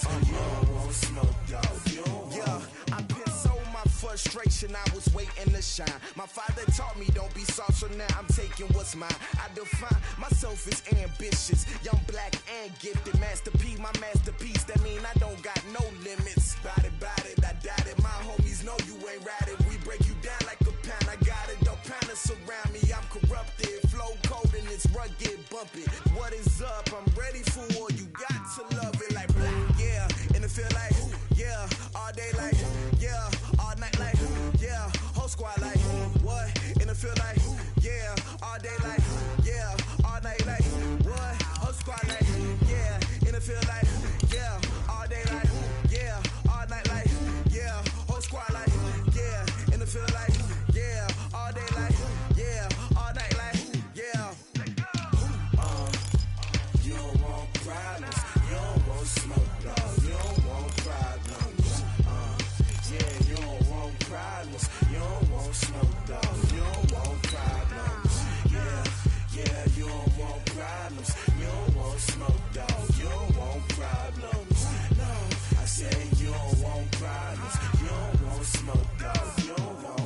You don't want smoke, dog. Yeah, I've been so my frustration, I was waiting to shine. My father taught me don't be soft, so now I'm taking what's mine. I define myself as ambitious, young, black, and gifted. Master P, my masterpiece, that mean I don't got no limits. Bout it, I doubt it. My homies know you ain't ratted. We break you down like a pound. I got it, don't pound us around me. I'm corrupted, flow cold and it's rugged, bumpy. What is up? I'm ready for war. You got to love it like black, yeah. And it feel like, yeah, all day like, yeah, all night like, yeah, whole squad like, what? And it feel like, yeah, all day like, yeah, all night like, what? Whole squad like, yeah, and it feel like, yeah, all day like, yeah, all night like, yeah, whole squad like, yeah, and it feel like, yeah, all day like, yeah, all night like, yeah. You don't want problems, you don't want smoke, dog. You don't want problems, yeah, you don't want problems, you don't want smoke, dog. You don't want problems, yeah, you don't want problems, you don't want smoke, dog. You don't want problems, no, I said you don't want problems, you don't want smoke, dog. You don't want.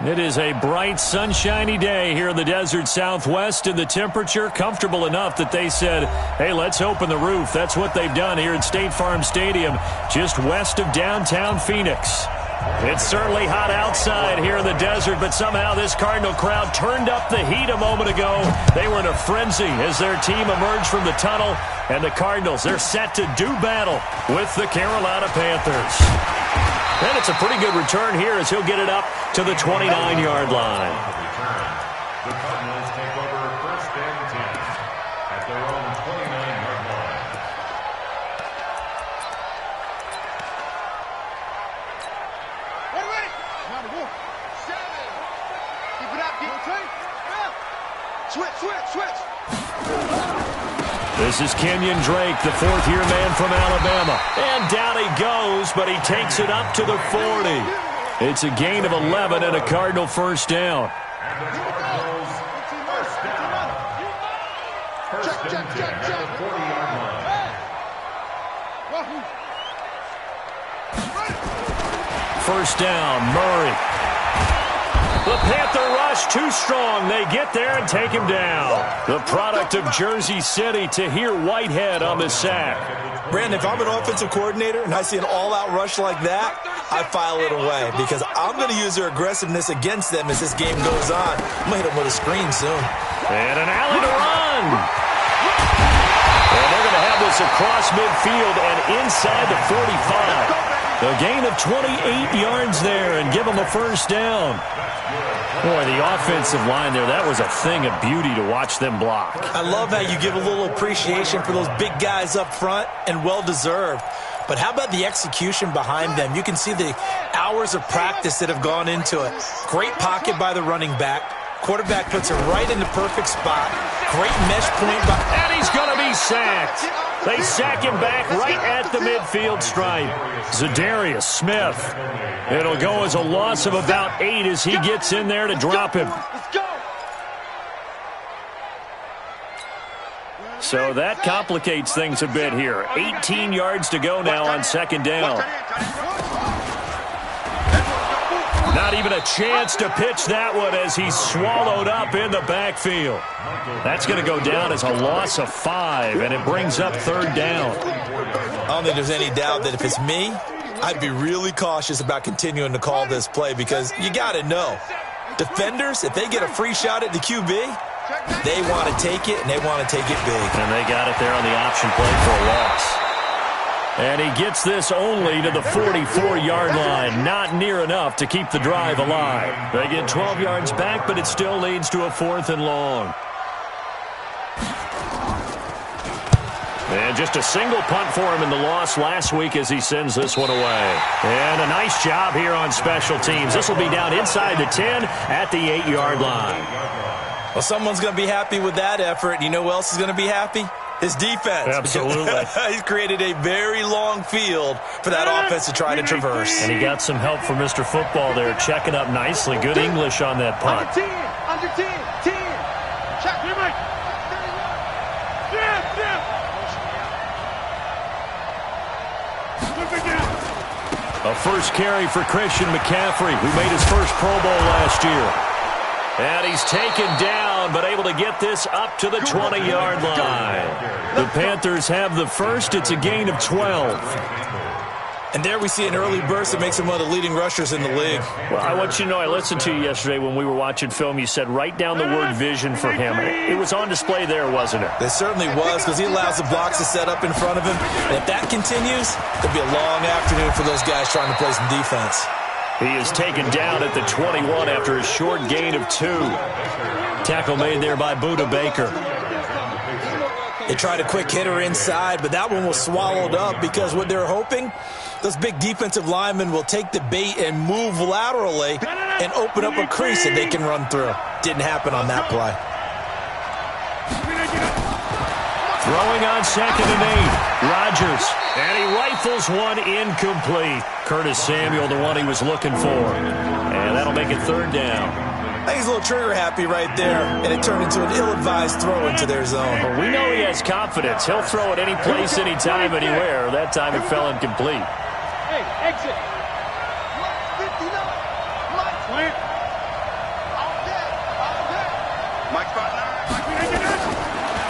It is a bright, sunshiny day here in the desert Southwest, and the temperature comfortable enough that they said, hey, let's open the roof. That's what they've done here at State Farm Stadium, just west of downtown Phoenix. It's certainly hot outside here in the desert, but somehow this Cardinal crowd turned up the heat a moment ago. They were in a frenzy as their team emerged from the tunnel, and the Cardinals, they're set to do battle with the Carolina Panthers. And it's a pretty good return here as he'll get it up to the 29-yard line. The Cardinals take over first and 10 at their own 29-yard line. Ready? Now to work. 7. Keep it up, Switch. This is Kenyon Drake, the fourth-year man from Alabama. And down he goes, but he takes it up to the 40. It's a gain of 11 and a Cardinal first down. And the Cardinals first down. First and 10 at the 40-yard line. First down, Murray. The Panther rush too strong. They get there and take him down. The product of Jersey City, Tahir Whitehead on the sack. Brandon, if I'm an offensive coordinator and I see an all-out rush like that, I file it away because I'm going to use their aggressiveness against them as this game goes on. I'm going to hit them with a screen soon. And an alley to run. And they're going to have this this across midfield and inside the 45. A gain of 28 yards there and give them a first down. Boy, the offensive line there, that was a thing of beauty to watch them block. I love how you give a little appreciation for those big guys up front, and well-deserved. But how about the execution behind them? You can see the hours of practice that have gone into it. Great pocket by the running back. Quarterback puts it right in the perfect spot. Great mesh point. And he's going to be sacked. They sack him back right at the midfield stripe. Zadarius Smith. It'll go as a loss of about 8 as he gets in there to drop him. So that complicates things a bit here. 18 yards to go now on second down. Not even a chance to pitch that one as he's swallowed up in the backfield. That's going to go down as a loss of 5, and it brings up third down. I don't think there's any doubt that if it's me, I'd be really cautious about continuing to call this play, because you got to know, defenders, if they get a free shot at the QB, they want to take it, and they want to take it big. And they got it there on the option play for a loss. And he gets this only to the 44-yard line. Not near enough to keep the drive alive. They get 12 yards back, but it still leads to a 4th and long. And just a single punt for him in the loss last week as he sends this one away. And a nice job here on special teams. This will be down inside the 10 at the 8-yard line. Well, someone's going to be happy with that effort. And you know who else is going to be happy? His defense. Absolutely. He's created a very long field for that offense to try to traverse. And he got some help from Mr. Football there, checking up nicely. Good English on that punt. Under 10. Check. A first carry for Christian McCaffrey, who made his first Pro Bowl last year. And he's taken down, but able to get this up to the 20-yard line. The Panthers have the first. It's a gain of 12. And there we see an early burst that makes him one of the leading rushers in the league. Well, I want you to know, I listened to you yesterday when we were watching film. You said write down the word vision for him. It was on display there, wasn't it? It certainly was, because he allows the blocks to set up in front of him. And if that continues, it'll be a long afternoon for those guys trying to play some defense. He is taken down at the 21 after a short gain of 2. Tackle made there by Budda Baker. They tried a quick hitter inside, but that one was swallowed up because what they're hoping, those big defensive linemen will take the bait and move laterally and open up a crease that they can run through. Didn't happen on that play. Throwing on 2nd and 8. Rodgers. And he rifles one incomplete. Curtis Samuel, the one he was looking for. And that'll make it third down. I think he's a little trigger happy right there, and it turned into an ill-advised throw into their zone. Well, we know he has confidence. He'll throw it any place, anytime, anywhere. That time it fell incomplete. Hey, exit. 59. Mike. Clear. Mike partner.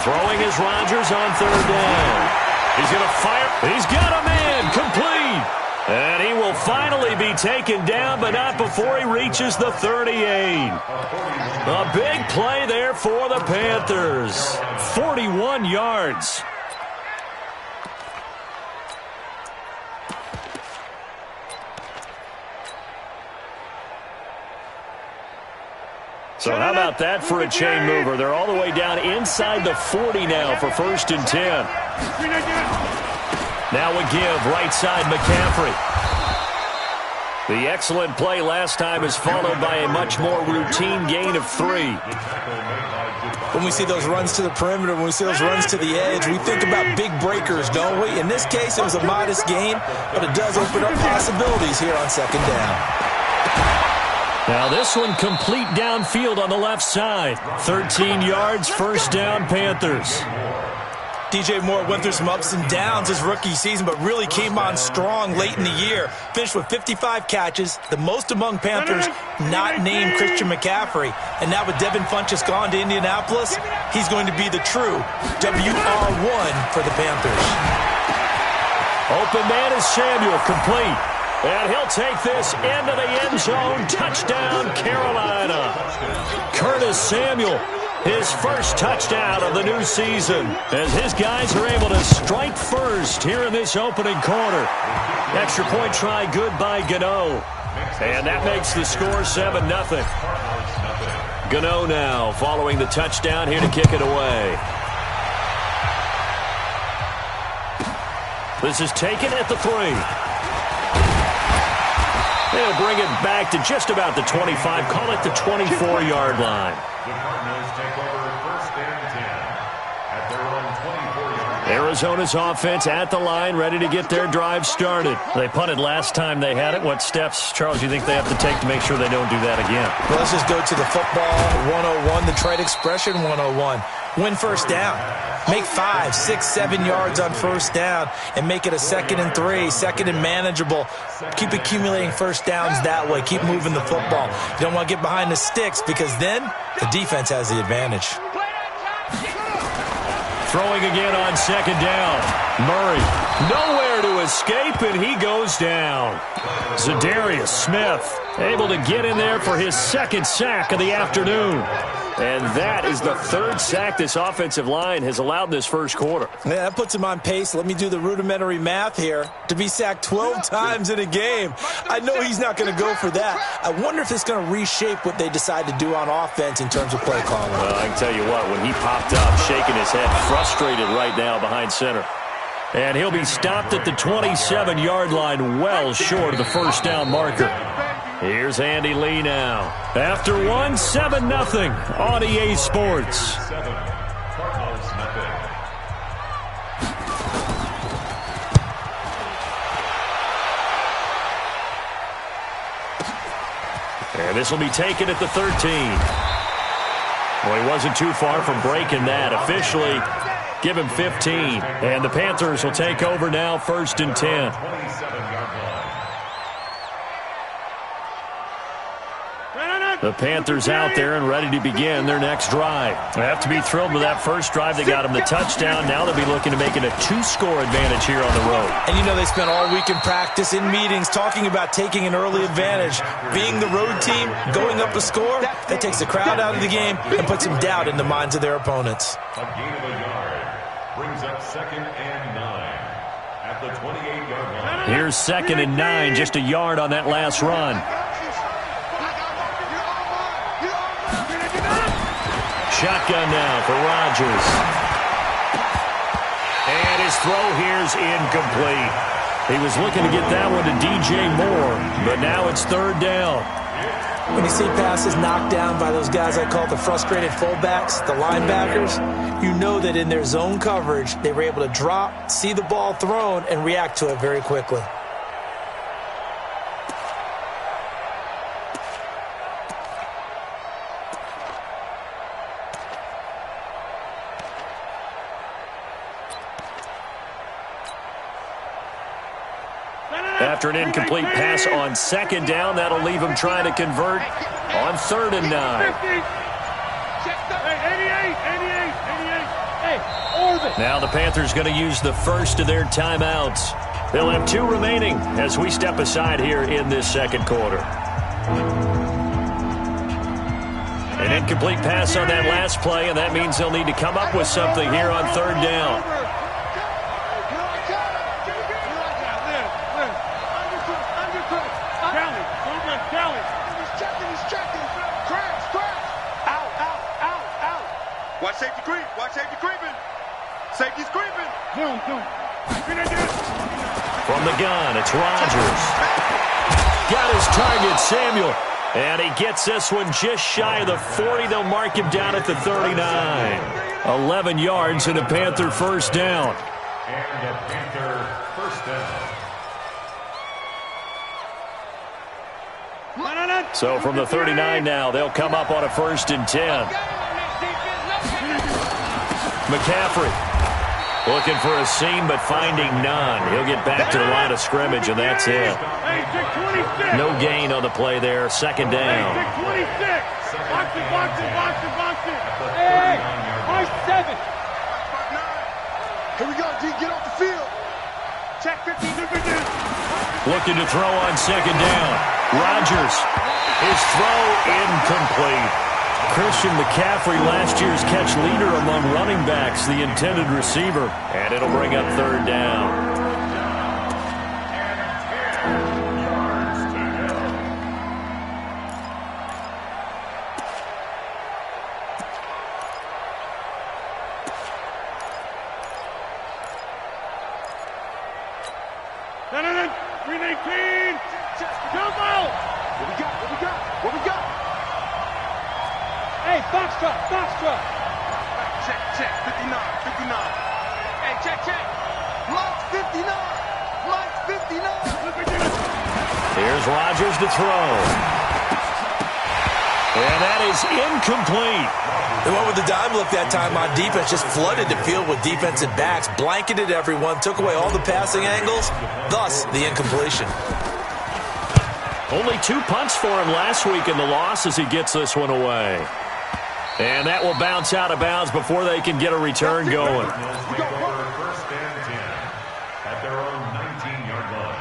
Throwing is Rodgers on third down. He's going to fire. He's got a man. Complete. And he will finally be taken down, but not before he reaches the 38. A big play there for the Panthers. 41 yards. So how about that for a chain mover? They're all the way down inside the 40 now for 1st and 10. Now a give, right side McCaffrey. The excellent play last time is followed by a much more routine gain of 3. When we see those runs to the perimeter, when we see those runs to the edge, we think about big breakers, don't we? In this case, it was a modest gain, but it does open up possibilities here on 2nd down. Now this one complete downfield on the left side. 13 yards, 1st down, Panthers. DJ Moore went through some ups and downs his rookie season, but really came on strong late in the year. Finished with 55 catches, the most among Panthers not named Christian McCaffrey. And now with Devin Funchess gone to Indianapolis, he's going to be the true WR1 for the Panthers. Open man is Samuel, complete. And he'll take this into the end zone. Touchdown, Carolina. Curtis Samuel his first touchdown of the new season, as his guys are able to strike first here in this opening quarter. Extra point try good by Gano. And that makes the score 7-0. Gano now following the touchdown here to kick it away. This is taken at the 3. They'll bring it back to just about the 25, call it the 24-yard line. The Cardinals take over first and 10 at their own 24-yard line. Arizona's offense at the line, ready to get their drive started. They punted last time they had it. What steps, Charles, do you think they have to take to make sure they don't do that again? Well, let's just go to the football 101, the trite expression 101. Win first down. Make 5, 6, 7 yards on first down and make it a 2nd and 3, 2nd and manageable. Keep accumulating first downs that way. Keep moving the football. You don't want to get behind the sticks because then the defense has the advantage. Throwing again on 2nd down. Murray nowhere to escape, and he goes down. Zadarius Smith able to get in there for his 2nd sack of the afternoon. And that is the 3rd sack this offensive line has allowed in this first quarter. Yeah, that puts him on pace. Let me do the rudimentary math here. To be sacked 12 times in a game. I know he's not going to go for that. I wonder if it's going to reshape what they decide to do on offense in terms of play calling. Well, I can tell you what, when he popped up, shaking his head, frustrated right now behind center. And he'll be stopped at the 27-yard line, well short of the first down marker. Here's Andy Lee now. After 1, 7-0 on EA Sports. 7, Cardinals nothing. And this will be taken at the 13. Well, he wasn't too far from breaking that. Officially, give him 15. And the Panthers will take over now, 1st and 10. 27-yard line. The Panthers out there and ready to begin their next drive. They have to be thrilled with that first drive. They got them the touchdown. Now they'll be looking to make it a 2-score advantage here on the road. And you know they spent all week in practice, in meetings, talking about taking an early advantage. Being the road team, going up a score, that takes the crowd out of the game and puts some doubt in the minds of their opponents. A gain of a yard brings up 2nd and 9 at the 28-yard line. Here's 2nd and 9, just a yard on that last run. Shotgun now for Rodgers. And his throw here's incomplete. He was looking to get that one to DJ Moore, but now it's 3rd down. When you see passes knocked down by those guys I call the frustrated fullbacks, the linebackers, you know that in their zone coverage, they were able to drop, see the ball thrown, and react to it very quickly. After an incomplete pass on 2nd down, that'll leave him trying to convert on 3rd and 9. Now the Panthers going to use the first of their timeouts. They'll have 2 remaining as we step aside here in this 2nd quarter. An incomplete pass on that last play, and that means they'll need to come up with something here on 3rd down. Watch safety creep. Watch safety creeping. Safety's creeping. From the gun, it's Rodgers. Got his target, Samuel. And he gets this one just shy of the 40. They'll mark him down at the 39. 11 yards and a Panther first down. And a Panther first down. So from the 39 now, they'll come up on a 1st and 10. McCaffrey looking for a seam, but finding none. He'll get back to the line of scrimmage, and that's it. No gain on the play there. 2nd down. Here we go, D. Get off the field. Check 15. Looking to throw on 2nd down. Rodgers. His throw incomplete. Christian McCaffrey, last year's catch leader among running backs, the intended receiver. And it'll bring up third down. Check, 59. Hey, check. Mike's 59. Here's Rodgers to throw. And that is incomplete. They went with the dime look that time on defense, just flooded the field with defensive backs, blanketed everyone, took away all the passing angles, thus the incompletion. Only 2 punts for him last week in the loss as he gets this one away. And that will bounce out of bounds before they can get a return going. First and 10 at their own 19-yard line.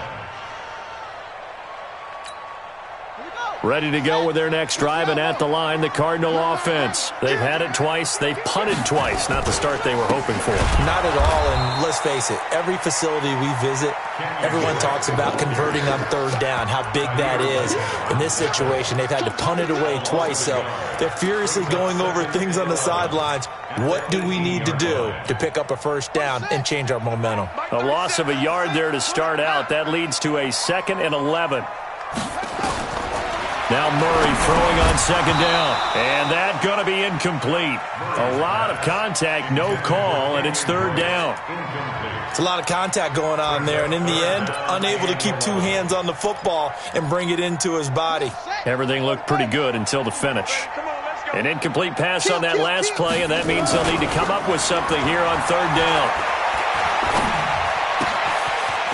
Ready to go with their next drive, and at the line, the Cardinal offense. They've had it twice. They've punted twice. Not the start they were hoping for. Not at all, and let's face it, every facility we visit, everyone talks about converting on third down, how big that is. In this situation, they've had to punt it away twice, so they're furiously going over things on the sidelines. What do we need to do to pick up a first down and change our momentum? A loss of a yard there to start out. That leads to a 2nd and 11. Now Murray throwing on 2nd down. And that's going to be incomplete. A lot of contact, no call, and it's 3rd down. It's a lot of contact going on there, and in the end, unable to keep 2 hands on the football and bring it into his body. Everything looked pretty good until the finish. An incomplete pass on that last play, and that means they'll need to come up with something here on 3rd down.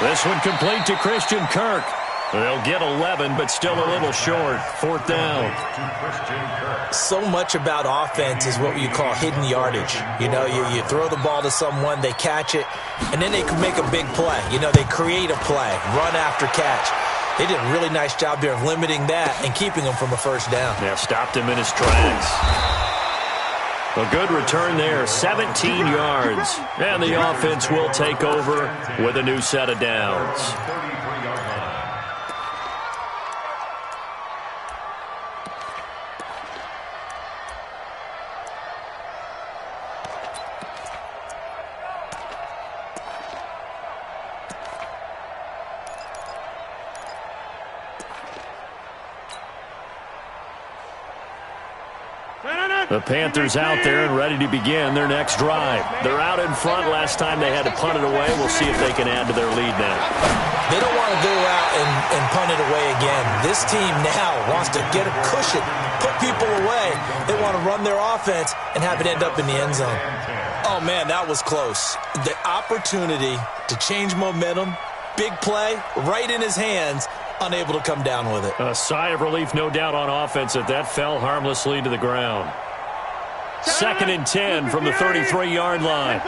This one complete to Christian Kirk. They'll get 11, but still a little short. 4th down. So much about offense is what you call hidden yardage. You know, you throw the ball to someone, they catch it, and then they can make a big play. You know, they create a play, run after catch. They did a really nice job there of limiting that and keeping him from a first down. Yeah, stopped him in his tracks. A good return there, 17 yards. And the offense will take over with a new set of downs. The Panthers out there and ready to begin their next drive. They're out in front. Last time they had to punt it away. We'll see if they can add to their lead now. They don't want to go out and punt it away again. This team now wants to get a cushion, put people away. They want to run their offense and have it end up in the end zone. Oh, man, that was close. The opportunity to change momentum, big play, right in his hands, unable to come down with it. A sigh of relief, no doubt, on offense that fell harmlessly to the ground. 2nd and 10 from the 33-yard line.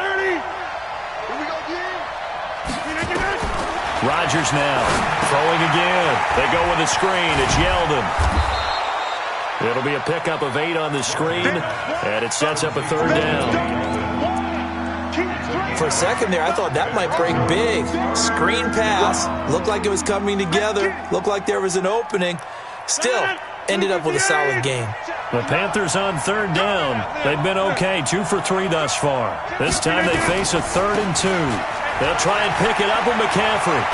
Rodgers now throwing again. They go with a screen. It's Yeldon. It'll be a pickup of 8 on the screen, and it sets up a 3rd down. For a second there, I thought that might break big. Screen pass. Looked like it was coming together. Looked like there was an opening. Still, ended up with a solid game. The Panthers on 3rd down. They've been okay, 2 for 3 thus far. This time they face a 3rd and 2. They'll try and pick it up with McCaffrey.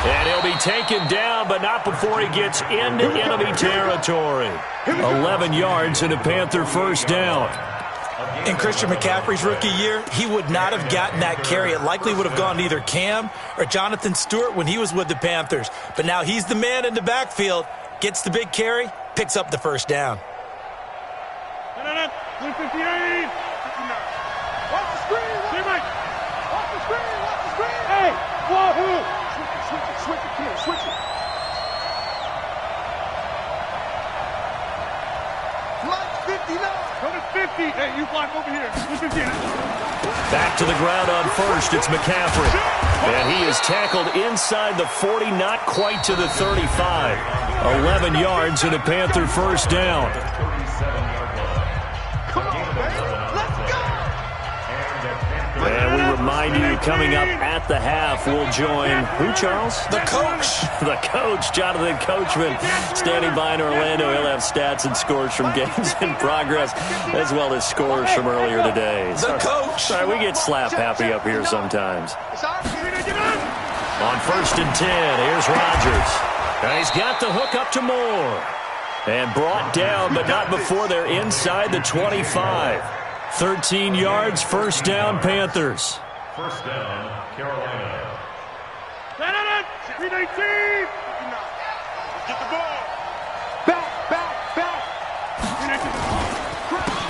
And he'll be taken down, but not before he gets into enemy territory. 11 yards and a Panther first down. In Christian McCaffrey's rookie year, he would not have gotten that carry. It likely would have gone to either Cam or Jonathan Stewart when he was with the Panthers. But now he's the man in the backfield, gets the big carry, picks up the first down. Watch the screen! Watch the screen! Hey! Wahoo! Switch it, kid, switch it. Mike's 59. Go to 50. Hey, you block over here. Back to the ground on first. It's McCaffrey. And he is tackled inside the 40, not quite to the 35. 11 yards and a Panther first down. And we remind you, coming up at the half, we'll join who, Charles? The coach. The coach, Jonathan Coachman, standing by in Orlando. He'll have stats and scores from games in progress, as well as scores from earlier today. The coach. Sorry, we get slap happy up here sometimes. On 1st and 10, here's Rodgers. And he's got the hook up to Moore. And brought down, but not before they're inside the 25. 13 yards, first down, Panthers. First down, Carolina. Green 18. Get the ball. Back.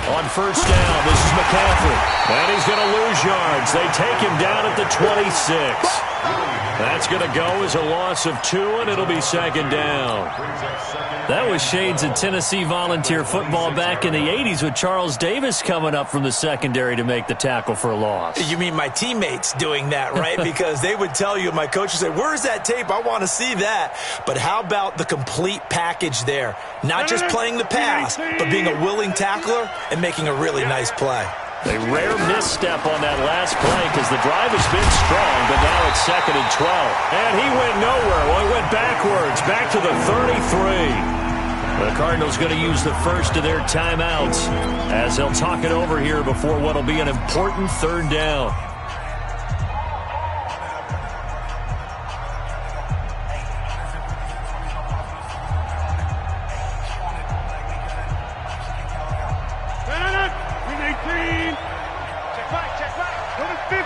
On first down, this is McCaffrey. And he's going to lose yards. They take him down at the 26. That's going to go as a loss of 2, and it'll be second down. That was shades of Tennessee volunteer football back in the 80s with Charles Davis coming up from the secondary to make the tackle for a loss. You mean my teammates doing that, right? Because they would tell you, my coach would say, where's that tape? I want to see that. But how about the complete package there? Not just playing the pass, but being a willing tackler and making a really nice play. A rare misstep on that last play because the drive has been strong, but now it's 2nd and 12. And he went nowhere. Well, he went backwards, back to the 33. The Cardinals going to use the first of their timeouts as they'll talk it over here before what will be an important 3rd down.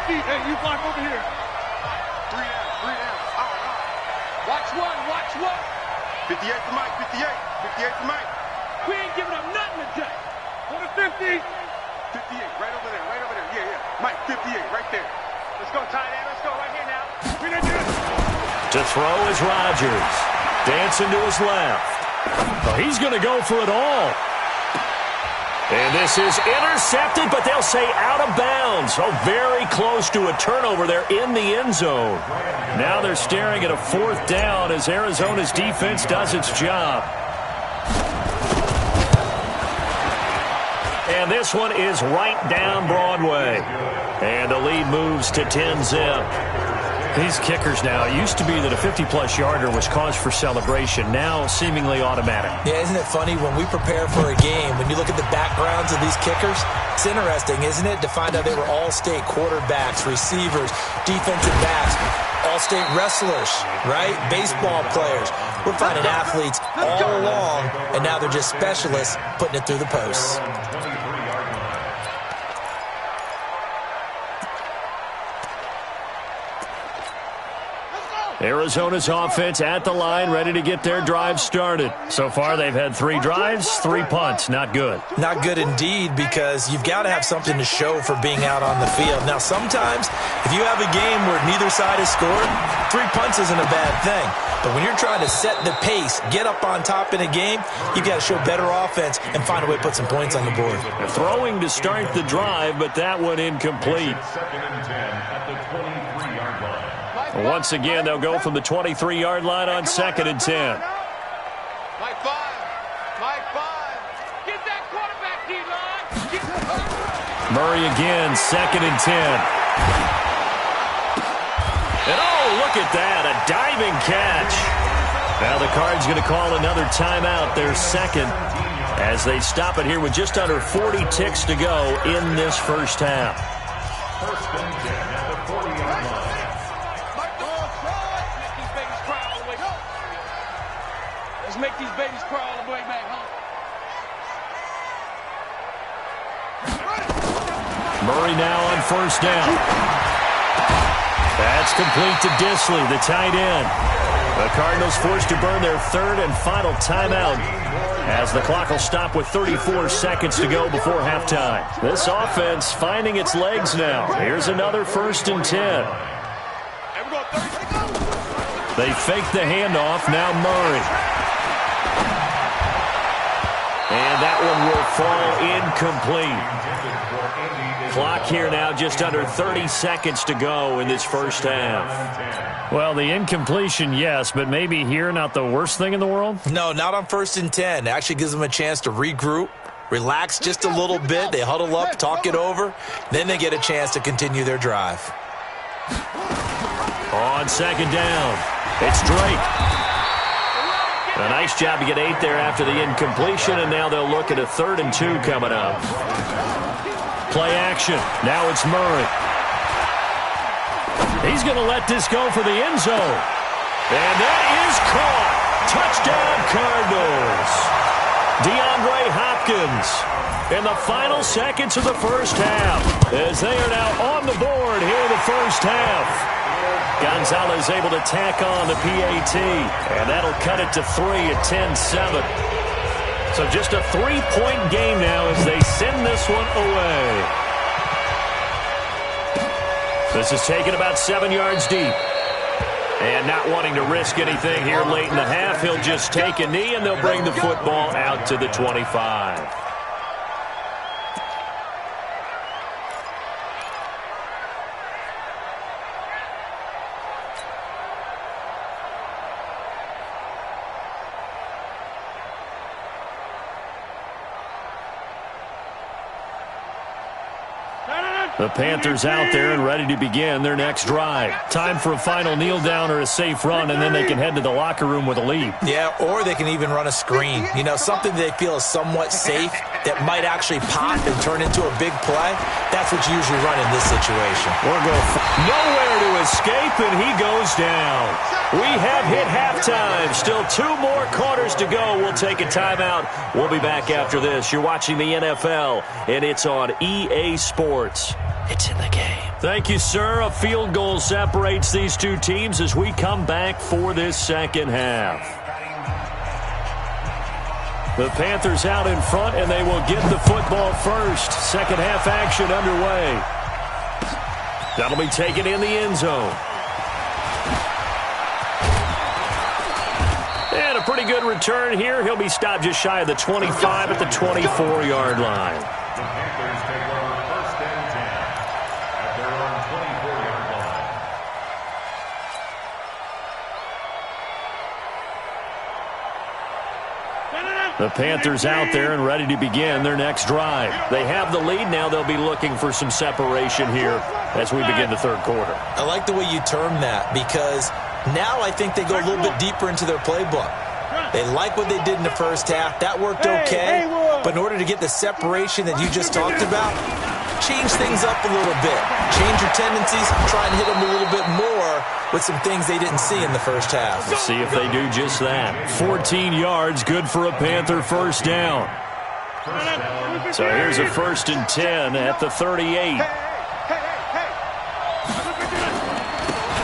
Hey, you block over here. 3 down. Watch one. 58 to Mike, 58 to Mike. We ain't giving up nothing today. Go to 50. 58, right over there. Yeah. Mike, 58, right there. Let's go, tight end. Let's go right here now. To throw is Rodgers. Dancing to his left. Oh, he's going to go for it all. And this is intercepted, but they'll say out of bounds. Oh, very close to a turnover there in the end zone. Now they're staring at a 4th down as Arizona's defense does its job. And this one is right down Broadway. And the lead moves to 10-zip. These kickers now, it used to be that a 50-plus yarder was cause for celebration, now seemingly automatic. Yeah, isn't it funny when we prepare for a game, when you look at the backgrounds of these kickers, it's interesting, isn't it, to find out they were all-state quarterbacks, receivers, defensive backs, all-state wrestlers, right? Baseball players. We're finding athletes all along, and now they're just specialists putting it through the posts. Arizona's offense at the line, ready to get their drive started. So far, they've had 3 drives, 3 punts. Not good. Not good indeed, because you've got to have something to show for being out on the field. Now, sometimes, if you have a game where neither side has scored, 3 punts isn't a bad thing. But when you're trying to set the pace, get up on top in a game, you've got to show better offense and find a way to put some points on the board. Throwing to start the drive, but that one incomplete. 2nd and 10 at the 23-yard line. Once again, they'll go from the 23-yard line on 2nd and 10. Mike 5. Get that quarterback, D-line. Murray again, 2nd and 10. And oh, look at that, a diving catch. Now the Cards going to call another timeout, their 2nd, as they stop it here with just under 40 ticks to go in this first half. 1st and 10 at the 40-yard line. Let's make these babies crawl all the way back home. Murray now on 1st down. That's complete to Disley, the tight end. The Cardinals forced to burn their 3rd and final timeout as the clock will stop with 34 seconds to go before halftime. This offense finding its legs now. Here's another 1st and 10. They fake the handoff, now Murray. And that one will fall incomplete. Clock here now, just under 30 seconds to go in this first half. Well, the incompletion, yes, but maybe here not the worst thing in the world? No, not on 1st and 10. It actually gives them a chance to regroup, relax just a little bit. They huddle up, talk it over. Then they get a chance to continue their drive. On 2nd down, it's Drake. A nice job to get 8 there after the incompletion, and now they'll look at a 3rd and 2 coming up. Play action. Now it's Murray. He's going to let this go for the end zone. And that is caught. Touchdown, Cardinals. DeAndre Hopkins in the final seconds of the first half as they are now on the board here in the first half. Gonzalez able to tack on the PAT, and that'll cut it to 3 at 10-7. So just a 3-point game now as they send this one away. This is taken about 7 yards deep. And not wanting to risk anything here late in the half, he'll just take a knee, and they'll bring the football out to the 25. The Panthers out there and ready to begin their next drive. Time for a final kneel down or a safe run, and then they can head to the locker room with a lead. Yeah, or they can even run a screen. You know, something they feel is somewhat safe that might actually pop and turn into a big play. That's what you usually run in this situation. Nowhere to escape, and he goes down. We have hit halftime. Still 2 more quarters to go. We'll take a timeout. We'll be back after this. You're watching the NFL, and it's on EA Sports. It's in the game. Thank you, sir. A field goal separates these two teams as we come back for this second half. The Panthers out in front, and they will get the football first. Second half action underway. That'll be taken in the end zone. And a pretty good return here. He'll be stopped just shy of the 25 at the 24-yard line. The Panthers take over 1st and 10 at their own 24-yard line. The Panthers out there and ready to begin their next drive. They have the lead. Now they'll be looking for some separation here as we begin the third quarter. I like the way you term that because now I think they go a little bit deeper into their playbook. They like what they did in the first half. That worked okay. But in order to get the separation that you just talked about, change things up a little bit. Change your tendencies. Try and hit them a little bit more with some things they didn't see in the first half. Let's see if they do just that. 14 yards, good for a Panther first down. So here's a 1st and 10 at the 38.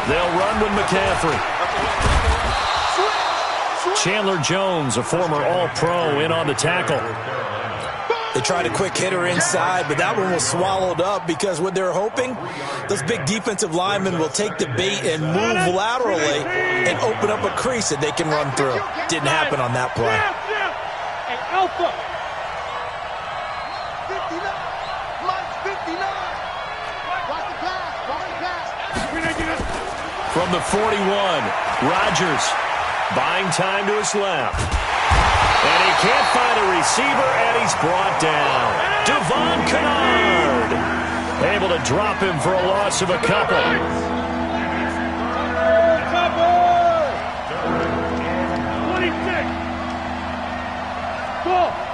They'll run with McCaffrey. Chandler Jones, a former All-Pro, in on the tackle. They tried a quick hitter inside, but that one was swallowed up because what they're hoping, those big defensive linemen will take the bait and move laterally and open up a crease that they can run through. Didn't happen on that play. And Alpha. 59. Mike's 59. Watch the pass. Watch the pass. From the 41, Rodgers buying time to his left. And he can't find a receiver, and he's brought down. Devon Kennard able to drop him for a loss of a couple.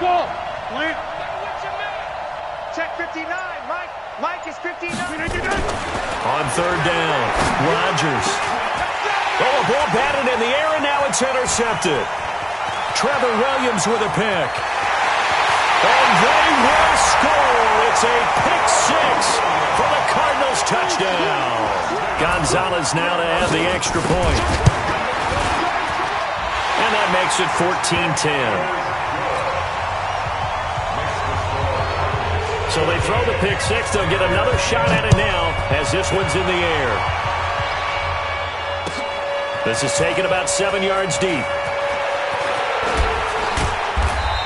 Go. Check 59. Mike is 59. On 3rd down, Rodgers. Oh, a ball batted in the air, and now it's intercepted. Trevor Williams with a pick. And they will score. It's a pick 6 for the Cardinals touchdown. Gonzalez now to add the extra point. And that makes it 14-10. So they throw the pick 6. They'll get another shot at it now as this one's in the air. This is taken about 7 yards deep.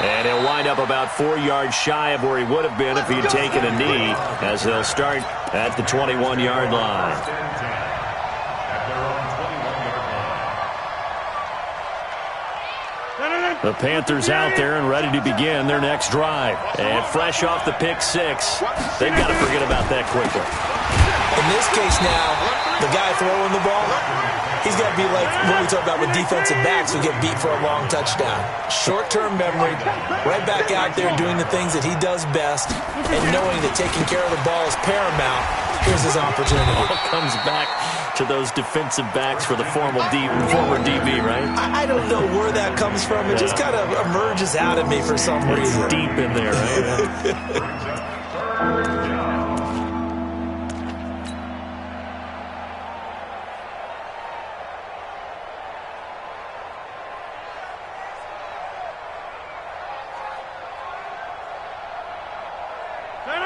And he'll wind up about 4 yards shy of where he would have been if he had taken a knee, as they'll start at the 21-yard line. The Panthers out there and ready to begin their next drive. And fresh off the pick six, they've got to forget about that quickly. In this case now, the guy throwing the ball, he's got to be like what we talk about with defensive backs who get beat for a long touchdown. Short-term memory, right back out there doing the things that he does best, and knowing that taking care of the ball is paramount. Here's his opportunity. It all comes back to those defensive backs for the former DB, right? I don't know where that comes from. It just kind of emerges out of me for some reason. It's deep in there, right?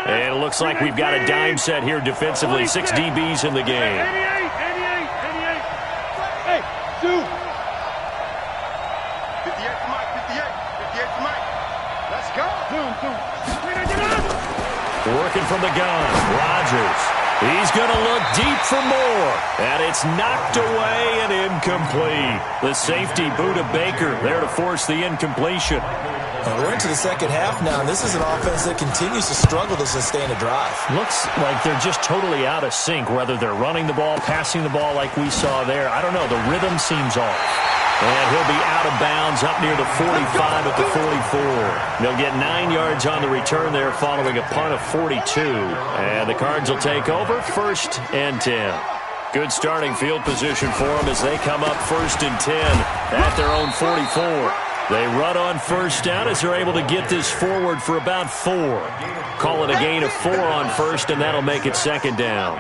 And it looks like we've got a dime set here defensively. 6 DBs in the game. 88. Hey, 2. 58 to Mike, 58 to Mike. Let's go. 2. Working from the gun. Rodgers. He's going to look deep for more. And it's knocked away and incomplete. The safety, Buda Baker, there to force the incompletion. We're into the second half now, and this is an offense that continues to struggle to sustain a drive. Looks like they're just totally out of sync, whether they're running the ball, passing the ball like we saw there. I don't know. The rhythm seems off. And he'll be out of bounds up near the 45 at the 44. They'll get 9 yards on the return there following a punt of 42. And the Cards will take over 1st and 10. Good starting field position for them as they come up 1st and 10 at their own 44. They run on first down as they're able to get this forward for about 4. Call it a gain of 4 on first, and that'll make it 2nd down.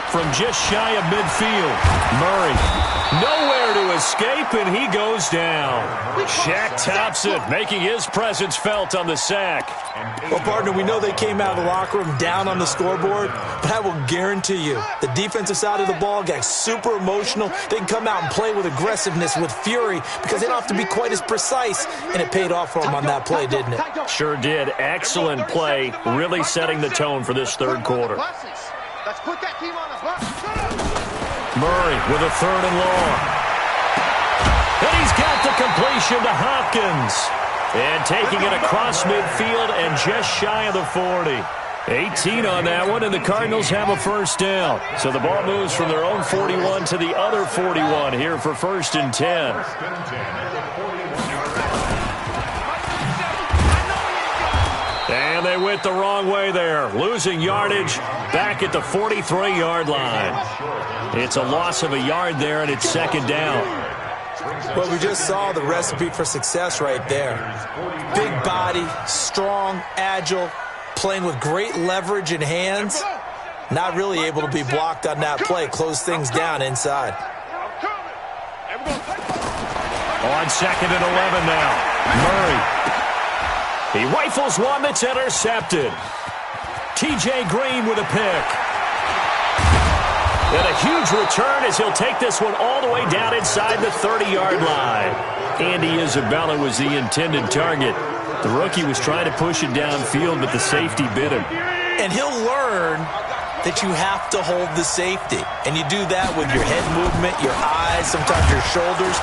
From just shy of midfield, Murray nowhere to escape, and he goes down. Shaq Thompson making his presence felt on the sack. Well, partner, we know they came out of the locker room down on the scoreboard, but I will guarantee you the defensive side of the ball got super emotional. They can come out and play with aggressiveness, with fury, because they don't have to be quite as precise, and it paid off for them on that play, didn't it? Sure did. Excellent play, really setting the tone for this third quarter. Let's put that team on the bus. Murray with a 3rd and long. And he's got the completion to Hopkins. And taking it across midfield and just shy of the 40. 18 on that one, and the Cardinals have a 1st down. So the ball moves from their own 41 to the other 41 here for 1st and 10. And they went the wrong way there, losing yardage back at the 43-yard line. It's a loss of a yard there, and it's 2nd down. Well, we just saw the recipe for success right there. Big body, strong, agile, playing with great leverage in hands. Not really able to be blocked on that play. Close things down inside. On 2nd and 11 now, Murray. He rifles one that's intercepted. T.J. Green with a pick. And a huge return as he'll take this one all the way down inside the 30-yard line. Andy Isabella was the intended target. The rookie was trying to push it downfield, but the safety bit him. And he'll learn that you have to hold the safety. And you do that with your head movement, your eyes, sometimes your shoulders.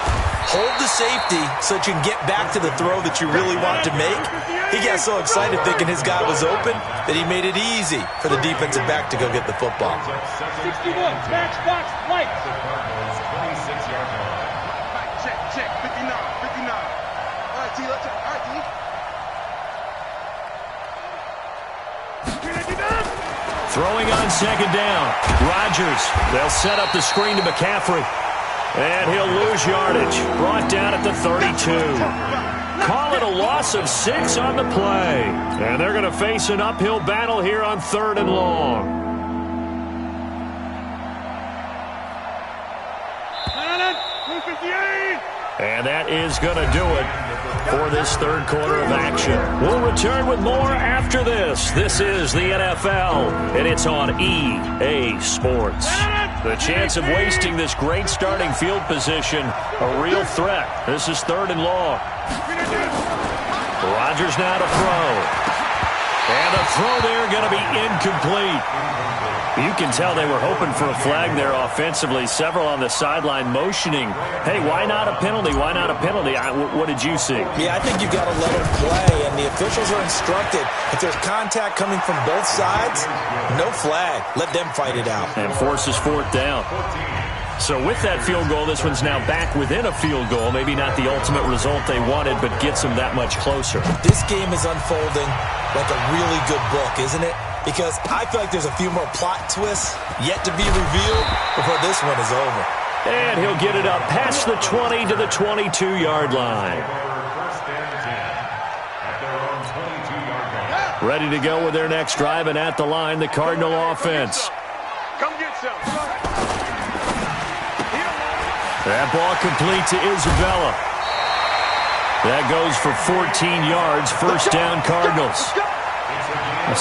Hold the safety so that you can get back to the throw that you really want to make. He got so excited thinking his guy was open that he made it easy for the defensive back to go get the football. 61, matchbox, light. 26-yard line. Check, 59. All right, T, let's go. All right, T. Throwing on 2nd down. Rodgers. They'll set up the screen to McCaffrey. And he'll lose yardage. Brought down at the 32. Call it a loss of 6 on the play. And they're going to face an uphill battle here on 3rd and long. And that is going to do it for this third quarter of action. We'll return with more after this. This is the NFL, and it's on EA Sports. The chance of wasting this great starting field position, a real threat. This is 3rd and long. Rodgers now to throw. And the throw there going to be incomplete. You can tell they were hoping for a flag there offensively. Several on the sideline motioning, hey, why not a penalty? Why not a penalty? What did you see? Yeah, I think you've got to let him play, and the officials are instructed. If there's contact coming from both sides, no flag. Let them fight it out. And forces 4th down. So with that field goal, this one's now back within a field goal. Maybe not the ultimate result they wanted, but gets them that much closer. This game is unfolding like a really good book, isn't it? Because I feel like there's a few more plot twists yet to be revealed before this one is over. And he'll get it up past the 20 to the 22-yard line. Ready to go with their next drive, and at the line, the Cardinal offense. Come get some. That ball complete to Isabella. That goes for 14 yards. First down, Cardinals.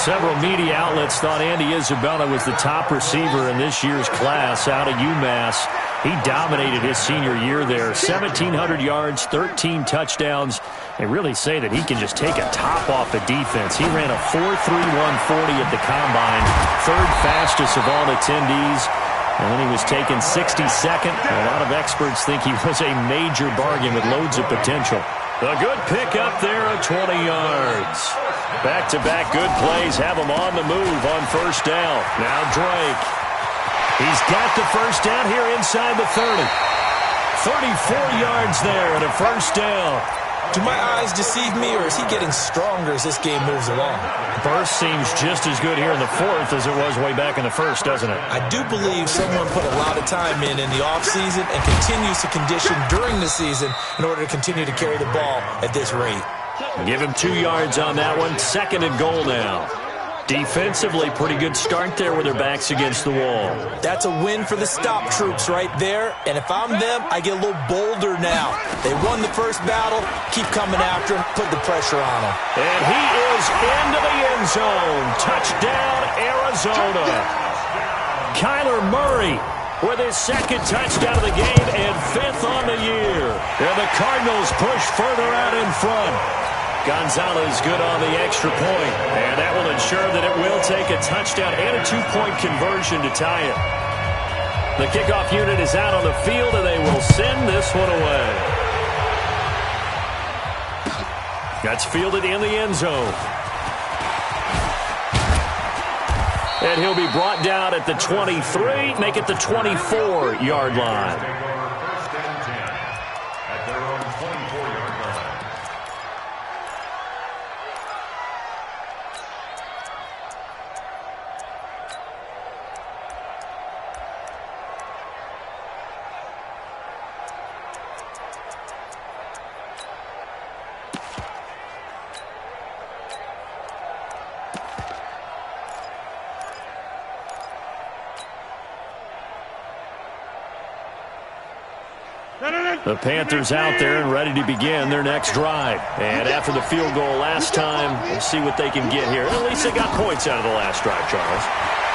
Several media outlets thought Andy Isabella was the top receiver in this year's class out of UMass. He dominated his senior year there. 1,700 yards, 13 touchdowns. They really say that he can just take a top off the defense. He ran a 4.31 40 at the Combine, 3rd fastest of all attendees. And then he was taken 62nd. A lot of experts think he was a major bargain with loads of potential. A good pick up there at 20 yards. Back-to-back good plays have him on the move on first down. Now Drake. He's got the first down here inside the 30. 34 yards there and a first down. Do my eyes deceive me, or is he getting stronger as this game moves along? Burst seems just as good here in the 4th as it was way back in the 1st, doesn't it? I do believe someone put a lot of time in the offseason and continues to condition during the season in order to continue to carry the ball at this rate. Give him 2 yards on that one. 2nd and goal now. Defensively, pretty good start there with their backs against the wall. That's a win for the stop troops right there. And if I'm them, I get a little bolder now. They won the first battle. Keep coming after him. Put the pressure on him. And he is into the end zone. Touchdown, Arizona. Kyler Murray with his 2nd touchdown of the game and 5th on the year. And the Cardinals push further out in front. Gonzalez good on the extra point, and that will ensure that it will take a touchdown and a 2-point conversion to tie it. The kickoff unit is out on the field, and they will send this one away. That's fielded in the end zone. And he'll be brought down at the 23, make it the 24-yard line. The Panthers out there and ready to begin their next drive. And after the field goal last time, we'll see what they can get here. At least they got points out of the last drive, Charles.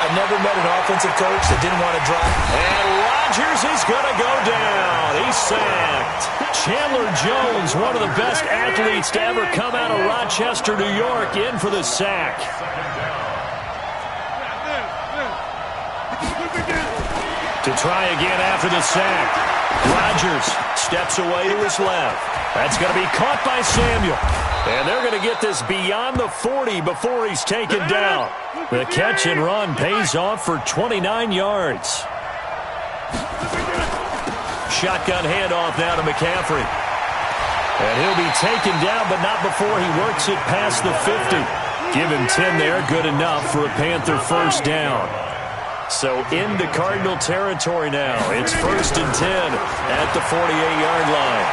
I've never met an offensive coach that didn't want to drive. And Rodgers is going to go down. He's sacked. Chandler Jones, one of the best athletes to ever come out of Rochester, New York, in for the sack. To try again after the sack. Rodgers steps away to his left. That's going to be caught by Samuel. And they're going to get this beyond the 40 before he's taken down. The catch and run pays off for 29 yards. Shotgun handoff now to McCaffrey. And he'll be taken down, but not before he works it past the 50. Give him 10 there, good enough for a Panther first down. So into Cardinal territory now. It's 1st and 10 at the 48-yard line.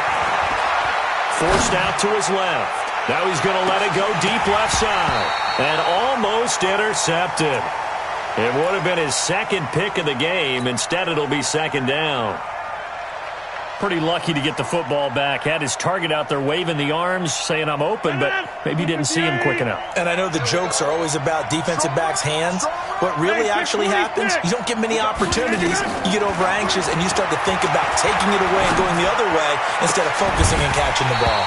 Forced out to his left. Now he's going to let it go deep left side. And almost intercepted. It would have been his 2nd pick of the game. Instead, it'll be 2nd down. Pretty lucky to get the football back. Had his target out there waving the arms, saying I'm open, but maybe didn't see him quick enough. And I know the jokes are always about defensive backs' hands. What really actually happens, you don't get many opportunities. You get over anxious, and you start to think about taking it away and going the other way instead of focusing and catching the ball.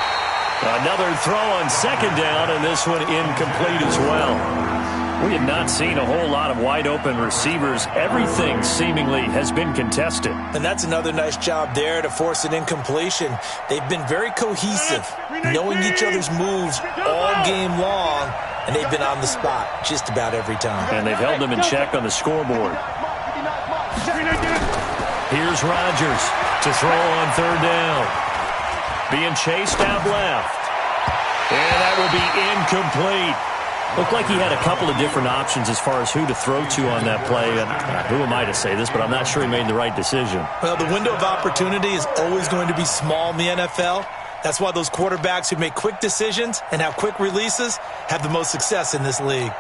Another throw on second down, and this one incomplete as well. We have not seen a whole lot of wide-open receivers. Everything seemingly has been contested. And that's another nice job there to force an incompletion. They've been very cohesive, knowing each other's moves all game long, and they've been on the spot just about every time. And they've held them in check on the scoreboard. Here's Rodgers to throw on third down. Being chased out left. And that will be incomplete. Looked like he had a couple of different options as far as who to throw to on that play. And who am I to say this, but I'm not sure he made the right decision. Well, the window of opportunity is always going to be small in the NFL. That's why those quarterbacks who make quick decisions and have quick releases have the most success in this league.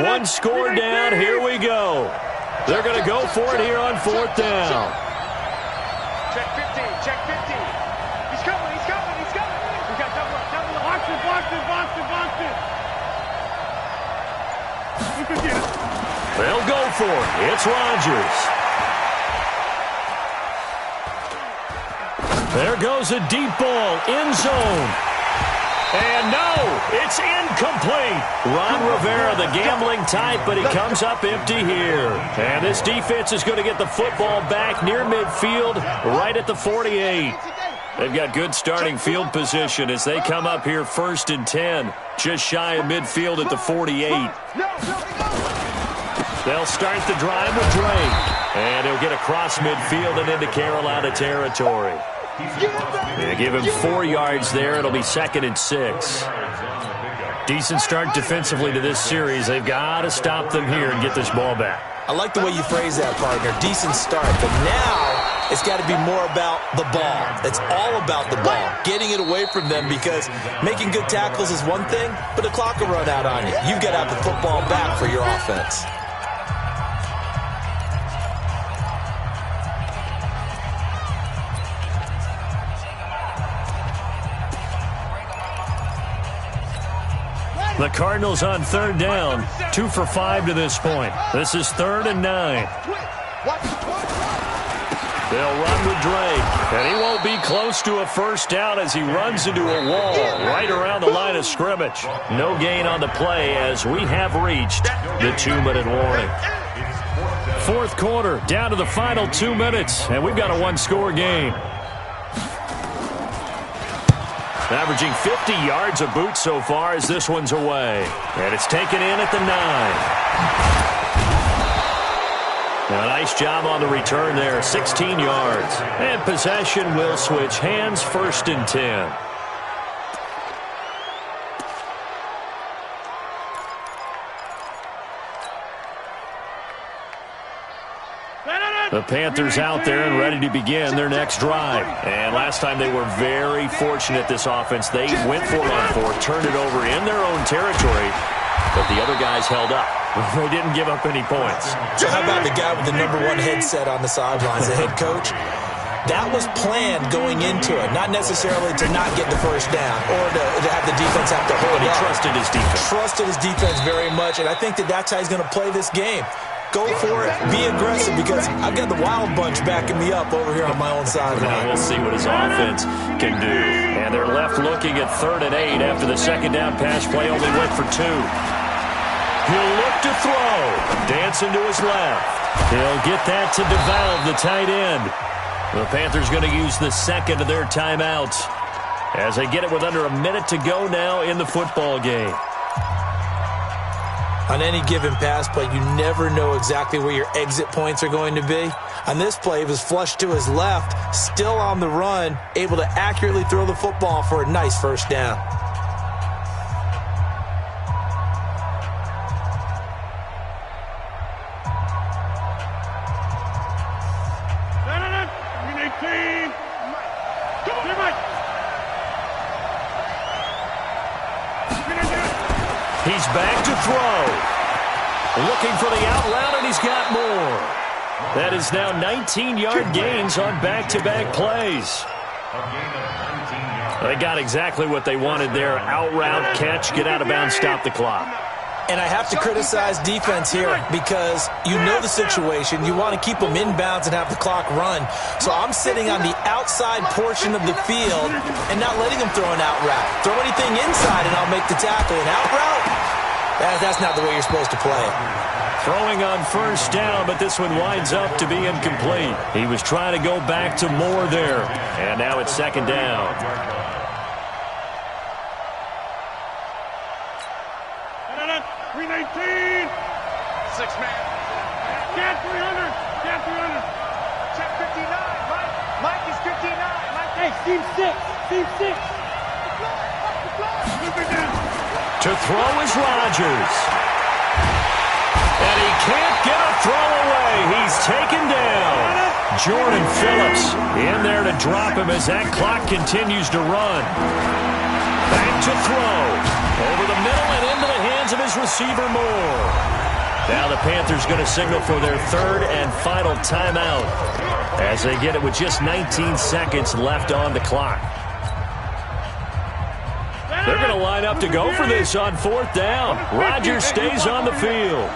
One score down. Here we go. They're going to go for it here on fourth down. Check 15, check 15. He's coming. We got double up. Box it. They'll go for it. It's Rodgers. There goes a deep ball, end zone. And no, it's incomplete. Ron Rivera, the gambling type, but he comes up empty here. And this defense is going to get the football back near midfield, right at the 48. They've got good starting field position as they come up here 1st and 10, just shy of midfield at the 48. They'll start the drive with Drake, and he'll get across midfield and into Carolina territory. They give him 4 yards there. It'll be 2nd and 6. Decent start defensively to this series. They've got to stop them here and get this ball back. I like the way you phrase that, partner. Decent start, but now it's got to be more about the ball. It's all about the ball, getting it away from them, because making good tackles is one thing, but the clock will run out on you. You've got to have the football back for your offense. The Cardinals on third down, 2 for 5 to this point. This is 3rd and 9. They'll run with Drake, and he won't be close to a first down as he runs into a wall right around the line of scrimmage. No gain on the play as we have reached the 2-minute warning. Fourth quarter, down to the final 2 minutes, and we've got a one-score game. Averaging 50 yards a boot so far as this one's away. And it's taken in at the 9. A nice job on the return there, 16 yards. And possession will switch hands, 1st and 10. The Panthers out there and ready to begin their next drive. And last time they were very fortunate, this offense. They went for it on 4, turned it over in their own territory, but the other guys held up. They didn't give up any points. So how about the guy with the #1 headset on the sidelines, the head coach? That was planned going into it, not necessarily to not get the first down or to have the defense have to hold But he up. trusted his defense. Trusted his defense very much, and I think that's how he's going to play this game. Go for it. Be aggressive, because I've got the wild bunch backing me up over here on my own sideline. We'll see what his offense can do. And they're left looking at 3rd and 8 after the second down pass play only went for 2. He'll look to throw. Dancing to his left. He'll get that to DeValve, the tight end. The Panthers going to use the second of their timeouts as they get it with under a minute to go now in the football game. On any given pass play, you never know exactly where your exit points are going to be. On this play, it was flushed to his left, still on the run, able to accurately throw the football for a nice first down. He's back to throw. Looking for the out route, and he's got more. That is now 19-yard gains on back-to-back plays. They got exactly what they wanted there. Out route, catch, get out of bounds, stop the clock. And I have to criticize defense here because you know the situation. You want to keep them inbounds and have the clock run. So I'm sitting on the outside portion of the field and not letting them throw an out route. Throw anything inside and I'll make the tackle. An out route? That's not the way you're supposed to play it. Throwing on first down, but this one winds up to be incomplete. He was trying to go back to Moore there. And now it's second down. 319. 6-man. Can 300. Can 300. Check 59. Mike is 59. Mike. Hey, team 6. Team 6. To throw is Rodgers. And he can't get a throw away. He's taken down. Jordan Phillips in there to drop him as that clock continues to run. Back to throw. Over the middle and into the hands of his receiver, Moore. Now the Panthers going to signal for their third and final timeout as they get it with just 19 seconds left on the clock. They're going to line up to go for this on fourth down. Rodgers stays on the field.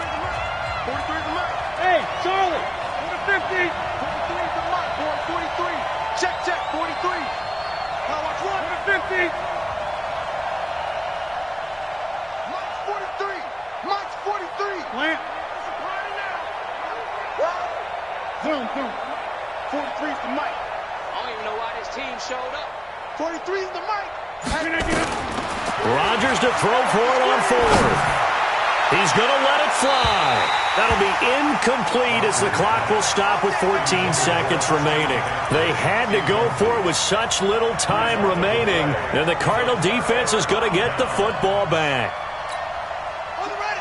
Hey, Charlie, 50. 43 to Mike. 43. Check, 43. Now watch one. 50. Mike's 43. Mike's 43. Plant. Zoom. 43 is the Mike. I don't even know why this team showed up. 43 is the Mike. Rodgers to throw for it on fourth. He's going to let it fly. That'll be incomplete as the clock will stop with 14 seconds remaining. They had to go for it with such little time remaining, and the Cardinal defense is going to get the football back.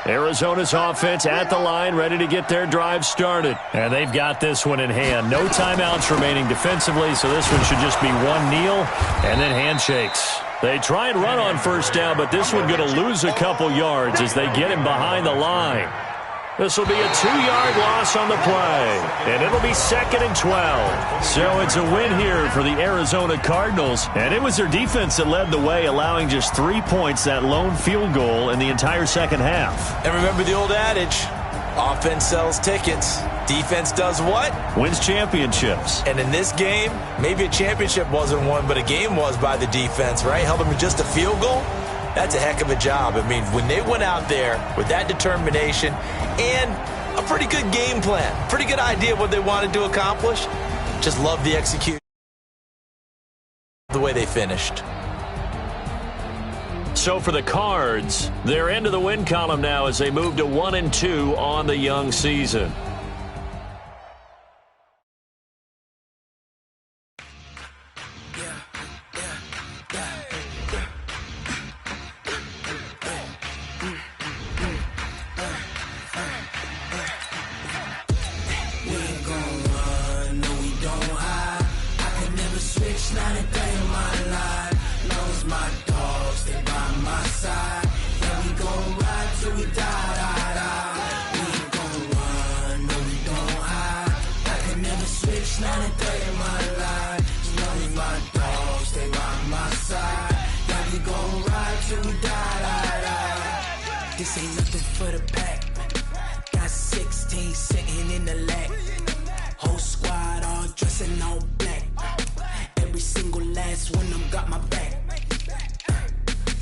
Arizona's offense at the line, ready to get their drive started. And they've got this one in hand. No timeouts remaining defensively, so this one should just be one kneel and then handshakes. They try and run on first down, but this one going to lose a couple yards as they get him behind the line. This will be a 2-yard loss on the play, and it'll be 2nd and 12. So it's a win here for the Arizona Cardinals, and it was their defense that led the way, allowing just 3 points, that lone field goal in the entire second half. And remember the old adage, offense sells tickets. Defense does what? Wins championships. And in this game, maybe a championship wasn't won, but a game was by the defense, right? Held them to just a field goal. That's a heck of a job. I mean, when they went out there with that determination and a pretty good game plan, pretty good idea of what they wanted to accomplish, just love the execution, the way they finished. So for the Cards, they're into the win column now as they move to 1-2 on the young season. This ain't nothing for the pack. Got 16 sitting in the lap. Whole squad all dressing all black. Every single last one of them got my back.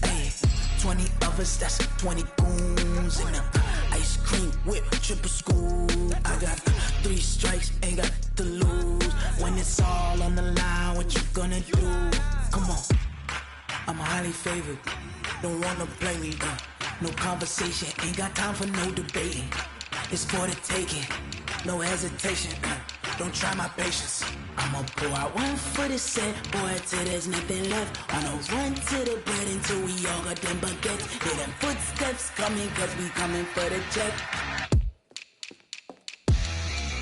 Hey, 20 of us, that's 20 goons in the ice cream whip, triple scoop. I got 3 strikes, ain't got to lose. When it's all on the line, what you gonna do? Come on, I'm highly favored. Don't wanna play me, no conversation, ain't got time for no debating. It's for the taking, no hesitation. Don't try my patience. I'ma pull out one for the set, boy, till there's nothing left. On a run to the bread until we all got them baguettes. Hear them footsteps coming, cause we coming for the check.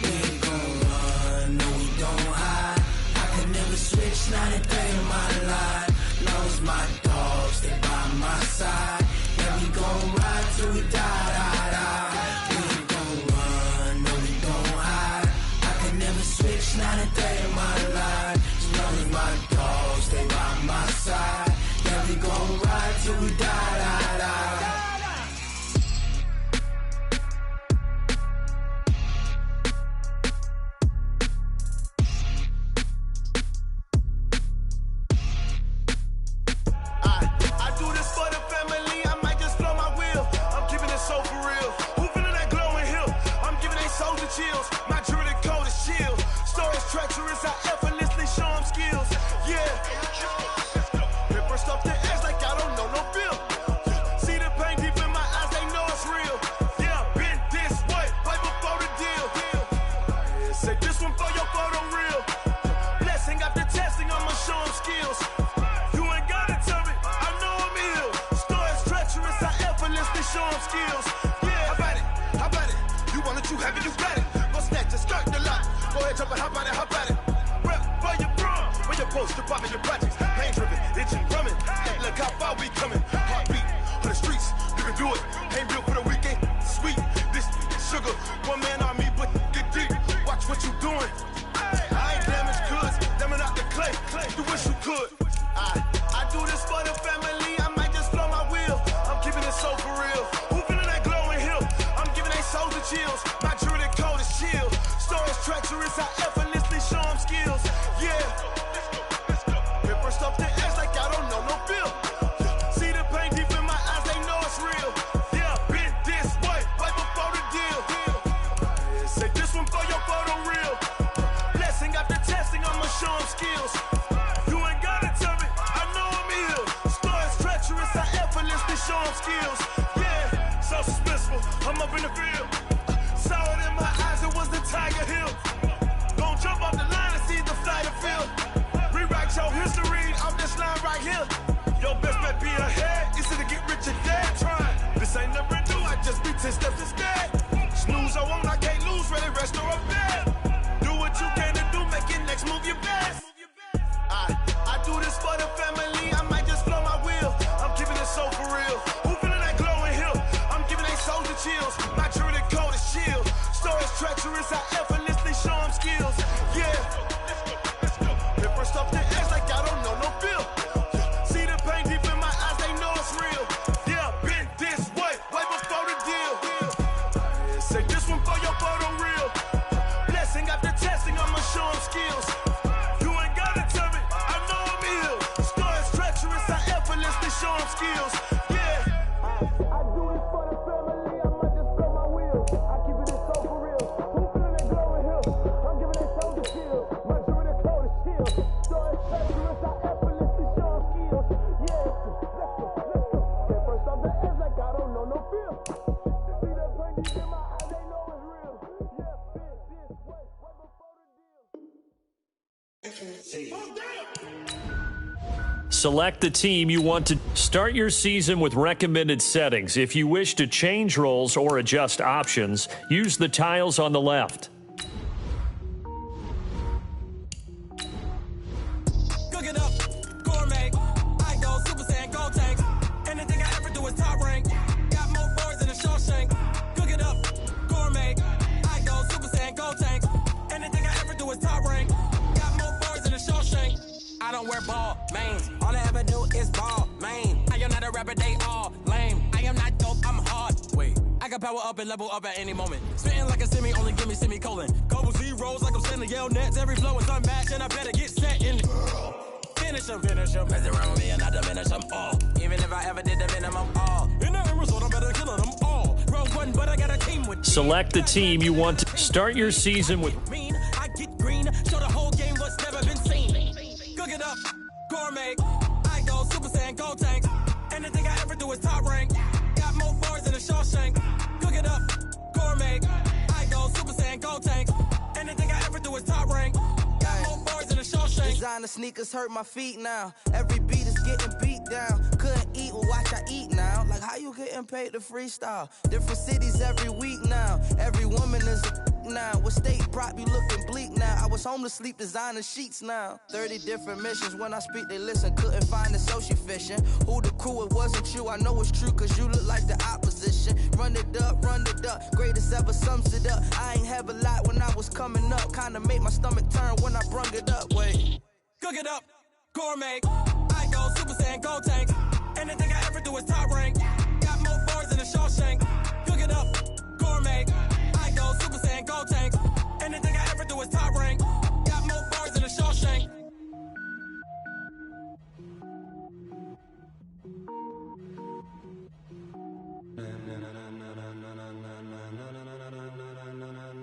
We ain't gon' run, no we don't hide. I can never switch, not a day in my life. Knows my dogs, they by my side. Yeah, we gon' ride till we die, die, die. We treacherous, I effortlessly show them skills. Yeah. Paper stuff the edge like I don't know no bill. See the pain deep in my eyes, they know it's real. Yeah, been this way, way before the deal. Say this one for your photo real. Blessing after testing, I'ma show them skills. You ain't gotta tell me, I know I'm ill. Stories treacherous, I effortlessly show them skills. Yeah, how about it? You want it, you have it, you got it. Go snatch it, skirt the lot. Go ahead, jump it, how about it? Rep for your bra, when your post, you're popping your projects. Pain driven, itching, drumming. Look how far we coming. Heartbeat on the streets, you can do it. Ain't built for the weekend, sweet. This sugar, one man army, but get deep. Watch what you doing. I ain't damaged goods, damn it out the clay. You wish you could. I do this for the family, I might just blow my wheel. I'm keeping it so for real. Who feeling that glowing hill? I'm giving they souls the chills. My jewelry code is chill. Stories treacherous, I effortlessly show them skills. Yeah. Paper stuff the edge like I don't know no bill. See the pain deep in my eyes, they know it's real. Yeah, been this way, way before the deal. Say this one for your photo real. Blessing after testing, I'ma show them skills. You ain't gotta tell me, I know I'm ill. Stories treacherous, I effortlessly show them skills. Yeah, so suspenseful, I'm up in the field. Saw it in my eyes, it was the Tiger Hill. Gon' jump off the line and see the flight of field. Rewrite your history off this line right here. Your best bet be ahead, it's to get rich or dead trying. This ain't never new, I just be 10 steps instead. Snooze I won't, I can't lose, ready, rest or a bed. Do what you can to do, make your next move your best. I do this for the family, I might just blow my wheel. I'm keeping it so for real. Who feeling that glowing hill? I'm giving they souls the chills. My jewelry code is chill. Stories treacherous, I effortlessly show them skills. Yeah. Paper stuff the edge like I don't know no bill. See the pain deep in my eyes, they know it's real. Yeah, been this way, way before the deal. Say this one for your photo real. Blessing after testing, I'ma show them skills. You ain't gotta tell me, I know I'm ill. Stories treacherous, I effortlessly show them skills. Yeah. I do this for the family, I might just blow my wheel. I keep it so for real. Who feeling that glowing hill? I'm giving they souls the chill. My jewelry code is chill. Stories treacherous, I effortlessly show them skills. Yeah, let's go. Paper stuff the edge like I don't know no feel. See that pain deep in my eyes, they know it's real. Yeah, been this way, way before the deal. Select the team you want to start your season with recommended settings. If you wish to change roles or adjust options, use the tiles on the left. Cook it up, gourmet. I go Super Saiyan, gold tanks. Anything I ever do is top rank. Got more boards than a Shawshank. Cook it up, gourmet. I go Super Saiyan, gold tanks. Anything I ever do is top rank. Got more boards than a Shawshank. I don't wear ball, mains. All I ever do is ball, main. I am not a rapper, they all lame. I am not dope, I'm hard. Wait, I can power up and level up at any moment. Spitting like a semi, only give me semicolon. Couple zeros like I'm sending yell nets. Every flow is unmatched, and I better get set in. Finish them. Mess around with me and I diminish them all. Even if I ever did the minimum, all. In the end result, I'm better killing them all. Round one, but I got a team with. Select the team you want to start your season with. Mean, I get green, show the whole game what's never been seen. Cook it up, gourmet. I go Super Saiyan, gold tanks. Anything I ever do is top rank. Got more boards than a Shawshank. Cook it up, gourmet. I go Super Saiyan, gold tanks. Anything I ever do is top rank. Got more boards than a Shawshank. Designer sneakers hurt my feet now. Every beat is getting beat down. Couldn't eat, well watch I eat now. Like how you getting paid to freestyle? Different cities every week now. Every woman is a now. What state prop you looking bleak now? I was home to sleep designer sheets now. 30 different missions. When I speak they listen. Couldn't find the social fishing. Who the crew? It wasn't you. I know it's true cause you look like the opposition. Run it up. Greatest ever sums it up. I ain't have a lot when I was coming up. Kinda made my stomach turn when I brung it up. Wait. Cook it up, gourmet. I go Super Saiyan, gold tanks. Anything I ever do is top rank. Got more boards than a Shawshank. Cook it up, gourmet. I go Super Saiyan, gold tanks. Anything I ever do is top rank. Got more boards than a Shawshank.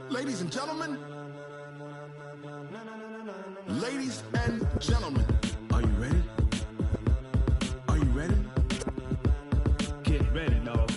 Ladies and gentlemen, Ladies and gentlemen, are you ready? Are you ready? Get ready, dog.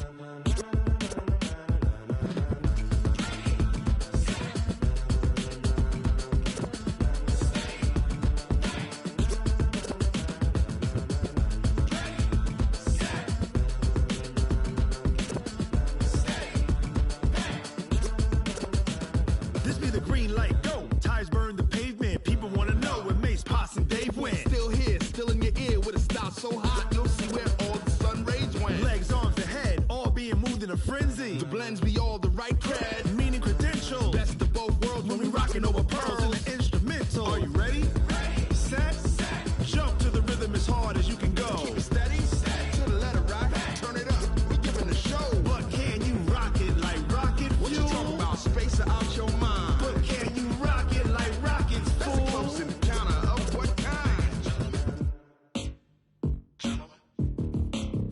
This be the green light, go. Tires burn the pavement. People want to know where Mace, Pops, and Dave went. Still here, still in your ear with a style so hot, you'll see where all the sun rays went. Legs, arms, and head, all being moved in a frenzy. The blends be all the right cred, meaning credentials. Best of both worlds when we rockin' over pearls in the instrumental. Are you ready? Set, jump to the rhythm as hard as you can go. Keep it steady, to the letter right. Turn it up, we giving the show. But can you rock it like rocket fuel? What you talking about? Space or out your mind? But can you rock it like rockets, fool? That's a close encounter of what kind?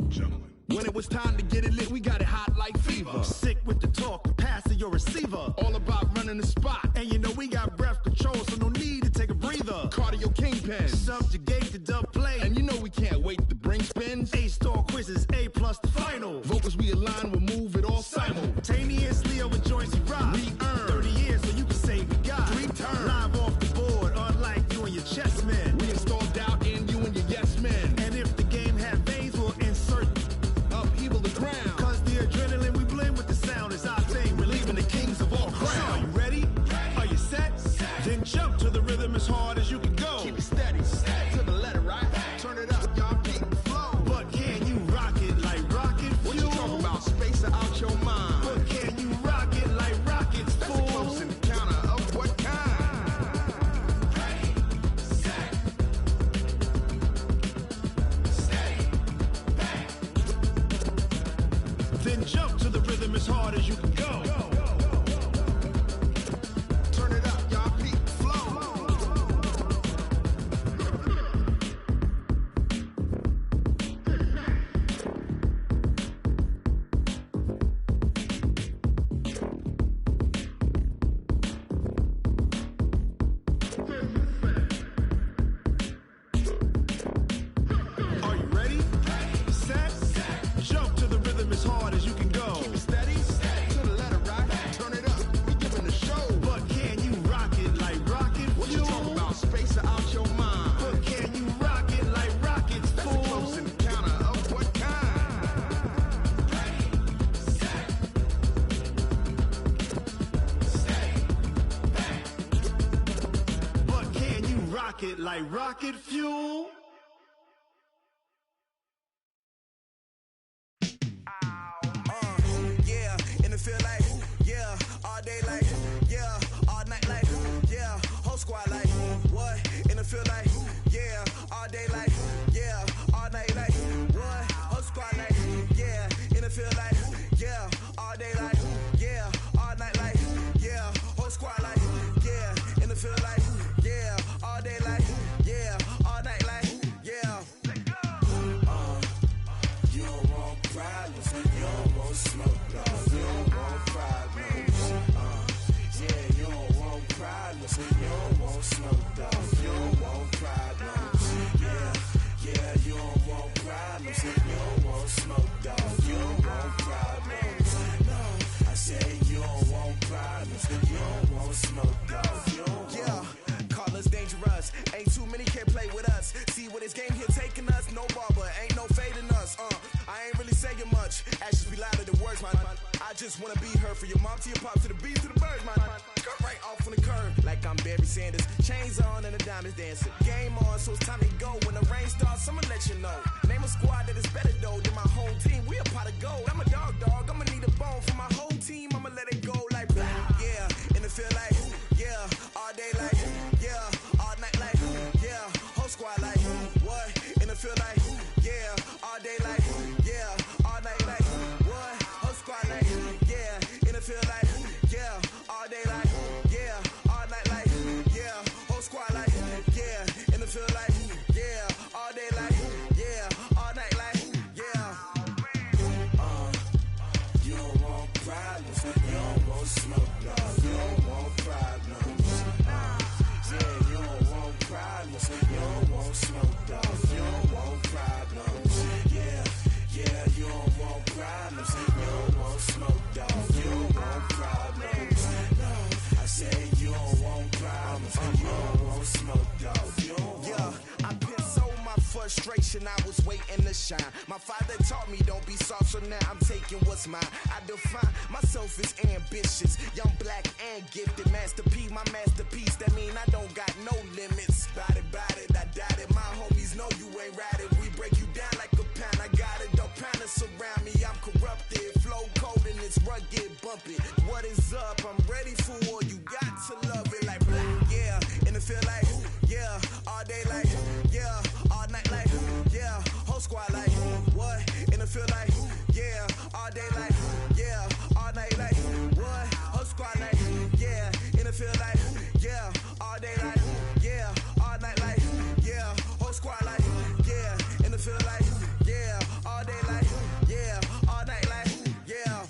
Gentlemen. When it was time to get it lit, we got it hot like fever. Sick with the talk, the pass of your receiver. All about running the spot. And you know we got breath control, so no need to take a breather. Cardio kingpin, subjugate the dub play. And you know we can't wait to bring spins. A-star quizzes, A+ the final. Vocals we align, we'll move it all simultaneously over joints you rock. We earn 30 years, so you can say we got 3 turns. Live off the board, unlike you and your chess men. We install doubt in you and your yes men. And if the game had veins, we'll insert upheaval the ground. Cause the adrenaline we blend with the sound is our thing. Relieving the kings of all crowns. So are you ready? Are you set? Then jump to the rhythm as hard as you can go. Keep it steady, to the letter right. Turn it up, y'all keep the flow. But can you rock it like rocket fuel? What you talking about? Space or out your mind? But can you rock it like rockets, fool? That's a close encounter of what kind? Then jump to the rhythm as hard as you can go. Turn it up, y'all keep the flow. Are you ready? Set, jump to the rhythm as hard as you can go. Keep it steady, to the letter right. Turn it up, we giving the show. But can you rock it like rocket fuel? What you talking about? Space or out your mind? But can you rock it like rockets, fool? That's a close encounter of what kind? But can you rock it like rocket fuel? Yeah, and it feel like, yeah, all day like, yeah, all night like, yeah, whole squad like, what? And it feel like, yeah, all day like, yeah, all night like, what? Whole squad like, yeah, and it feel like, yeah, all day like, yeah, all night like, yeah, whole squad like, yeah, and it feel like, yeah, all day like, yeah, all night like, yeah. You don't want problems, you don't want smoke, no. You don't want problems, yeah, you don't want problems, you don't want smoke, dog. You don't want problems, yeah, yeah, you don't want problems, you don't want smoke, dog. You don't want problems, no. I said you don't want problems, you don't want smoke, dog. You don't yeah, call us dangerous, ain't too many can play with us. See what this game here taking us, no barber, ain't no fading us. I ain't really saying much, actions be louder than words, man. I just wanna be heard from your mom to your pop to the beat to the birds, man. Cut right off on the curb, like I'm Barry Sanders. Chains on and the diamonds dancing. Game on, so it's time to go. When the rain starts, I'ma let you know. Name a squad that is better though than my whole team. We a pot of gold. I'm a dog, I'ma need a bone for my whole team. I'ma let it go like, yeah, and it feel like, yeah, all day like, yeah, all night like, yeah, whole squad like, what? And it feel like, yeah, all day like, yeah, all night like, what? Whole squad like, yeah, and it feel like, yeah, all day like, yeah, all night like, yeah, whole squad like, yeah, and it feel like, yeah, all day like, yeah, all night like, yeah. You don't want problems, you don't want smoke, no. You don't want problems, You don't want smoke, dog. You don't want. I been so my frustration, I was waiting to shine. My father taught me don't be soft, so now I'm taking what's mine. I define myself as ambitious, young, black, and gifted. Master P, my masterpiece. That mean I don't got no limits. Bout it, I doubt it. My homies know you ain't ratted. We break you down like a pound. I got it, don't pound us around me. I'm corrupted, flow cold and it's rugged, bumpy. What is up? I'm ready for war. You got to love it like black, yeah. And it feel like, yeah. All day like, yeah. All night like, yeah. Whole squad like, what? And it feel like, yeah. All day like, yeah. All night like, what? Whole squad like, yeah. And it feel like, yeah. All day like, yeah. All night like, yeah. Whole squad like, yeah. And it feel like, yeah. All day like, yeah. All night like, yeah.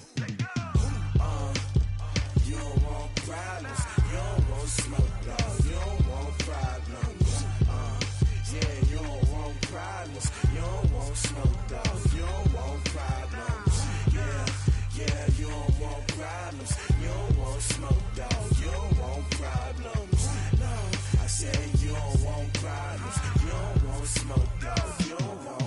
You don't want problems. You don't want smoke, dog. You don't want problems. Yeah, you don't want problems. You don't want smoke, dog. You don't want problems. Yeah, you don't want problems. You don't want smoke, dog. You don't want problems. No, I said you don't want problems. You don't want smoke, dog. You don't want.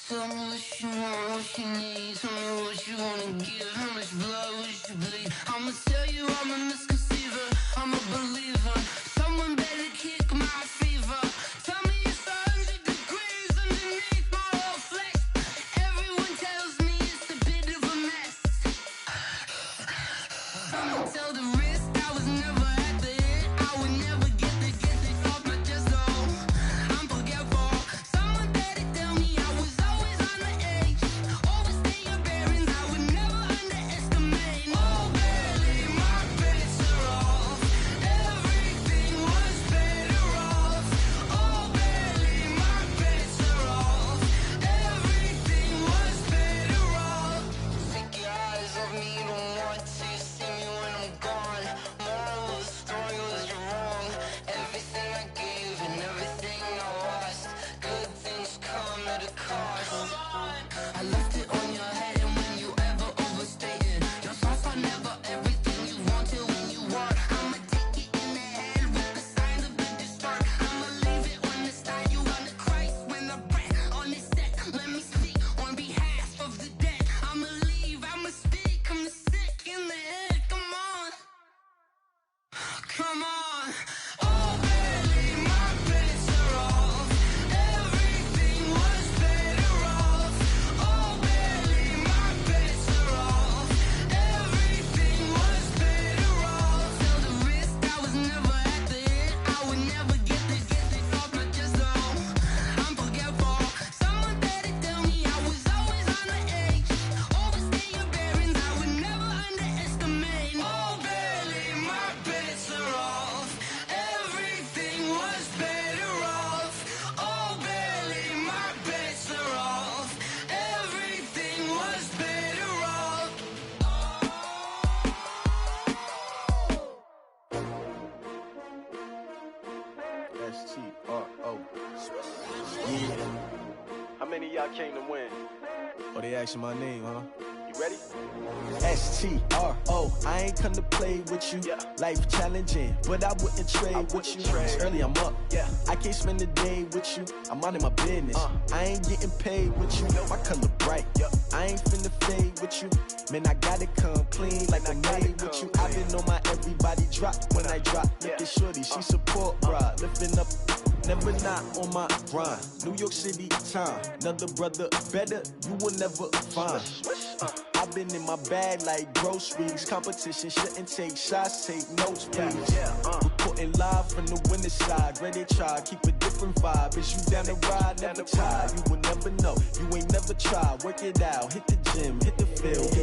Tell me what you want, what you need. Tell me what you wanna give. How much blood would you bleed? I'ma tell you I'm a misconceiver. I'm a believer. Someone better kick my fever. Tell me it's 100 degrees underneath my whole flesh. Everyone tells me it's a bit of a mess. I'ma tell the risk I was never at the end. I would never get this off my chest though. I'm forgetful. Someone better tell me I was always on the edge. Overstay your bearings, I would never underestimate. Oh, barely, my bets are off. Everything was better off. Oh, barely, my bets are off. Everything was better off. Take your eyes off me, don't want to see me when I'm gone. Moral of the story was you're wrong. Everything I gave and everything I lost. Good things come at a cost. I left it on your head, and when you ever overstay it, your thoughts are never everything you wanted when you want. I'ma take it in the head with the signs of the distort. I'ma leave it on the side. You on the Christ when I breath on this set. Let me speak on behalf of the dead. I'ma leave, I'ma speak. I'm sick in the head. Come on, come on. Oh, barely, my bets are off. Everything was better off. Oh, barely, my bets are off. Everything was better off. Tell the risk I was never at the end. I would never get this off my chest though. I'm forgetful. Someone better tell me I was always on the edge. Overstay your bearings, I would never underestimate. Oh, barely, my bets are off. Everything was better off. Oh, barely, my bets are off. Everything was better off. S-T-R-O. Yeah. How many of y'all came to win? Oh, they asking my name, huh? You ready? S-T-R-O. I ain't come to play with you. Life challenging, but I wouldn't trade with you. It's early, I'm up. I can't spend the day with you. I'm minding my business. I ain't getting paid with you. My color bright. I ain't finna fade with you. Man, I gotta come clean like I'm made with you. I've been on my everybody drop when I drop. Look at shorty, she support ride. Lifting up, never not on my grind. New York City time. Another brother better, you will never find. I've been in my bag like groceries. Competition shouldn't take shots, take notes, please. Reporting live from the winter side. Ready to try, keep a different vibe. Is you down the ride, never tired. You will never know, you ain't never tried. Work it out, hit the gym, hit the field.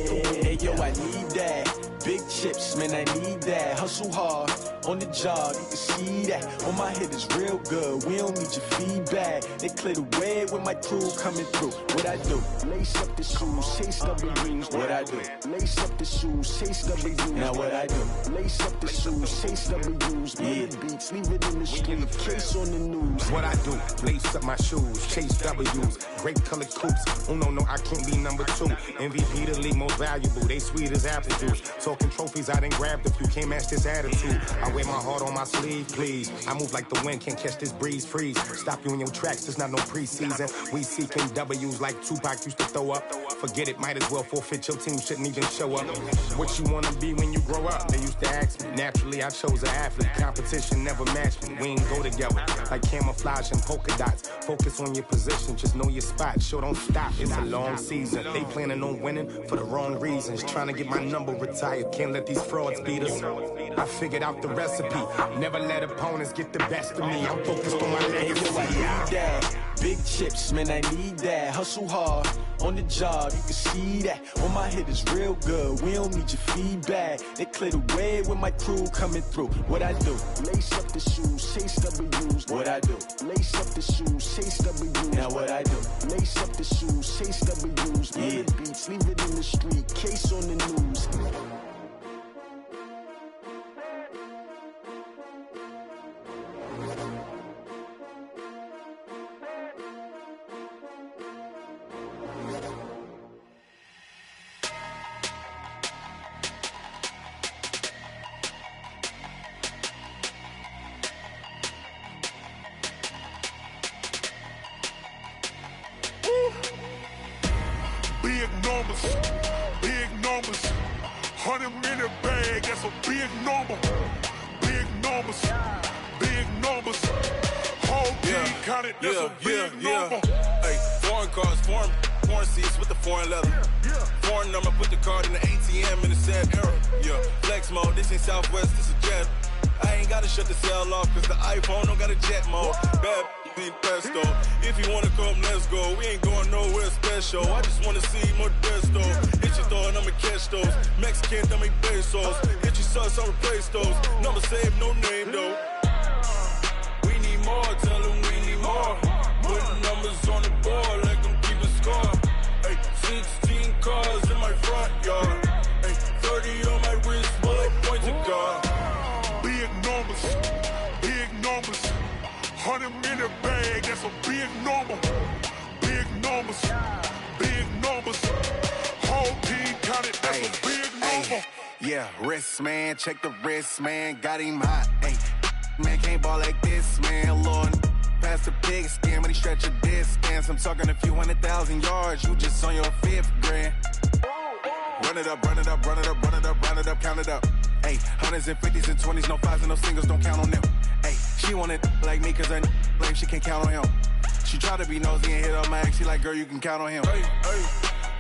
Hey yo, I need that. Big chips, man, I need that. Hustle hard, on the job, you can see that. On my head is real good, we don't need your feedback. They clear the way with my crew coming through. What I do? Lace up the shoes, chase W's. What I do? Lace up the shoes, chase W's. Now what I do? Lace up the shoes, chase W's. Yeah, beats, leave it in the street, case on the news. What I do? Lace up my shoes, chase W's. Great colored coops. Oh no, I can't be number 2. MVP the league most valuable. They sweet as apple juice. Talking trophies, I done grabbed a few. Can't match this attitude. I wear my heart on my sleeve, please. I move like the wind, can't catch this breeze, freeze. Stop you in your tracks, there's not no preseason. We seeking W's like Tupac used to throw up. Forget it, might as well forfeit. Your team shouldn't even show up. What you wanna be when you grow up? They used to ask me. Naturally, I chose an athlete. Competition never matched me. We ain't go together like camouflage and polka dots. Focus on your position, just know your spot. Show don't stop, it's a long season. They planning on winning for the wrong reasons. Trying to get my number retired, can't let these frauds beat us. I figured out the recipe. Never let opponents get the best of me. I'm focused on my legacy. Big chips, man, I need that. Hustle hard on the job, you can see that. On my head is real good, we don't need your feedback. They clear the way with my crew coming through. What I do? Lace up the shoes, chase W's. What I do? Lace up the shoes, chase W's. Now what I do? Lace up the shoes, chase W's. Yeah, beats, leave it in the street, case on the news. Big numbers, 100-minute bag, that's a big number. Big numbers, whole team counted, that's a big number. Hey, foreign cars, foreign seats with the foreign leather. Foreign number, put the card in the ATM in the sad era. Yeah, flex mode, this ain't Southwest, this a jet. I ain't gotta shut the cell off, cause the iPhone don't got a jet mode. Bad need pesto. If you wanna come, let's go. We ain't going nowhere special. I just wanna see Modesto. Hit your thought, I'ma catch those. Mexican, I'ma make pesos. Hit your sus, I'll replace those. Number saved, no name though. We need more, tell them we need more. Putting numbers on the board, like them keep a score. Hey, 16 cars in my front yard. Hey, 30 on my wrist, bullet pointed guard. Big numbers, 100-minute bag, that's a big number. Big numbers, whole team counted, that's a big number. Yeah, wrist man, check the wrist man, got him hot. Ay, man can't ball like this, man. Lord, past the pig skin, when he stretch a distance. I'm talking a few 100,000 yards, you just on your 5th grand. Run it up, count it up. Ay, hundreds and 50s and 20s, no 5s and no singles, don't count on them. Ay, she want it like me, cause her lame, she can't count on him. She try to be nosy and hit up my ex, she like, girl, you can count on him. Hey,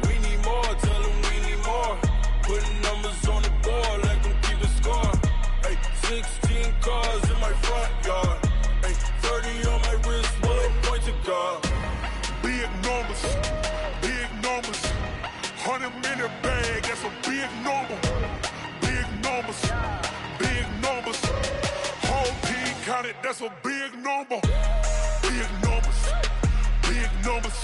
we need more, tell them we need more. Putting numbers on the board, like them keep a score. Hey, 16 cars in my front yard. Hey, 30 on my wrist, bullet pointed guard. Big numbers, 100-minute bag, that's a big number. Big numbers, whole team counted, that's a big number. Big numbers,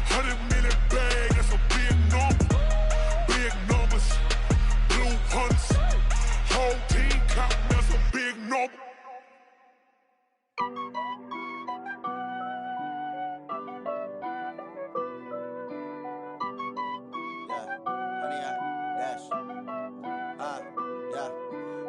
100-minute bag, that's a big number. Big numbers, blue hunts, whole team counting, that's a big number.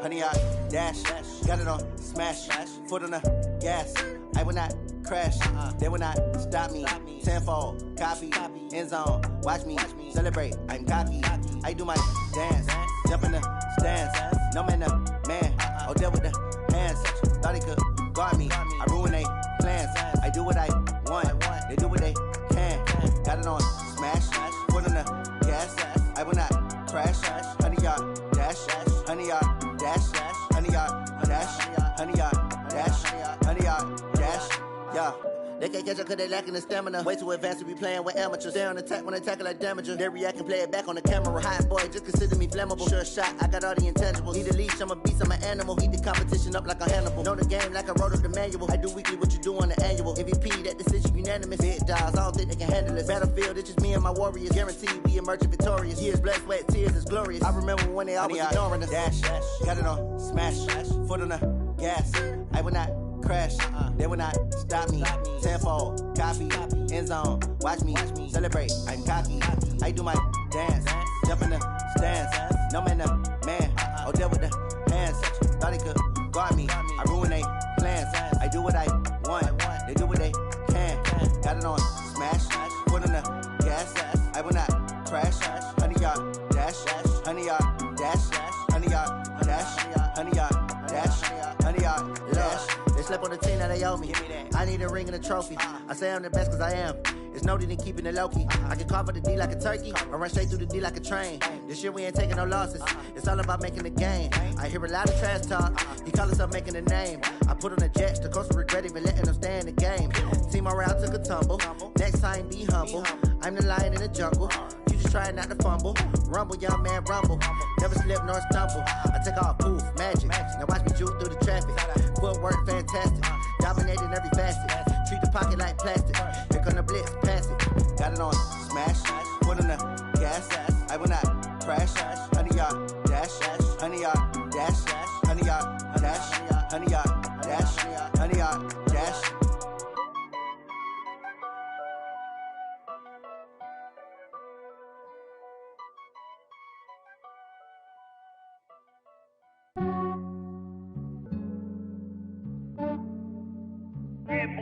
Honey, I dash, got it on smash, foot on the gas. I will not crash, they will not stop me. Tenfold, copy, end zone, watch me celebrate. I'm cocky, I do my dance, jump in the stands. No man, man, oh deal with the hands. Thought he could guard me, I ruin they plans. I do what I want, they do what they can. Got it on smash, foot on the gas. I will not crash, honey, y'all dash, honey, y'all dash, honey, y'all dash, honey, y'all dash, honey, y'all dash. Yeah, they can can't catch up cause they lacking the stamina. Way too advanced to be playing with amateurs. Stay on attack when they tackle like damager. They react and play it back on the camera. Hot boy, just consider me flammable. Sure shot, I got all the intangibles. Need a leash, I'm a beast, I'm an animal. Heat the competition up like a Hannibal. Know the game like I wrote up the manual. I do weekly what you do on the annual. MVP, that decision unanimous. Big dogs, I don't think they can handle it. Battlefield, it's just me and my warriors. Guaranteed we emerge victorious. Years, blood, sweat, tears is glorious. I remember when they always ignoring us. Dash, got it on, smash, foot on the gas. I will not crash, they will not stop me. Tenfold, copy, end zone, watch me celebrate. I'm cocky, I do my dance, jump in the stands. No man, man, oh deal with the hands. Thought he could guard me, I ruin they plans. I do what I want, they do what they can. Got it on, smash, foot on the gas. I will not crash, 100-yard dash, 100-yard dash, 100-yard dash, 100-yard dash, 100-yard dash. They slept on the team that they owe me. I need a ring and a trophy. I say I'm the best cause I am. It's noted in keeping it low-key. I can carve up the D like a turkey or run straight through the D like a train. This year we ain't taking no losses. It's all about making the game. I hear a lot of trash talk. He call himself making a name. I put on the Jets. The coach will regret even letting them stay in the game. Team morale took a tumble. Next time be humble. I'm the lion in the jungle. You just try not to fumble. Rumble, young man, rumble. Never slip nor stumble. I take off, poof, magic. Now watch me juke through the traffic. Footwork fantastic. Dominating every facet. Treat the pocket like plastic. Here come the blitz, pass it. Got it on, smash. Foot on the gas. I will not crash. 100-yard dash. 100-yard dash. 100-yard dash. 100-yard dash. 100-yard dash.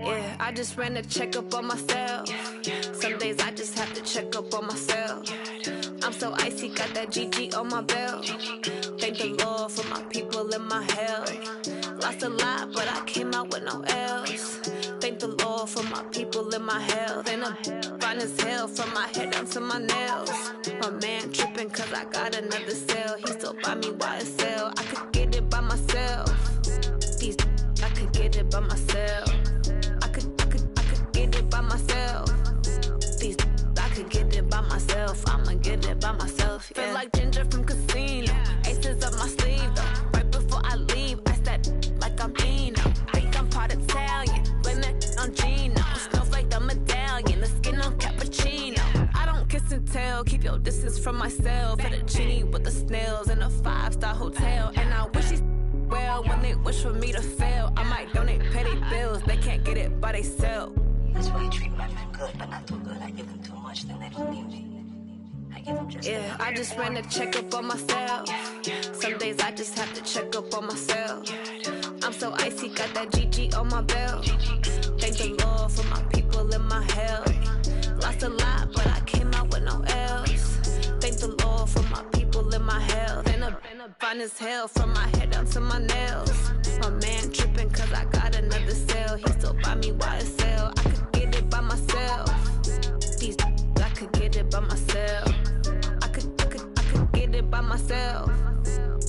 Yeah, I just ran a checkup on myself. Some days I just have to check up on myself. I'm so icy, got that GG on my belt. Thank the Lord for my people and my health. Lost a lot, but I came out with no L's. Thank the Lord for my people and my health. And I'm fine as hell from my head down to my nails. My man tripping cause I got another cell. He still buy me YSL. I could get it by myself. These I could get it by myself. I could get it by myself. These I could get it by myself. I'ma get it by myself. Yeah. Feel like Ginger from Casino. Aces up my sleeve though. Right before I leave, I said like I'm Dino. Think I'm part Italian. Blame that on Gino. Snowflake the medallion. The skin on cappuccino. I don't kiss and tell. Keep your distance from myself. Fettuccine with the snails in a 5-star hotel. And I wish he's well when they wish for me to fail. I might donate petty bills. They can't get it by themselves. That's why you treat my men good, but not too good. I give them too much, then they don't need me. I give them just yeah, I just ran a checkup on myself. Some days I just have to check up on myself. I'm so icy, got that GG on my belt. Thank the Lord for my people and my health. Lost a lot, but I came out with no L's. Thank the Lord for my people and my health. And I'm fine as hell from my head down to my nails. My man tripping cause I got another cell. He still buy me YSL. I could get it by myself. These I could get it by myself. I could get it by myself.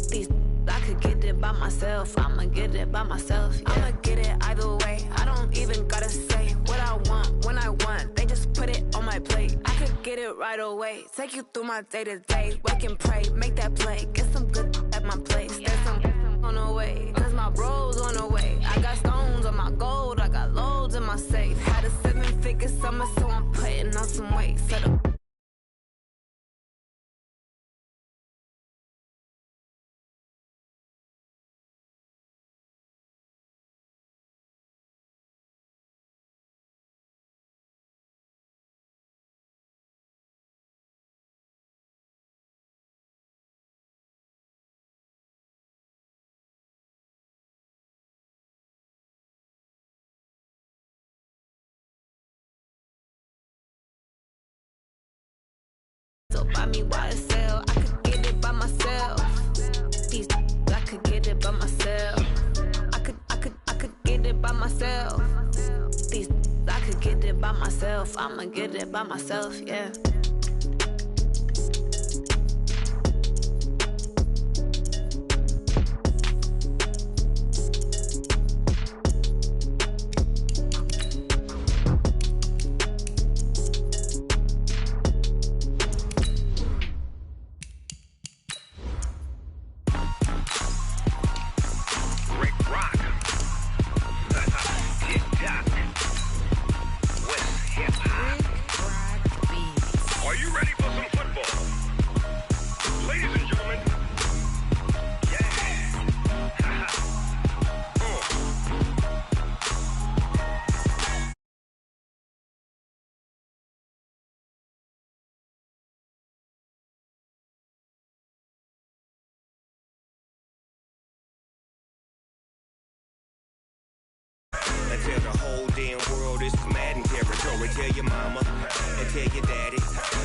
These I could get it by myself. I'ma get it by myself. Yeah. I'ma get it either way. I don't even gotta say what I want when I want. They just put it on my plate. I could get it right away. Take you through my day to day. Wake and pray, make that play. Get some good at my place. There's some on the way. Cause my bro's on the way. I got stones on my gold. I got loads in my safe. Had a 7-figure summer, so I'm putting on some weight. Set up. Buy me YSL. I could get it by myself. These I could get it by myself. I could get it by myself. These I could get it by myself. I'ma get it by myself, yeah. Are you ready for some football? Ladies and gentlemen, I tell the whole damn world this is Madden territory. Tell your mama and tell your daddy.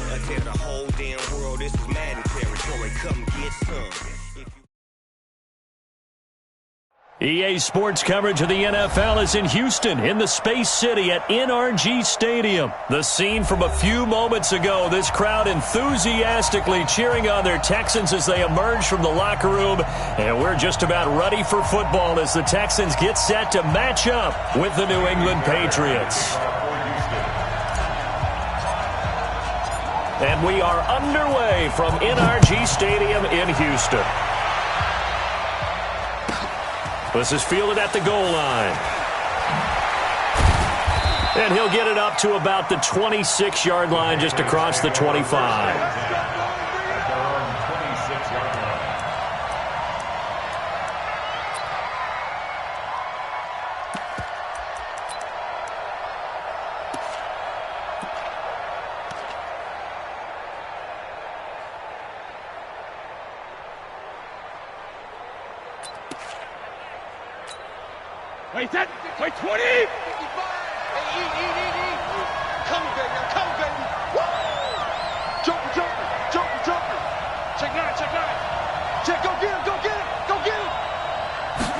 I tell the whole damn world this is Madden territory. Come get some. EA Sports coverage of the NFL is in Houston, in the Space City at NRG Stadium. The scene from a few moments ago, this crowd enthusiastically cheering on their Texans as they emerge from the locker room. And we're just about ready for football as the Texans get set to match up with the New England Patriots. And we are underway from NRG Stadium in Houston. This is fielded at the goal line. And he'll get it up to about the 26-yard line, just across the 25. Wait, that. Wait, 20. 55. Hey, eat. Come, baby. Woo! Jumper. Check nine. Check, go get him.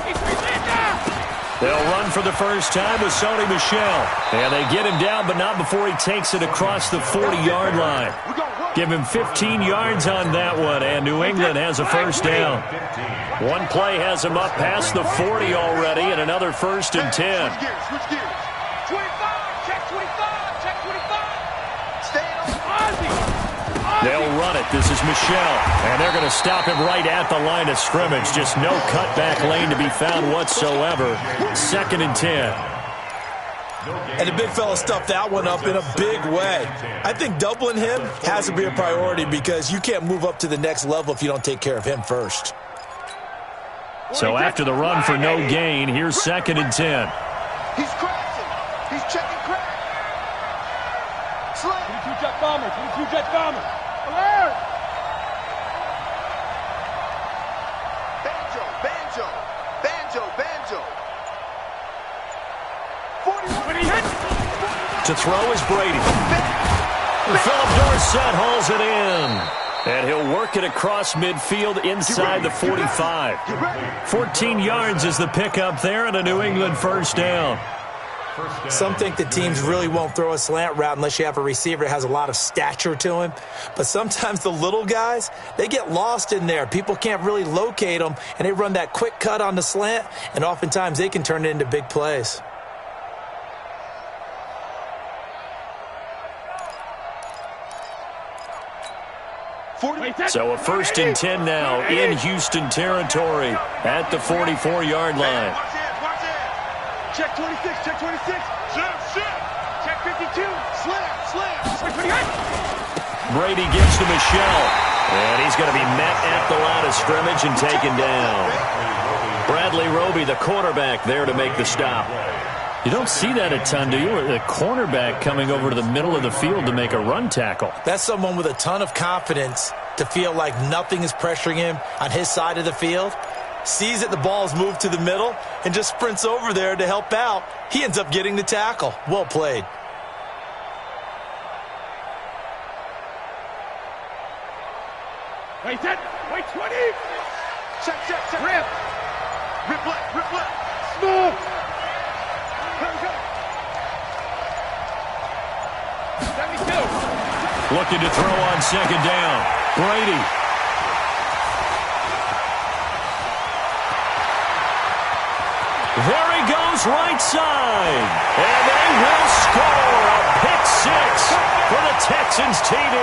He's They'll run for the first time with Sony Michel. And they get him down, but not before he takes it across the 40-yard line. Give him 15 yards on that one, and New England has a first down. One play has him up past the 40 already, and another 1st and 10. Switch gears. 25. Check 25. Stay on. Ozzy. They'll run it. This is Michel, and they're going to stop him right at the line of scrimmage. Just no cutback lane to be found whatsoever. 2nd and 10. And the big fella stuffed that one up in a big way. I think doubling him has to be a priority because you can't move up to the next level if you don't take care of him first. So after the run for no gain, here's 2nd and 10. He's crashing. He's checking crack. Slam. 22 jet bomber. Alert. Banjo. 41. When he hits. To throw is Brady. Philip Dorsett hauls it in. And he'll work it across midfield inside the 45. 14 yards is the pickup there and a New England first down. Some think the teams really won't throw a slant route unless you have a receiver that has a lot of stature to him. But sometimes the little guys, they get lost in there. People can't really locate them, and they run that quick cut on the slant, and oftentimes they can turn it into big plays. So a 1st and 10 now in Houston territory at the 44-yard line. Check 26. Check 52. Slam. Brady gives to Michel. And he's going to be met at the line of scrimmage and taken down. Bradley Roby, the quarterback, there to make the stop. You don't see that a ton, do you? The cornerback coming over to the middle of the field to make a run tackle. That's someone with a ton of confidence to feel like nothing is pressuring him on his side of the field. Sees that the ball is moved to the middle and just sprints over there to help out. He ends up getting the tackle. Well played. Wait, 20. Check. Rip left. Smooth. Looking to throw on 2nd down. Brady. There he goes, right side. And they will score a pick 6 for the Texans TD.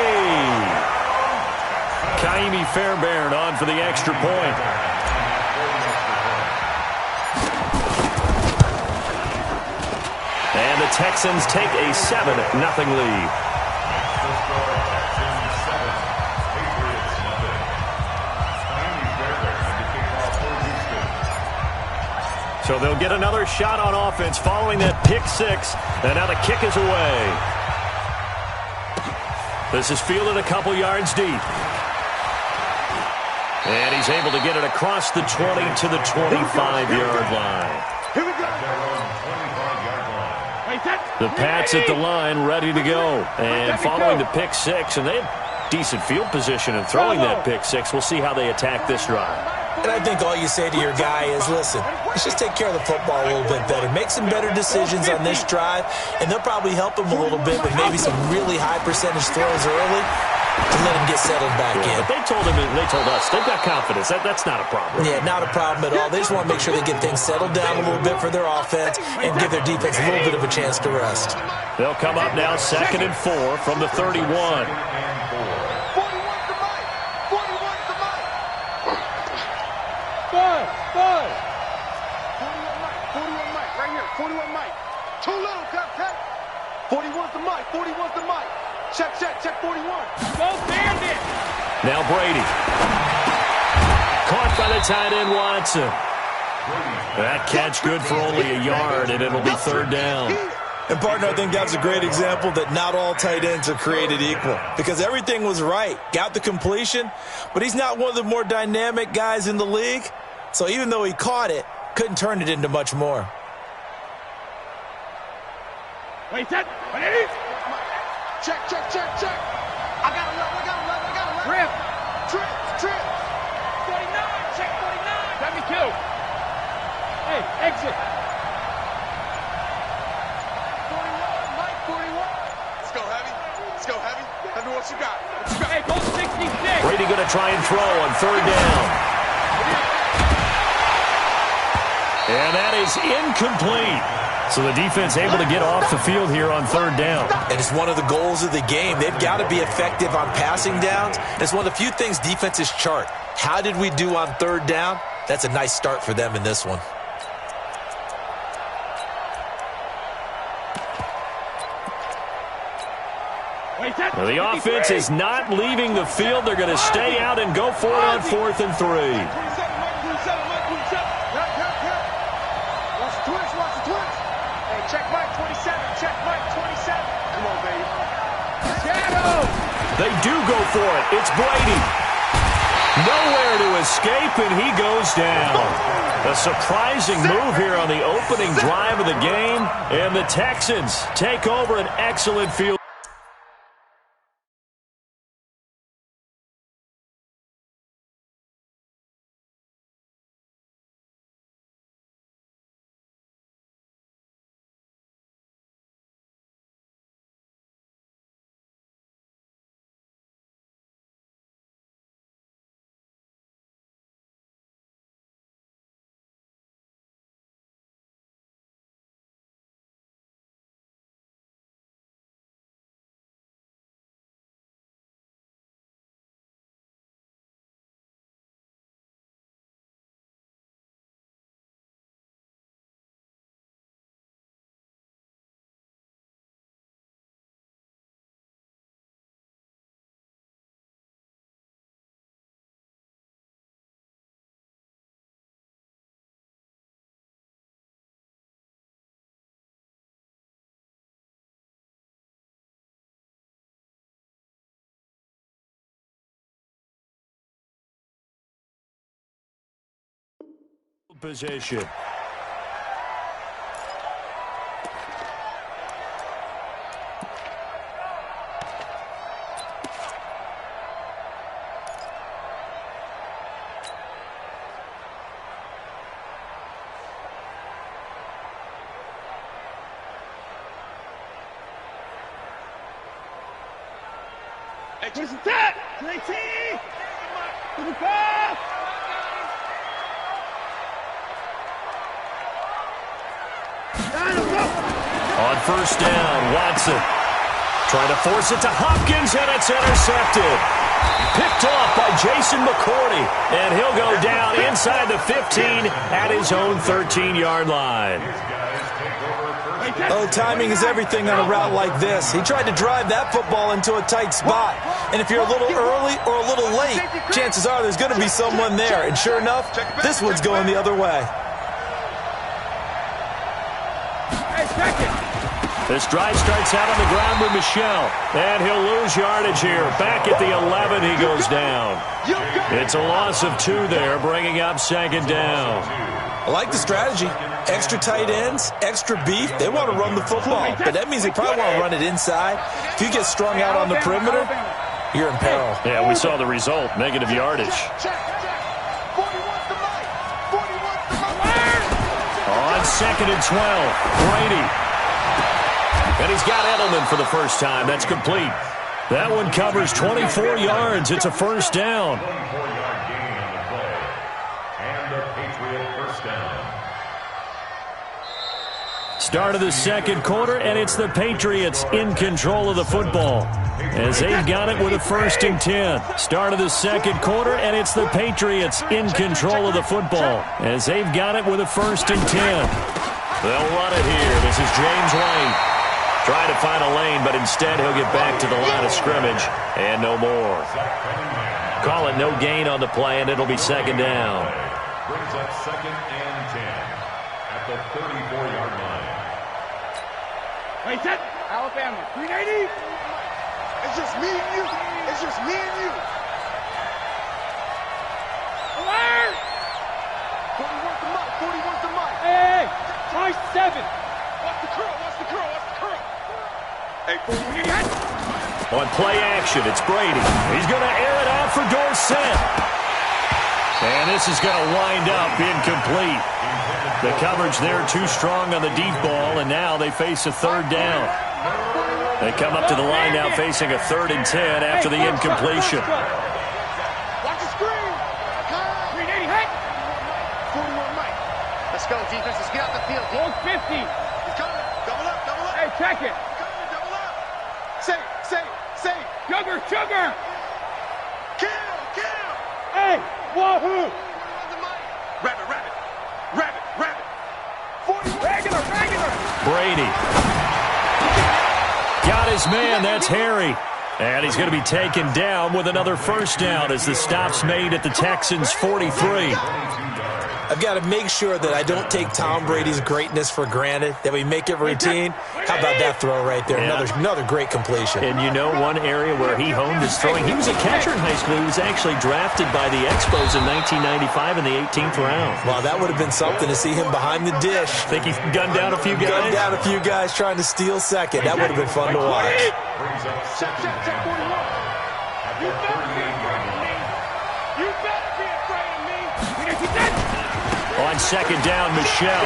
Kaimi Fairbairn on for the extra point. And the Texans take a 7-0 lead. So they'll get another shot on offense following that pick six. And now the kick is away. This is fielded a couple yards deep. And he's able to get it across the 20 to the 25-yard line. Here we go. The Pats at the line, ready to go. And following the pick six, and they have decent field position in throwing that pick six. We'll see how they attack this drive. And I think all you say to your guy is, listen, let's just take care of the football a little bit better. Make some better decisions on this drive, and they'll probably help him a little bit with maybe some really high percentage throws early to let him get settled back in. But they told us, they've got confidence. That's not a problem. Yeah, not a problem at all. They just want to make sure they get things settled down a little bit for their offense and give their defense a little bit of a chance to rest. They'll come up now 2nd and 4 from the 31. Five. 41 Mike, right here. 41 Mike. Too little, cut. 41's the Mike. 41's the Mike. Check 41. Go Bandit. Now Brady. Caught by the tight end Watson. That catch good for only a yard, and it'll be 3rd down. And, partner, I think that's a great example that not all tight ends are created equal because everything was right. Got the completion, but he's not one of the more dynamic guys in the league. So even though he caught it, couldn't turn it into much more. Wait, set. Check. I got him. Trip. 49, check 49. Let me kill. Hey, exit. 41, Mike, 41. Let's go heavy. Let me what you got. Hey, go 66. Brady going to try and throw on 3rd down. And that is incomplete. So the defense able to get off the field here on 3rd down. And it's one of the goals of the game. They've got to be effective on passing downs. It's one of the few things defenses chart. How did we do on 3rd down? That's a nice start for them in this one. Well, the offense is not leaving the field. They're going to stay out and go for it on 4th and 3. Check Mike 27. Come on, baby. They do go for it. It's Brady. Nowhere to escape, and he goes down. A surprising move here on the opening drive of the game, and the Texans take over an excellent field. Position. Hey, Tristan, tap! JT! To the pass! On 1st down, Watson trying to force it to Hopkins, and it's intercepted. Picked off by Jason McCourty, and he'll go down inside the 15 at his own 13-yard line. Oh, timing is everything on a route like this. He tried to drive that football into a tight spot. And if you're a little early or a little late, chances are there's going to be someone there. And sure enough, this one's going the other way. This drive starts out on the ground with Michel. And he'll lose yardage here. Back at the 11, he goes down. It's a loss of 2 there, bringing up second down. I like the strategy. Extra tight ends, extra beef. They want to run the football, but that means they probably want to run it inside. If you get strung out on the perimeter, you're in peril. Yeah, we saw the result, negative yardage. On 2nd and 12, Brady. And he's got Edelman for the first time. That's complete. That one covers 24 yards. It's a first down. 24-yard gain on the play. And the Patriot first down. Start of the second quarter, and it's the Patriots in control of the football as they've got it with a 1st and 10. Start of the second quarter, and it's the Patriots in control of the football as they've got it with a 1st and 10. They'll run it here. This is James White. Trying to find a lane, but instead he'll get back to the line of scrimmage and no more. Call it no gain on the play, and it'll be second down. Brings up 2nd and 10 at the 34-yard line. Hey, set. Alabama, 380. It's just me and you. It's just me and you. Alert! 41 to Mike. 41 to Mike. Hey, try 7. Watch the curl. Watch the curl. Watch the curl. Hey, 41. On play action, it's Brady. He's going to air it out for Dorsett. And this is going to wind up incomplete. The coverage there too strong on the deep ball, and now they face a 3rd down. They come up to the line now facing a 3rd and 10 after the incompletion. Watch the screen. 380, hey. 41 Mike. Let's go, defense. Let's get out the field. 150. He's coming. Double up, double up. Hey, check it. He's coming, double up. Say. Sugar. Kill. Hey, wahoo. Rabbit. 40. Regular. Brady. Got his man. That's Harry. And he's going to be taken down with another first down as the stop's made at the Texans' 43. I've got to make sure that I don't take Tom Brady's greatness for granted, that we make it routine. How about that throw right there? Yeah. Another great completion. And you know one area where he honed his throwing? He was a catcher in high school. He was actually drafted by the Expos in 1995 in the 18th round. Wow, that would have been something to see him behind the dish. Think he gunned down a few guys? Gunned down a few guys trying to steal second. That would have been fun to watch. Brings up 2nd and 10 at the 38-yard line. You better be afraid of me. On second down, Michel.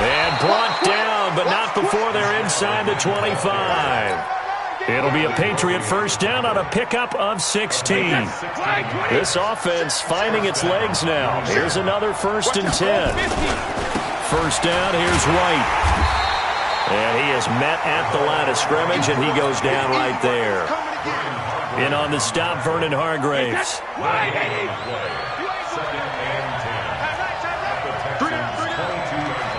And brought down, but not before they're inside the 25. It'll be a Patriot first down on a pickup of 16. This offense finding its legs now. Here's another 1st and 10. First down, here's White. And he is met at the line of scrimmage, and he goes down right there. In on the stop, Vernon Hargraves. 2nd and 10 at the Texans' 22-yard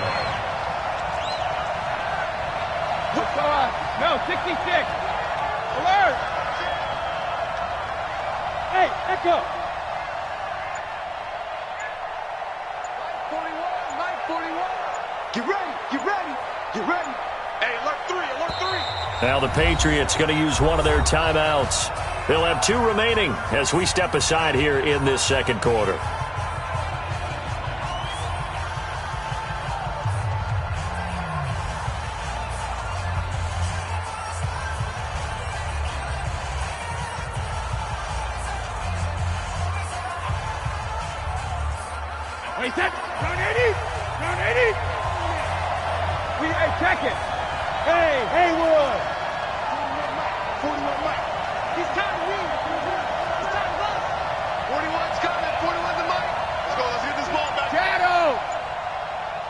line. No, 66. Alert. Hey, Echo. 41, Mike 41. Get ready. Hey, alert 3. Now the Patriots going to use one of their timeouts. They'll have 2 remaining as we step aside here in this second quarter. Wait, set. Round 80. Hey, check it. Hey, Haywood. 41 Mike. He's time to win. He's time to run. 41's coming. 41's to Mike. Let's get this ball back. Shadow.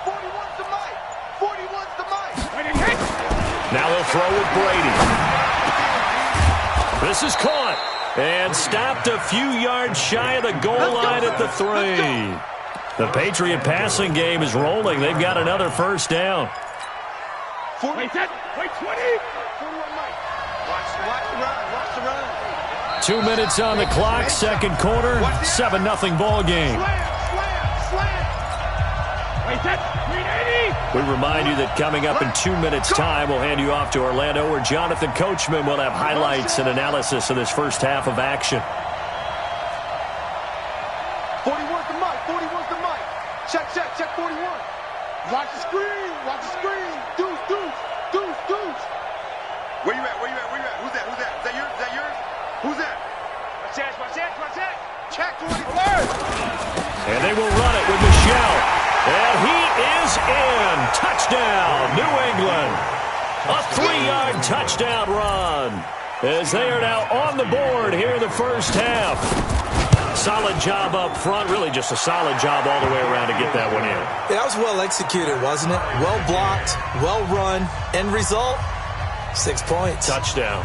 41's to Mike. 41's to Mike. Now they'll throw with Brady. This is caught and stopped a few yards shy of the goal line at the 3. The Patriot passing game is rolling. They've got another first down. Wait, 20. 41 Mike. Watch the run. 2 minutes on the clock, second quarter, 7-0 ball game. Slam. We remind you that coming up in 2 minutes' time, we'll hand you off to Orlando, where Jonathan Coachman will have highlights and analysis of this first half of action. 41's the mic. 41's the mic. Check 41. Watch the screen. Watch the screen. Deuce. Where you at? Who's that? Is that yours? Who's that? Watch that. Check 40. And they will run it with Michelle. And he is in. Touchdown, New England. A 3-yard touchdown run as they are now on the board here in the first half. Solid job up front, really just a solid job all the way around to get that one in. That was well executed, wasn't it? Well blocked, well run. End result, 6 points. Touchdown.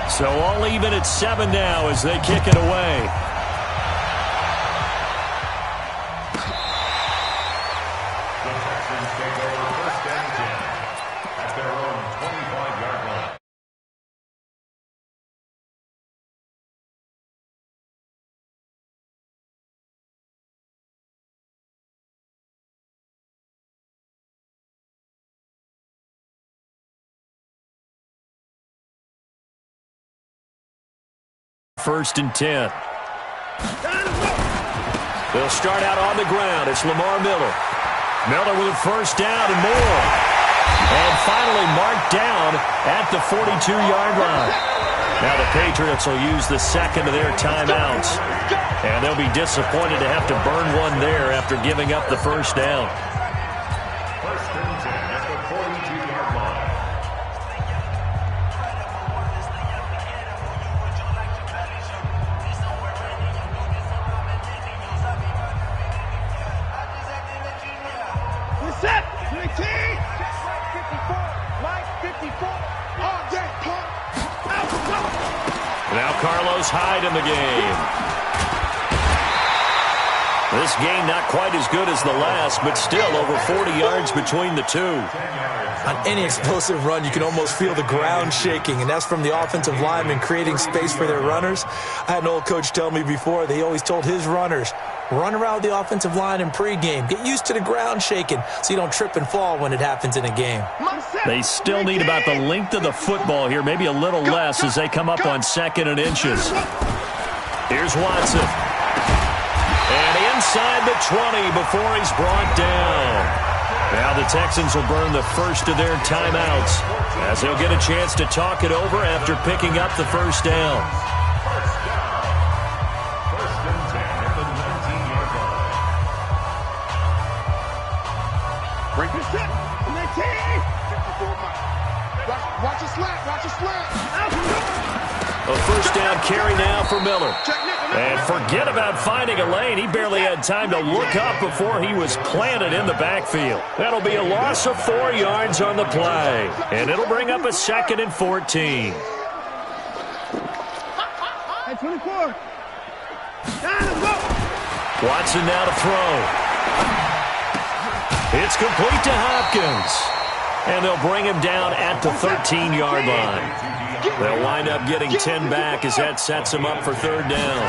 So all even at 7 now as they kick it away. The Texans take over first and 10 at their own 25-yard line. First and 10. They'll start out on the ground. It's Lamar Miller. Miller with a first down and more. And finally marked down at the 42-yard line. Now the Patriots will use the second of their timeouts. And they'll be disappointed to have to burn one there after giving up the first down. First and 10 at the 42-yard line. Set. 19. 54. Mike 54. All day. Pump. Now Carlos Hyde in the game. This game not quite as good as the last, but still over 40 yards between the two. On any explosive run, you can almost feel the ground shaking, and that's from the offensive linemen creating space for their runners. I had an old coach tell me before, they always told his runners, run around the offensive line in pregame. Get used to the ground shaking so you don't trip and fall when it happens in a game. They still need about the length of the football here, maybe a little less as they come up on 2nd and inches. Here's Watson. And inside the 20 before he's brought down. Now the Texans will burn the first of their timeouts as they'll get a chance to talk it over after picking up the first down. First and 10 at the 19-yard line. Break this up. 19. Watch a slant. A first down carry now for Miller. And forget about finding a lane. He barely had time to look up before he was planted in the backfield. That'll be a loss of 4 yards on the play. And it'll bring up a 2nd and 14. Hey, 24. Watson now to throw. It's complete to Hopkins. And they'll bring him down at the 13-yard line. They'll wind up getting 10 back as that sets him up for 3rd down.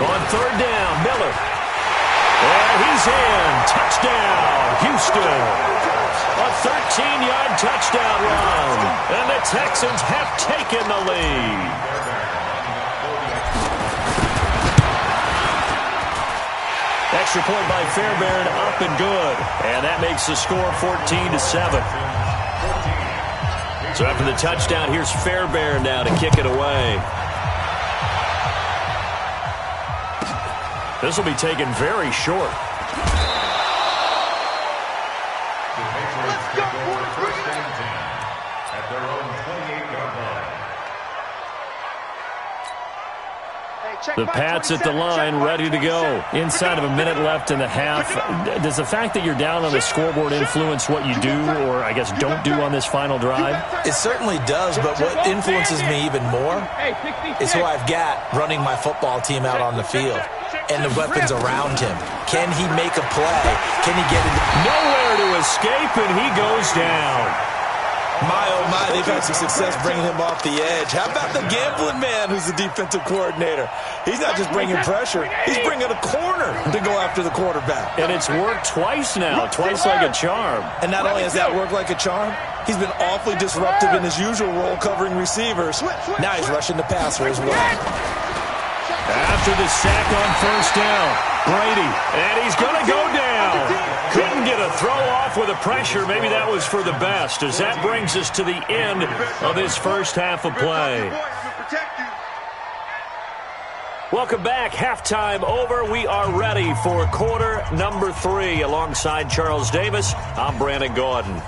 On 3rd down, Miller. And he's in. Touchdown, Houston. A 13-yard touchdown run. And the Texans have taken the lead. Extra point by Fairbairn, up and good. And that makes the score 14-7. So after the touchdown, here's Fairbairn now to kick it away. This will be taken very short. The Patriots take over first and 10 at their own 28-yard line. The Pats at the line, ready to go. Inside of a minute left in the half. Does the fact that you're down on the scoreboard influence what you do, or I guess don't do on this final drive? It certainly does, but what influences me even more is who I've got running my football team out on the field and the weapons around him. Can he make a play? Can he get it? Nowhere to escape, and he goes down. My, oh my, they've had some success bringing him off the edge. How about the gambling man who's the defensive coordinator? He's not just bringing pressure. He's bringing a corner to go after the quarterback. And it's worked twice now, twice like a charm. And not only has that worked like a charm, he's been awfully disruptive in his usual role covering receivers. Now he's rushing the passer as well. After the sack on first down, Brady, and he's going to go down. Couldn't get a throw off with the pressure. Maybe that was for the best, as that brings us to the end of this first half of play. Welcome back. Halftime over. We are ready for quarter number 3. Alongside Charles Davis, I'm Brandon Gordon.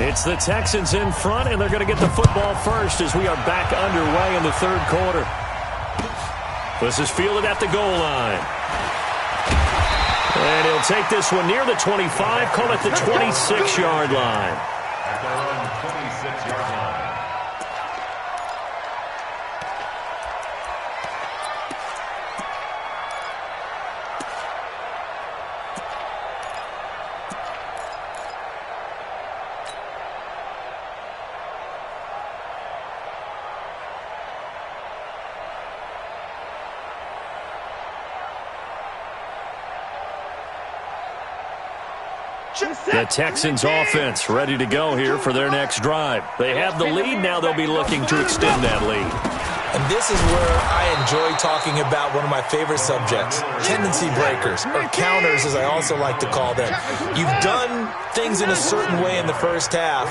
It's the Texans in front, and they're going to get the football first as we are back underway in the third quarter. This is fielded at the goal line. And he'll take this one near the 25, call it the 26-yard line. At their own 26-yard line. The Texans offense ready to go here for their next drive. They have the lead. Now they'll be looking to extend that lead. And this is where I enjoy talking about one of my favorite subjects, tendency breakers, or counters as I also like to call them. You've done things in a certain way in the first half,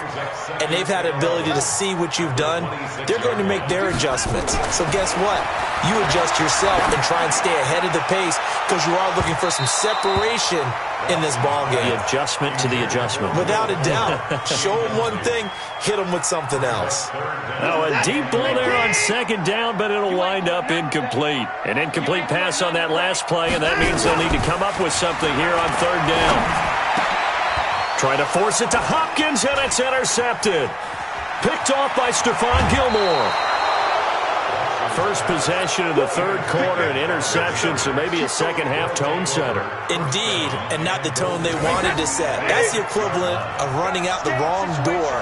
and they've had the ability to see what you've done. They're going to make their adjustments. So guess what? You adjust yourself and try and stay ahead of the pace because you are looking for some separation in this ball game. The adjustment to the adjustment. Without a doubt. Show them one thing, hit them with something else. Now a deep ball there on second down, but it'll wind up incomplete. An incomplete pass on that last play, and that means they'll need to come up with something here on third down. Trying to force it to Hopkins, and it's intercepted. Picked off by Stephon Gilmore. First possession of the third quarter, an interception, so maybe a second-half tone setter. Indeed, and not the tone they wanted to set. That's the equivalent of running out the wrong door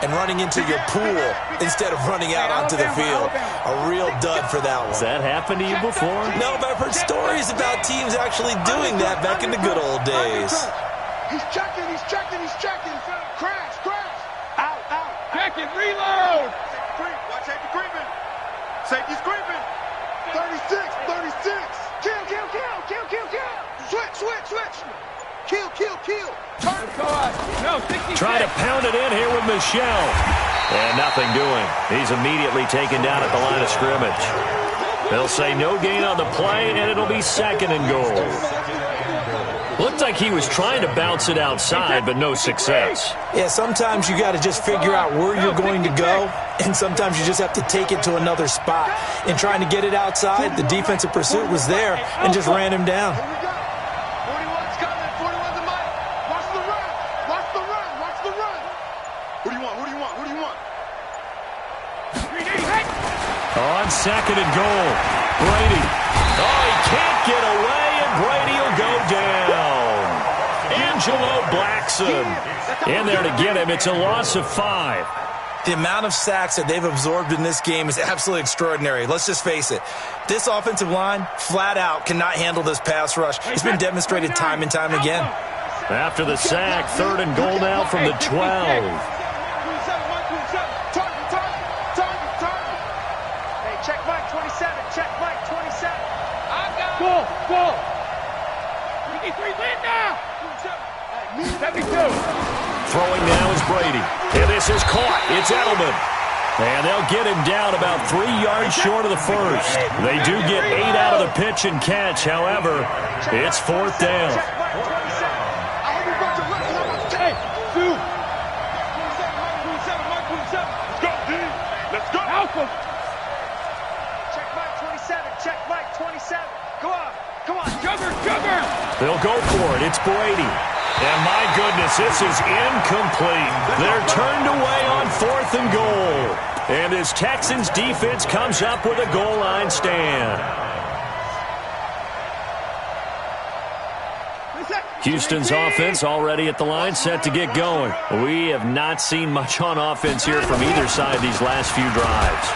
and running into your pool instead of running out onto the field. A real dud for that one. Has that happened to you before? No, but I've heard stories about teams actually doing that back in the good old days. He's checking, he's checking, he's checking. Crash, crash. Out, out. Check it, reload. Watch safety creeping. Safety's creeping. 36, 36. Kill, kill, kill, kill, kill, kill. Switch, switch, switch. Kill, kill, kill. Turn. No, 66. Trying to pound it in here with Michel. And nothing doing. He's immediately taken down at the line of scrimmage. They'll say no gain on the play, and it'll be second and goal. Looked like he was trying to bounce it outside, but no success. Yeah, sometimes you got to just figure out where you're going to go, and sometimes you just have to take it to another spot. In trying to get it outside, the defensive pursuit was there and just ran him down. 41's coming. 41's the mic. Watch the run. Watch the run. Watch the run. Who do you want? Who do you want? Who do you want? On second and goal, Brady. Oh, he can't get away, and Brady will go down. Angelo Blackson in there to get him. It's a loss of 5. The amount of sacks that they've absorbed in this game is absolutely extraordinary. Let's just face it. This offensive line, flat out, cannot handle this pass rush. It's been demonstrated time and time again. After the sack, third and goal now from the 12. Check Mike 27. Check Mike 27. I got Go, go. We need 3 win now. 72. Throwing now is Brady. And this is caught. It's Edelman. And they'll get him down about 3 yards short of the first. They do get 8 out of the pitch and catch. However, it's fourth down. Let's go. Alpha. Check Mike 27. Check Mike 27. Go on. Come on. Jugger, jugger. They'll go for it. It's Brady. And my goodness, this is incomplete. They're turned away on 4th and goal. And this Texans defense comes up with a goal line stand. Houston's offense already at the line, set to get going. We have not seen much on offense here from either side these last few drives.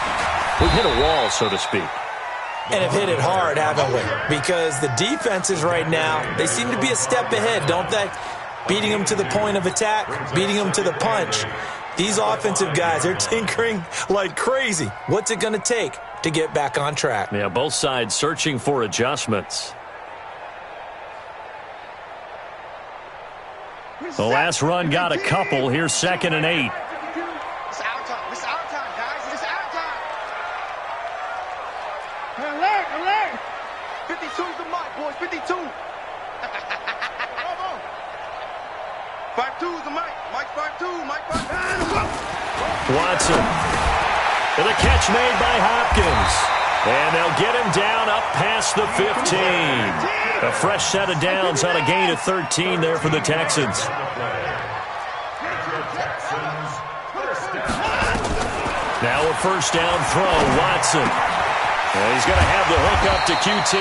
We've hit a wall, so to speak. And have hit it hard, haven't we? Because the defenses right now, they seem to be a step ahead, don't they? Beating them to the point of attack, beating them to the punch. These offensive guys, they're tinkering like crazy. What's it going to take to get back on track? Yeah, both sides searching for adjustments. The last run got a couple. Here's 2nd and 8. It's our time. It's our time, guys. It's our time. Alert. 52's the mic, boys. 52. 52's the mic. Mike 52. Mike 52. Watson. And a catch made by Hopkins. And they'll get him down up past the 15. A fresh set of downs on a gain of 13 there for the Texans. Now a first down throw, Watson. And he's going to have the hook up to QT.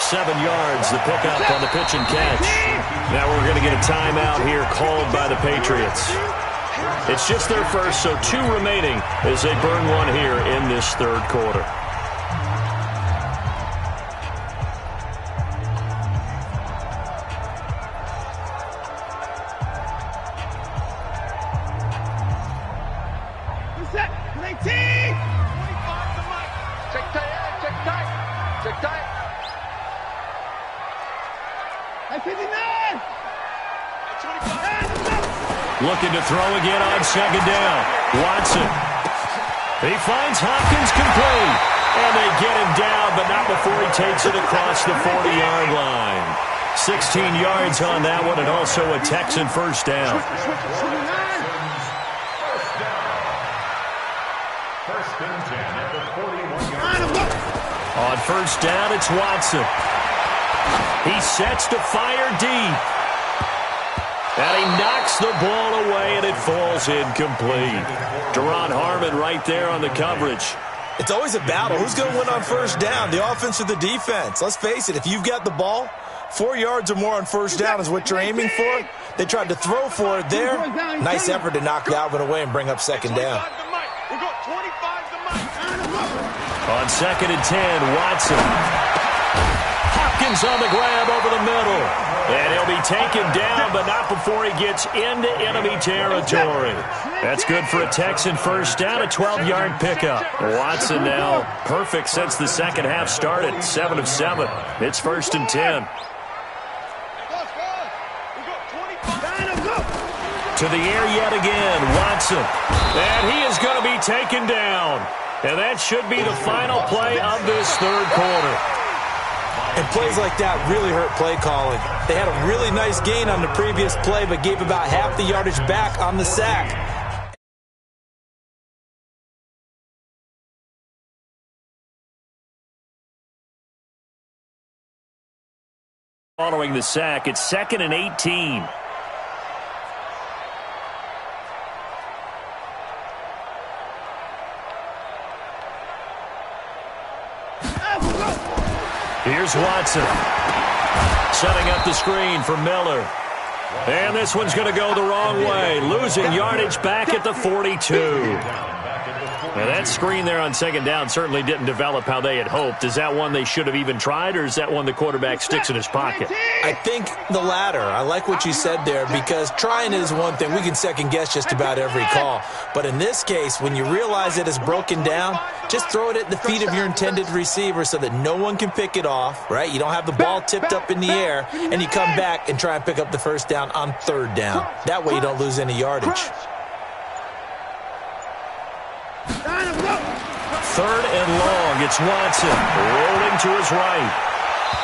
7 yards, the pickup on the pitch and catch. Now we're going to get a timeout here called by the Patriots. It's just their first, so 2 remaining as they burn one here in this 3rd quarter. Looking to throw again on 2nd down. Watson. He finds Hopkins complete. And they get him down, but not before he takes it across the 40-yard line. 16 yards on that one, and also a Texan first down. First and 10 at the 41-yard line. On first down, it's Watson. He sets to fire deep. And he knocks the ball away, and it falls incomplete. Deron Harmon right there on the coverage. It's always a battle. Who's going to win on first down, the offense or the defense? Let's face it, if you've got the ball, 4 yards or more on first down is what you're aiming for. They tried to throw for it there. Nice effort to knock that one away and bring up 2nd down. On 2nd and 10, Watson. Hopkins on the grab over the middle. And he'll be taken down, but not before he gets into enemy territory. That's good for a Texan first down, a 12-yard pickup. Watson now perfect since the second half started, 7 of 7. It's 1st and 10. To the air yet again, Watson. And he is going to be taken down. And that should be the final play of this 3rd quarter. And plays like that really hurt play calling. They had a really nice gain on the previous play, but gave about half the yardage back on the sack. Following the sack, it's 2nd and 18. Here's Watson. Setting up the screen for Miller. And this one's going to go the wrong way. Losing yardage back at the 42. Now that screen there on 2nd down certainly didn't develop how they had hoped. Is that one they should have even tried, or is that one the quarterback sticks in his pocket? I think the latter. I like what you said there, because trying is one thing. We can second-guess just about every call. But in this case, when you realize it is broken down, just throw it at the feet of your intended receiver so that no one can pick it off, right? You don't have the ball tipped up in the air, and you come back and try and pick up the first down on 3rd down. That way you don't lose any yardage. 3rd and long. It's Watson rolling to his right.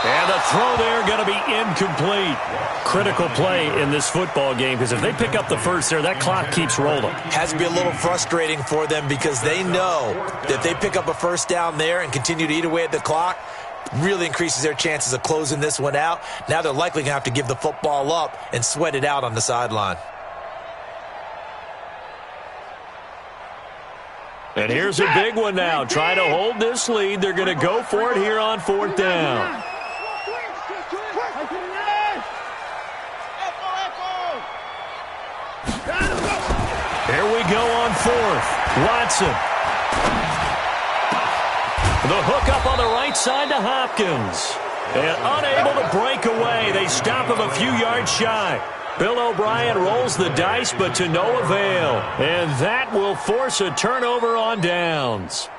And the throw there going to be incomplete. Critical play in this football game, because if they pick up the first there, that clock keeps rolling. Has to be a little frustrating for them, because they know that if they pick up a first down there and continue to eat away at the clock, really increases their chances of closing this one out. Now they're likely going to have to give the football up and sweat it out on the sideline. And here's a big one now. Trying to hold this lead. They're going to go for it here on 4th down. Here we go on 4th. Watson. The hook up on the right side to Hopkins. And unable to break away. They stop him a few yards shy. Bill O'Brien rolls the dice, but to no avail. And that will force a turnover on downs.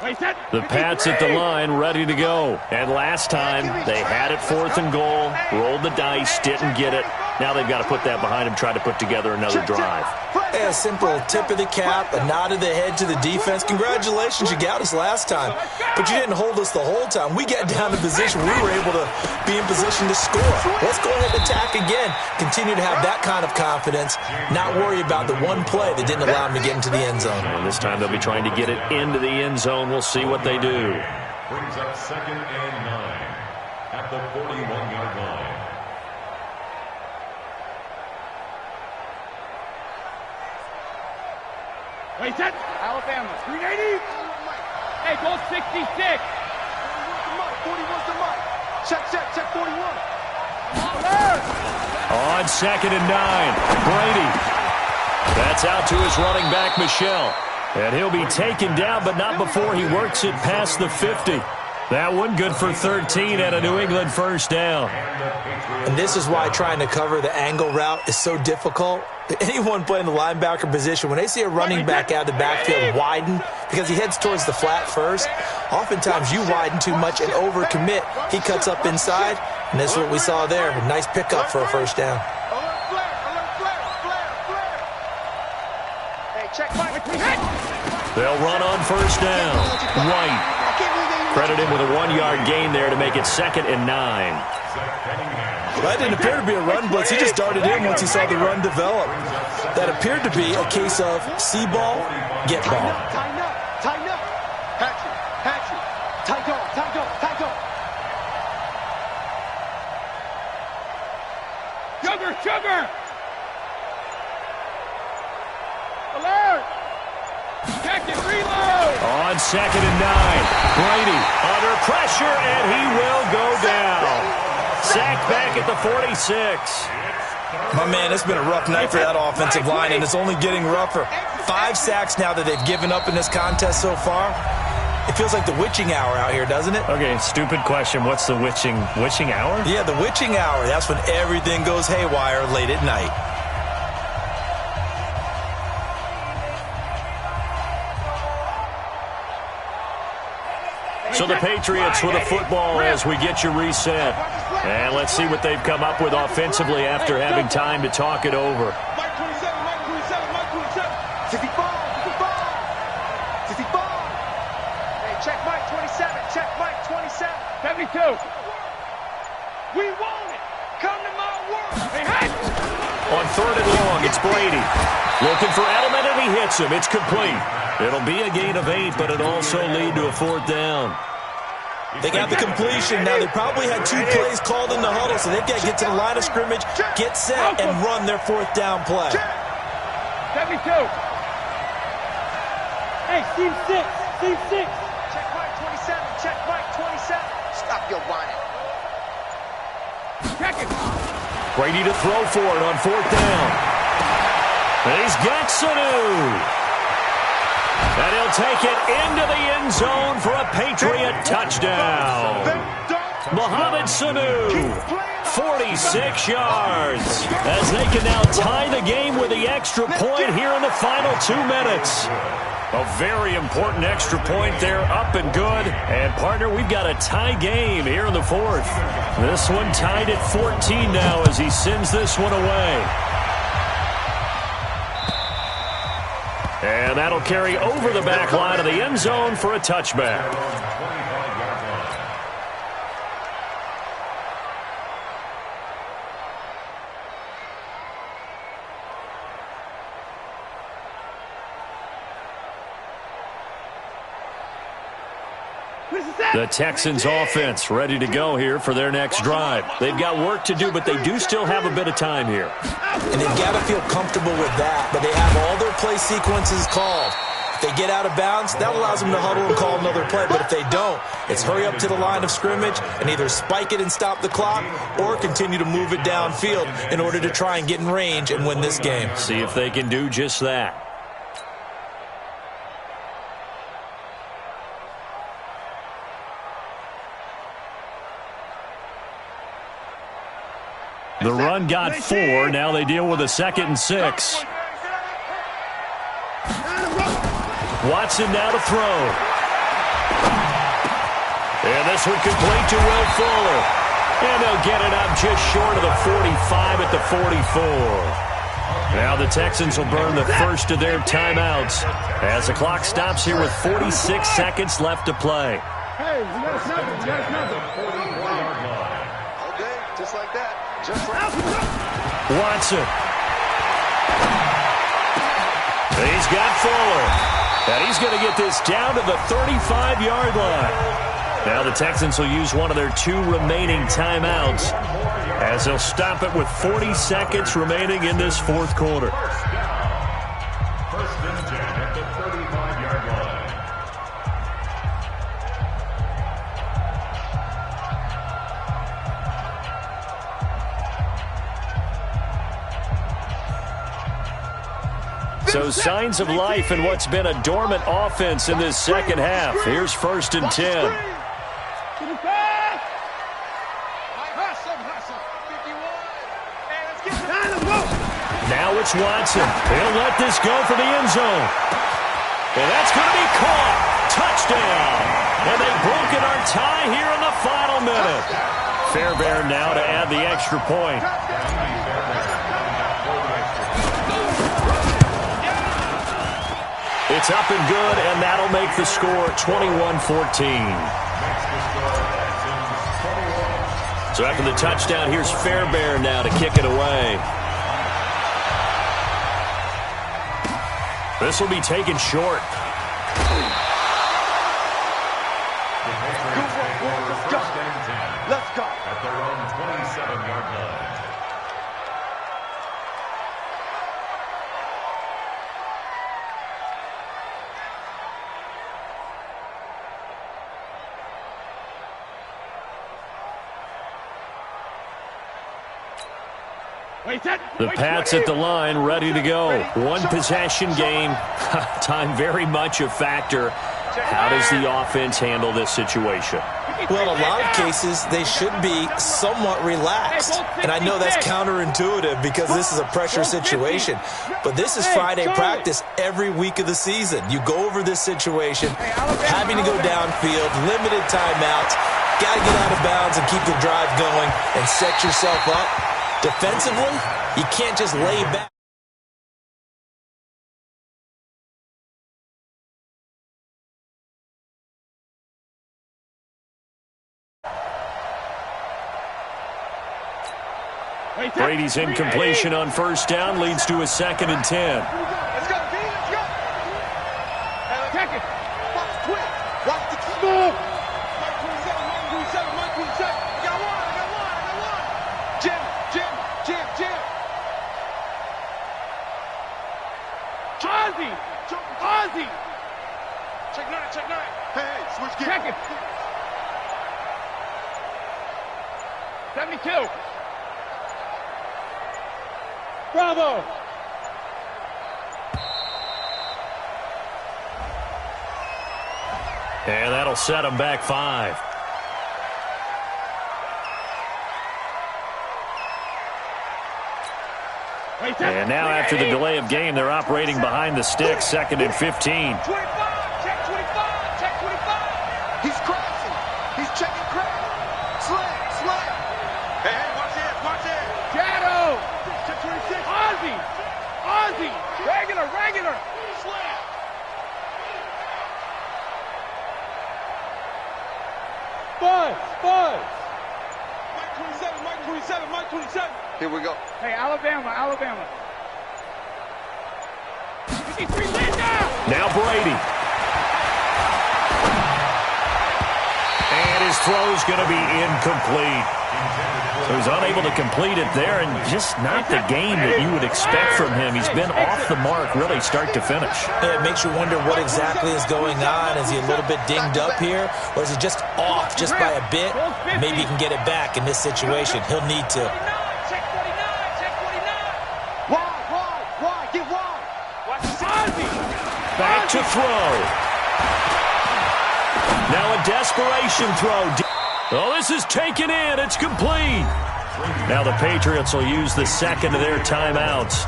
The Pats at the line, ready to go. And last time, they had it 4th and goal, rolled the dice, didn't get it. Now they've got to put that behind them, try to put together another drive. A simple tip of the cap, a nod of the head to the defense. Congratulations, you got us last time. But you didn't hold us the whole time. We got down to position. We were able to be in position to score. Let's go ahead and attack again. Continue to have that kind of confidence. Not worry about the one play that didn't allow them to get into the end zone. And this time they'll be trying to get it into the end zone. We'll see what they do. Brings up 2nd and 9 at the 41-yard line. Wait, set. Alabama. 380. Hey, go 66. 41's the mark. Check 41. On 2nd and 9, Brady. That's out to his running back, Michelle. And he'll be taken down, but not before he works it past the 50. That one good for 13 at a New England 1st down. And this is why trying to cover the angle route is so difficult. Anyone playing the linebacker position, when they see a running back out of the backfield widen, because he heads towards the flat first, oftentimes you widen too much and overcommit. He cuts up inside, and that's what we saw there. A nice pickup for a 1st down. Hey, check Mike. They'll run on 1st down. White. Credit him with a 1-yard gain there to make it 2nd and 9. Well, that didn't appear to be a run blitz. He just darted in once he saw the run develop. That appeared to be a case of see ball, get ball. Tighten up. Hatchet. Tight go. Sugar. Alert. Check it, reload. On 2nd and 9, Brady under pressure, and he will go down. Sacked back at the 46. My man, it's been a rough night for that offensive line, and it's only getting rougher. 5 sacks now that they've given up in this contest so far. It feels like the witching hour out here, doesn't it? Okay, stupid question. What's the witching hour? Yeah, the witching hour. That's when everything goes haywire late at night. So the Patriots with a football as we get you reset. And let's see what they've come up with offensively after having time to talk it over. Mike 27. 65. Hey, check Mike 27. 72. We want it. Come to my world. Hey. On 3rd and long, it's Brady. Looking for Edelman, and he hits him. It's complete. It'll be a gain of 8, but it'll also lead to a 4th down. They got the completion. Now, they probably had 2 plays called in the huddle, so they've got to get to the line of scrimmage, get set, and run their 4th down play. 72. Hey, Steve 6. Check Mike 27. Stop your whining. Check it. Brady to throw for it on 4th down. And he's got Sanu. And he'll take it into the end zone for a Patriot touchdown. Mohamed Sanu, 46 yards, as they can now tie the game with the extra point here in the final 2 minutes. A very important extra point there, up and good. And, partner, we've got a tie game here in the 4th. This one tied at 14 now as he sends this one away. And that'll carry over the back line of the end zone for a touchback. The Texans offense ready to go here for their next drive. They've got work to do, but they do still have a bit of time here. And they've got to feel comfortable with that, but they have all their play sequences called. If they get out of bounds, that allows them to huddle and call another play. But if they don't, it's hurry up to the line of scrimmage and either spike it and stop the clock or continue to move it downfield in order to try and get in range and win this game. See if they can do just that. The run got 4. Now they deal with a 2nd and 6. Watson now to throw. And this one complete to Will Fuller. And they'll get it up just short of the 45 at the 44. Now the Texans will burn the first of their timeouts as the clock stops here with 46 seconds left to play. Hey, you got nothing. You got nothing. 44-yard line. Okay, just like that. Just like Watson. He's got Fuller. And he's going to get this down to the 35-yard line. Now the Texans will use one of their 2 remaining timeouts as they'll stop it with 40 seconds remaining in this 4th quarter. First and 10 at the 35-yard line. So signs of life in what's been a dormant offense in this second half. Here's 1st and 10. Now it's Watson. He'll let this go for the end zone. And that's going to be caught. Touchdown. And they've broken our tie here in the final minute. Fairbairn now to add the extra point. It's up and good, and that'll make the score 21-14. So after the touchdown, here's Fairbairn now to kick it away. This will be taken short. Let's go. At their own 27-yard line. The Pats at the line, ready to go. One possession game. Time very much a factor. How does the offense handle this situation? Well, in a lot of cases, they should be somewhat relaxed. And I know that's counterintuitive because this is a pressure situation. But this is Friday practice every week of the season. You go over this situation, having to go downfield, limited timeouts, got to get out of bounds and keep the drive going and set yourself up. Defensively, you can't just lay back. Brady's incompletion on 1st down leads to a 2nd and 10. Let's go, D. Let's go. Hey, attack it. Watch the twin. Watch the twin. Mike 27, Mike 27, Mike 27. I got one. Jim. Ozzy. Check 9. Hey, switch gear. Check it. 72. Bravo. And that'll set them back 5. And now after the delay of game, they're operating behind the sticks, 2nd and 15. 25. Check 25. He's crashing. He's checking crash. Slam. Hey, watch it. Shadow. Check 26. Ozzy. Regular. Slam. Buzz. Mike 27. Here we go. Hey, Alabama. 53, lay down. Now Brady. throw's going to be incomplete. So he's unable to complete it there, and just not the game that you would expect from him. He's been off the mark really start to finish. Yeah, it makes you wonder what exactly is going on. Is he a little bit dinged up here, or is he just off just by a bit? Maybe he can get it back in this situation. He'll need to. Check 49, check 49. Wide, get wide. Watch the Back to throw. Now a desperation throw. Oh, this is taken in. It's complete. Now the Patriots will use the second of their timeouts,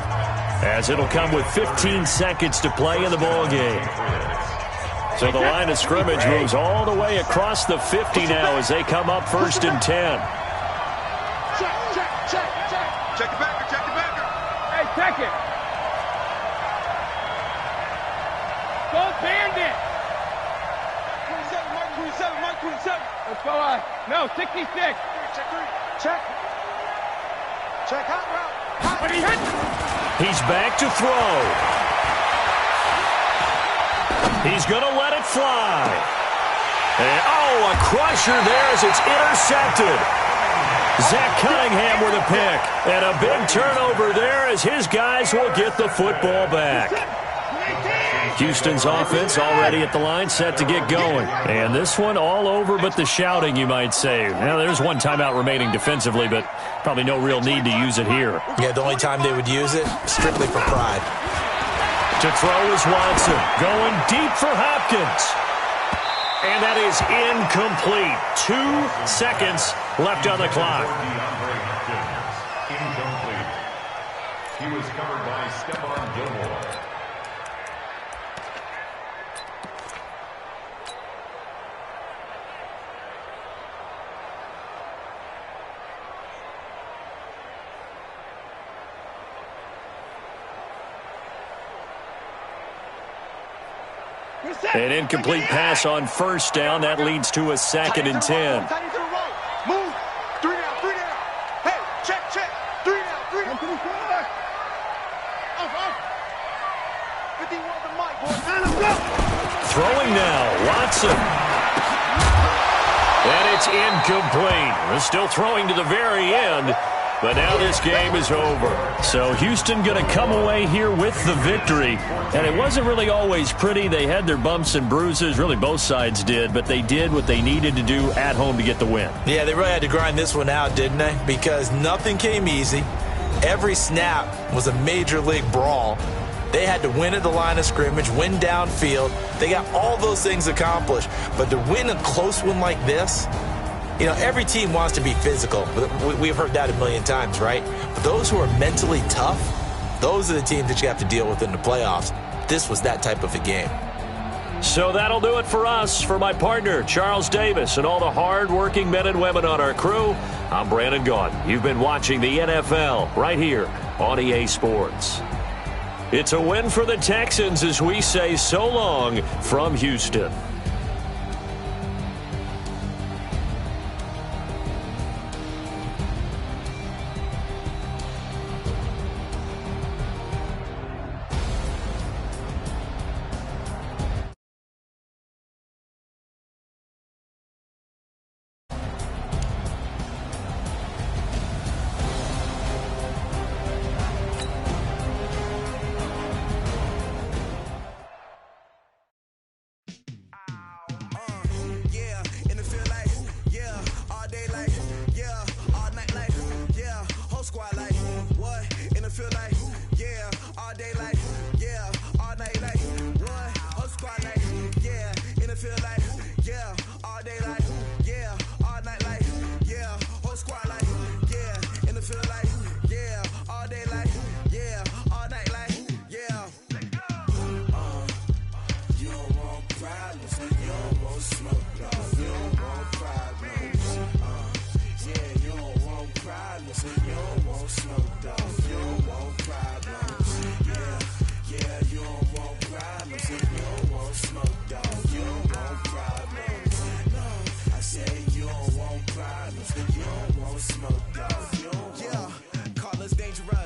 as it'll come with 15 seconds to play in the ball game. So the line of scrimmage moves all the way across the 50 now as they come up 1st and 10. Check. Check the backer. Hey, check it. Go Bandit. 27. Let's go on. No, 66. Check. Hot route. He's back to throw. He's going to let it fly. And, a crusher there as it's intercepted. Zach Cunningham with a pick. And a big turnover there as his guys will get the football back. Houston's offense already at the line, set to get going. And this one all over but the shouting, you might say. Now, there's one timeout remaining defensively, but probably no real need to use it here. Yeah, the only time they would use it, strictly for pride. To throw is Watson, going deep for Hopkins. And that is incomplete. 2 seconds left on the clock. Incomplete. He was covered by Stephon Gilmore. An incomplete pass on 1st down. That leads to a 2nd and 10. Move. 3 down. Hey, check. 3 down. 51 the mic, boys. Throwing now, Watson. And it's incomplete. We're still throwing to the very end. But now this game is over. So Houston going to come away here with the victory. And it wasn't really always pretty. They had their bumps and bruises. Really, both sides did. But they did what they needed to do at home to get the win. Yeah, they really had to grind this one out, didn't they? Because nothing came easy. Every snap was a major league brawl. They had to win at the line of scrimmage, win downfield. They got all those things accomplished. But to win a close one like this, you know, every team wants to be physical. We've heard that a million times, right? But those who are mentally tough, those are the teams that you have to deal with in the playoffs. This was that type of a game. So that'll do it for us. For my partner, Charles Davis, and all the hard-working men and women on our crew, I'm Brandon Gaudin. You've been watching the NFL right here on EA Sports. It's a win for the Texans as we say so long from Houston.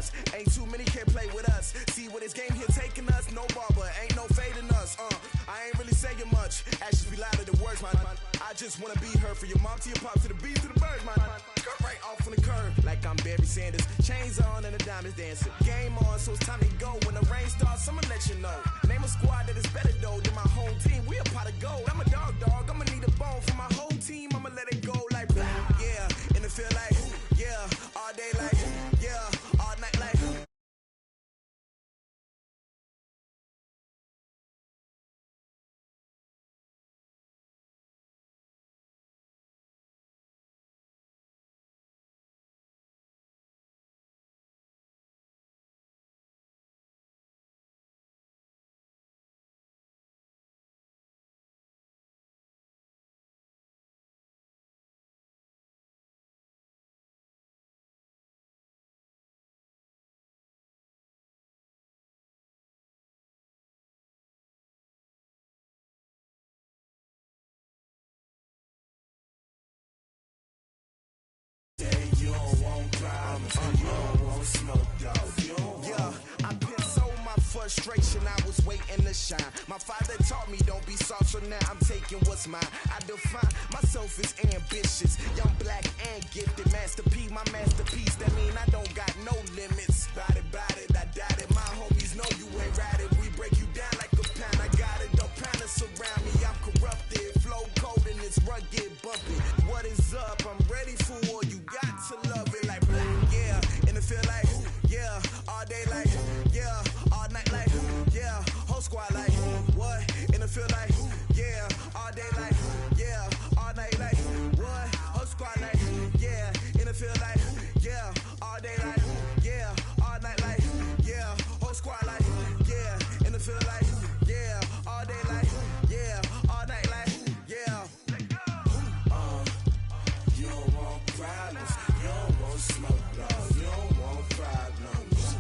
us. Ain't too many can play with us. See where this game here taking us? No barber, ain't no fading us. I ain't really saying much. Actions be louder than words, man. I just wanna be heard from your mom to your pop to the beat to the birds, man. Cut right off on the curve, like I'm Barry Sanders. Chains on and the diamonds dancing. Game on, so it's time to go. When the rain starts, I'ma let you know. Name a squad that is better though than my home team. We a pot of gold. I'm a dog. I'ma need a bone for my whole team. I'ma let it go like yeah, and it feel like yeah, all day like yeah, all night like. You don't want problems, you don't want smoke, dog. Yeah, I been so my frustration, I was waiting to shine. My father taught me don't be soft, so now I'm taking what's mine. I define myself as ambitious, young, black, and gifted. Master P, my masterpiece, that mean I don't got no limits. Bout it, I doubt it. My homies know you ain't right it. We break you down like a pound, I got it. Don't pound to surround me, I'm corrupted. Flow cold and it's rugged, bumpy. What is up? I'm ready for war. You got to love it like yeah, and it feel like yeah, all day like yeah, all night like yeah, whole squad like what, and it feel like yeah, all day like yeah, all night like what, whole squad like yeah, and it feel like yeah, all day like yeah, all night like yeah, whole squad like yeah, and it feel like yeah, all day like yeah, all night like yeah. You don't want problems, you don't want smoke, no, you don't want problems.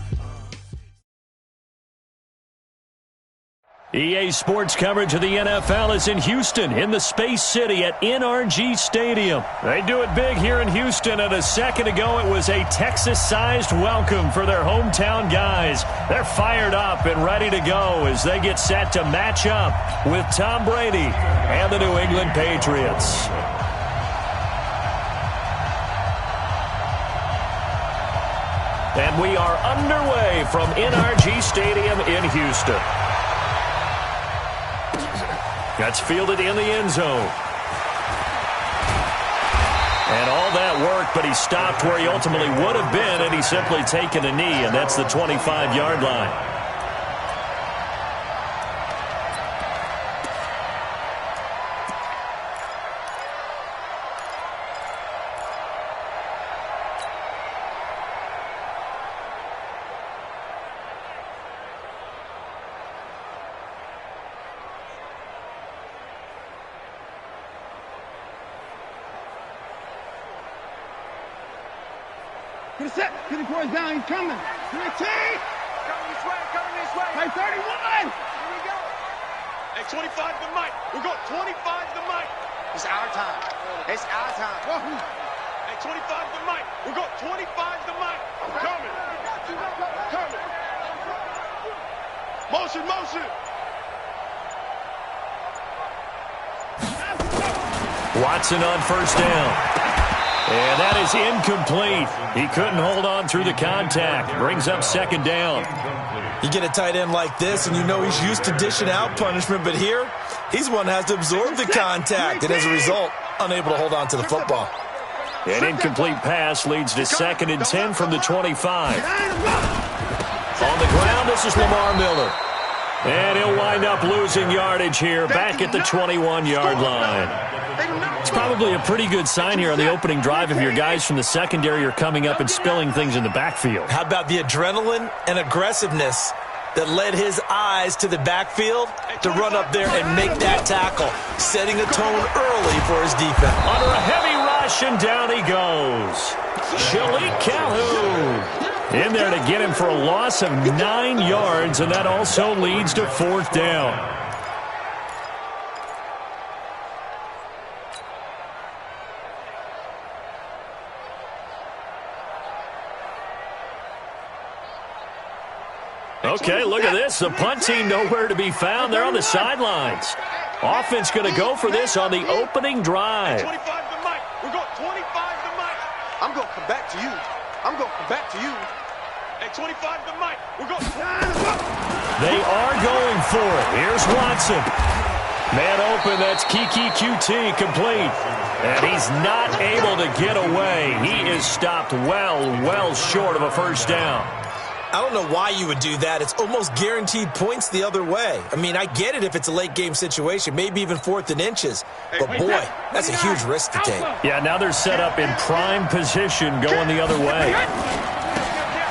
EA Sports coverage of the NFL is in Houston, in the Space City at NRG Stadium. They do it big here in Houston, and a second ago it was a Texas-sized welcome for their hometown guys. They're fired up and ready to go as they get set to match up with Tom Brady and the New England Patriots. And we are underway from NRG Stadium in Houston. That's fielded in the end zone. And all that work, but he stopped where he ultimately would have been, and he's simply taken a knee, and that's the 25-yard line. Get set. Get the boys down. He's coming. 15. Coming this way. Coming this way. Hey, 31. Here we go. Hey, 25 to Mike. We got 25 to Mike. It's our time. It's our time. Hey, 25 to Mike. We got 25 to Mike. Coming. Coming. Motion, motion. Watson on first down. And that is incomplete. He couldn't hold on through the contact. Brings up second down. You get a tight end like this, and you know he's used to dishing out punishment, but here, he's one that has to absorb the contact, and as a result, unable to hold on to the football. An incomplete pass leads to 2nd and 10 from the 25. On the ground, this is Lamar Miller. And he'll wind up losing yardage here, back at the 21-yard line. It's probably a pretty good sign here on the opening drive if your guys from the secondary are coming up and spilling things in the backfield. How about the adrenaline and aggressiveness that led his eyes to the backfield to run up there and make that tackle, setting a tone early for his defense. Under a heavy rush, and down he goes. Shalik Calhoun in there to get him for a loss of 9 yards, and that also leads to 4th down. Okay, look at this. The punt team nowhere to be found. They're on the sidelines. Offense going to go for this on the opening drive. 25 to Mike. We're going 25 to Mike. I'm going to come back to you. I'm going to come back to you. At 25 to Mike. We're going. They are going for it. Here's Watson. Man open, that's Kiki QT complete. And he's not able to get away. He is stopped well short of a first down. I don't know why you would do that. It's almost guaranteed points the other way. I mean, I get it if it's a late-game situation, maybe even 4th and inches. But, boy, that's a huge risk to take. Yeah, now they're set up in prime position going the other way.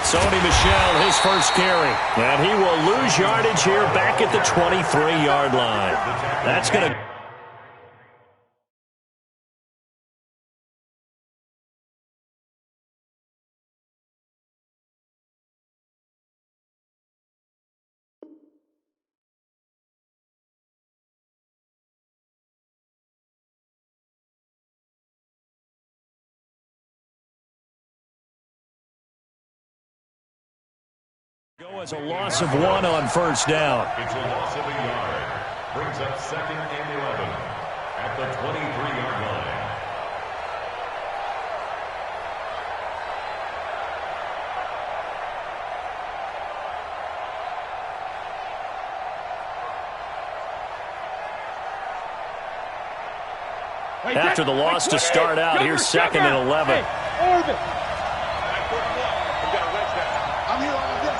Sony Michel, his first carry. And he will lose yardage here back at the 23-yard line. That's going to... go as a loss of 1 on first down. It's a loss of a yard. Brings up 2nd and 11 at the 23-yard line. After the loss to start out, here's 2nd and 11. I'm here all day.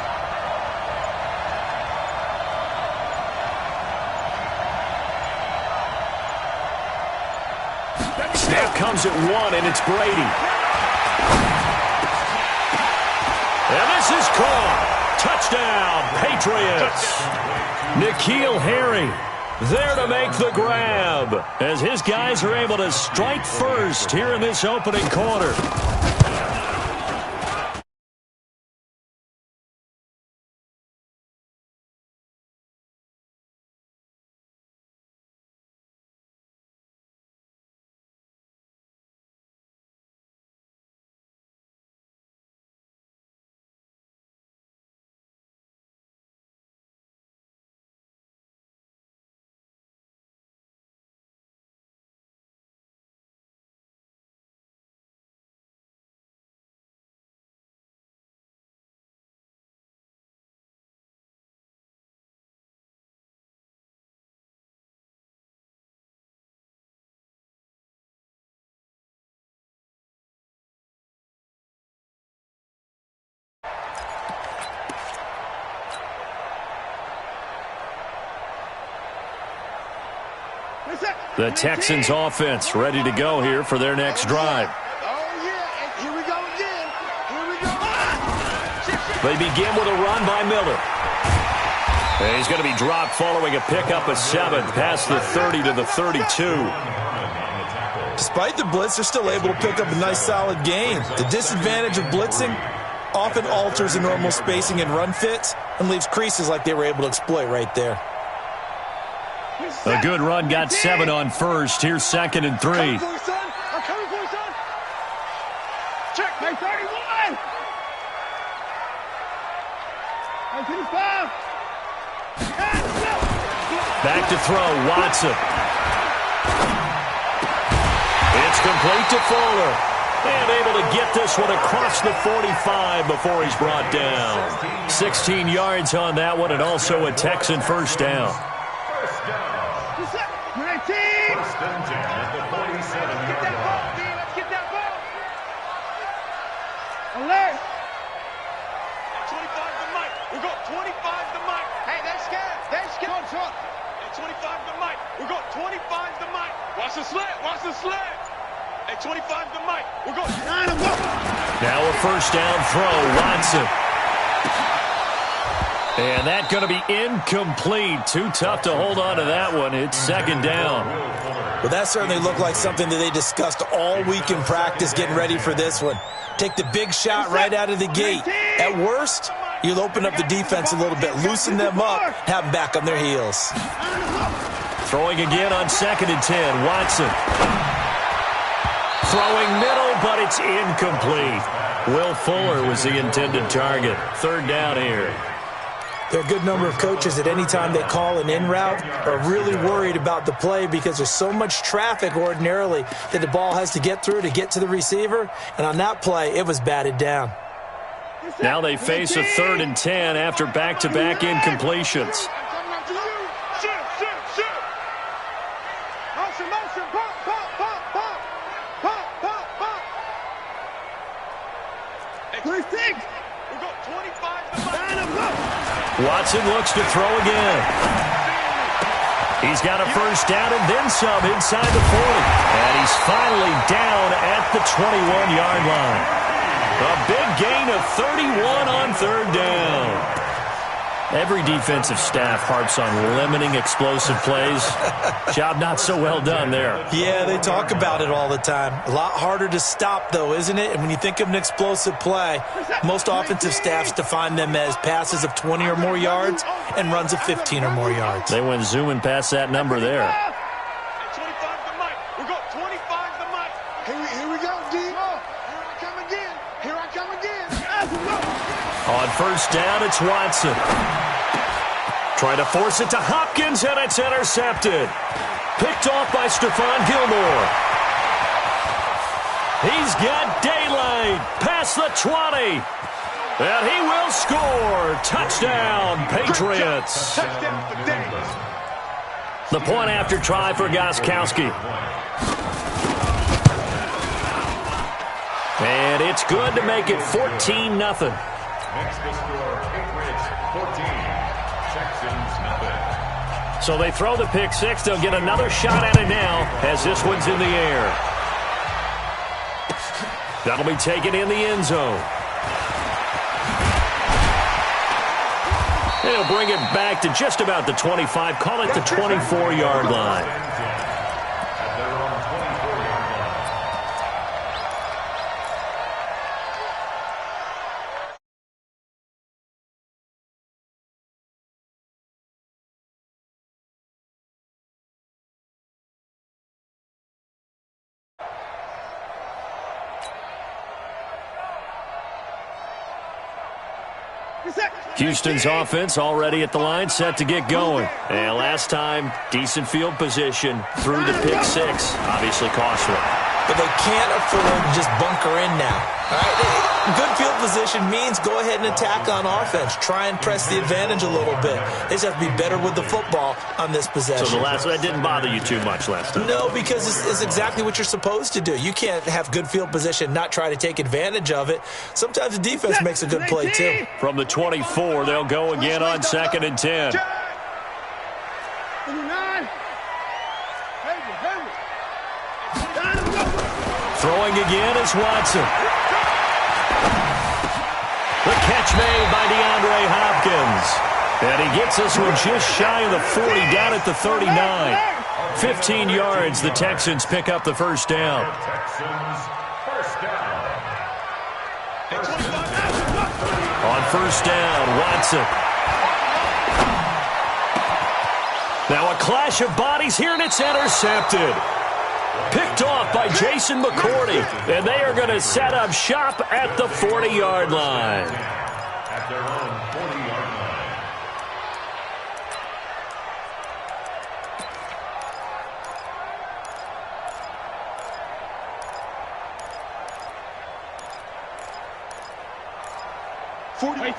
Snap comes at 1, and it's Brady. And this is caught. Touchdown, Patriots. N'Keal Harry there to make the grab as his guys are able to strike first here in this opening quarter. The Texans offense ready to go here for their next drive. Here we go again. Here we go. They begin with a run by Miller. And he's going to be dropped following a pickup of 7 past the 30 to the 32. Despite the blitz, they're still able to pick up a nice solid gain. The disadvantage of blitzing often alters the normal spacing and run fits and leaves creases like they were able to exploit right there. A good run got 7 on first. Here's 2nd and 3. I'm coming for you, son. Check, my 31. 25. Back to throw, Watson. It's complete to Fuller. And able to get this one across the 45 before he's brought down. 16 yards on that one, and also a Texan first down. First and 10 at the 47-yard line. Let's get that ball. Alert. 25 to Mike. We got 25 to Mike. Hey, they're scared. At 25 to Mike. We got 25 to Mike. Watch the slant. At 25 to Mike. We got 9 of them. Now a first down throw, Watson. And that's going to be incomplete. Too tough to hold on to that one. It's 2nd down. Well, that certainly looked like something that they discussed all week in practice getting ready for this one. Take the big shot right out of the gate. At worst, you'll open up the defense a little bit, loosen them up, have them back on their heels. Throwing again on 2nd and 10, Watson. Throwing middle, but it's incomplete. Will Fuller was the intended target. 3rd down here. There are a good number of coaches that any time they call an in route are really worried about the play because there's so much traffic ordinarily that the ball has to get through to get to the receiver. And on that play, it was batted down. Now they face a 3rd and 10 after back-to-back incompletions. Watson looks to throw again. He's got a first down and then some inside the 40. And he's finally down at the 21-yard line. A big gain of 31 on 3rd down. Every defensive staff harps on limiting explosive plays. Job not so well done there. Yeah, they talk about it all the time. A lot harder to stop, though, isn't it? And when you think of an explosive play, most offensive staffs define them as passes of 20 or more yards and runs of 15 or more yards. They went zooming past that number there. 25 to Mike. We got 25 to Mike. Here we go, D. Here I come again. Here I come again. On first down, it's Watson. Trying to force it to Hopkins, and it's intercepted. Picked off by Stephon Gilmore. He's got daylight past the 20. And he will score. Touchdown, Patriots. The point after try for Gostkowski. And it's good to make it 14-0. Next to score, Patriots 14, Texans nothing. So they throw the pick six. They'll get another shot at it now as this one's in the air. That'll be taken in the end zone. They'll bring it back to just about the 25. Call it the 24-yard line. At their own 24-yard line. Houston's offense already at the line, set to get going. And last time, decent field position through the pick six. Obviously costly. But they can't afford to just bunker in now. All right? Good field position means go ahead and attack on offense. Try and press the advantage a little bit. They just have to be better with the football on this possession. So that didn't bother you too much last time? No, because it's exactly what you're supposed to do. You can't have good field position and not try to take advantage of it. Sometimes the defense makes a good play, too. From the 24, they'll go again on 2nd and 10. Throwing again is Watson. The catch made by DeAndre Hopkins. And he gets us one just shy of the 40, down at the 39. 15 yards, the Texans pick up the first down. Texans first down. On first down, Watson. Now a clash of bodies here, and it's intercepted. Picked off by Jason McCourty, and they are going to set up shop at the 40-yard line. At their own 40-yard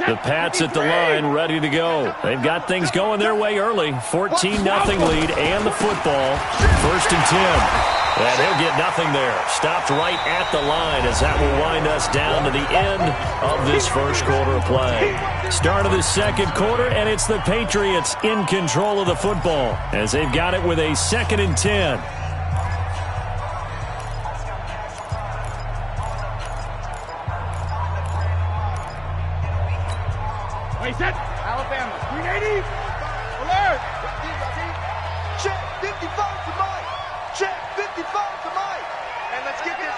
line. The Pats at the line, ready to go. They've got things going their way early. 14-0 lead and the football. 1st and 10. And he'll get nothing there. Stopped right at the line as that will wind us down to the end of this first quarter of play. Start of the second quarter, and it's the Patriots in control of the football as they've got it with a 2nd and 10. Wait, set. Alabama. 380. Alert. Check 55 to Mike. Check 55 to Mike. And let's get this,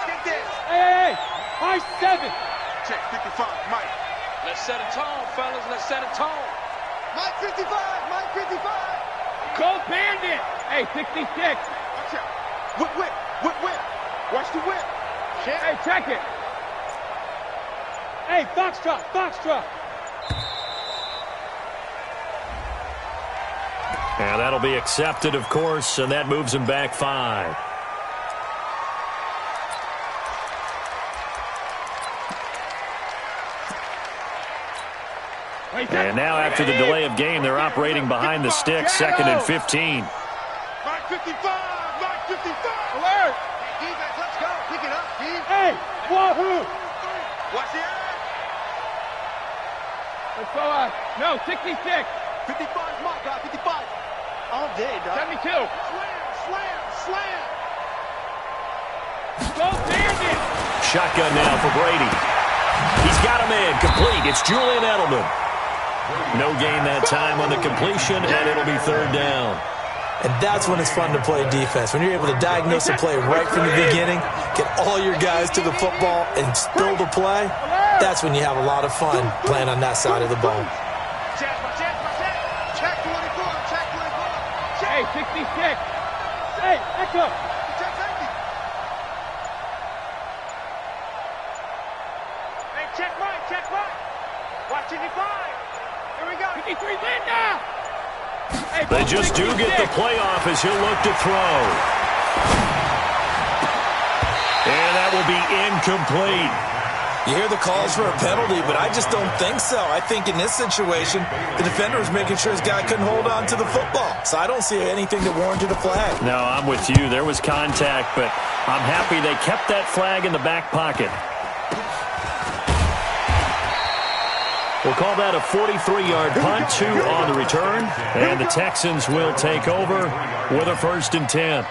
Hey. High 7. Check 55, Mike. Let's set a tone, fellas. Let's set a tone. Mike 55. Mike 55. Cold Bandit. Hey, 66. Watch out. Whip. Watch the whip. Check. Hey, check it. Hey, Foxtrot. And that'll be accepted, of course, and that moves him back 5. And now after the delay of game, they're operating behind the sticks, 2nd and 15. Mark 55, Mark 55. Alert. Hey, defense, let's go. Pick it up, Steve. Hey, wahoo. Watch the eye. Let's go, no, 66. 55, Mark, 55. All day, dog. 72. Slam. Go, Bandit. Shotgun now for Brady. He's got a man complete. It's Julian Edelman. No gain that time on the completion, and it'll be 3rd down. And that's when it's fun to play defense. When you're able to diagnose a play right from the beginning, get all your guys to the football, and still the play, that's when you have a lot of fun playing on that side of the ball. Check 24. Hey, 66. Hey, echo. Check safety. Hey, check right. Watch 55. Here we go. 53 in now. Hey, they just do get the playoff as he'll look to throw. And that will be incomplete. You hear the calls for a penalty, but I just don't think so. I think in this situation, the defender was making sure his guy couldn't hold on to the football. So I don't see anything that warranted a flag. No, I'm with you. There was contact, but I'm happy they kept that flag in the back pocket. We'll call that a 43-yard punt, 2 on the return, and the Texans will take over with a 1st and 10.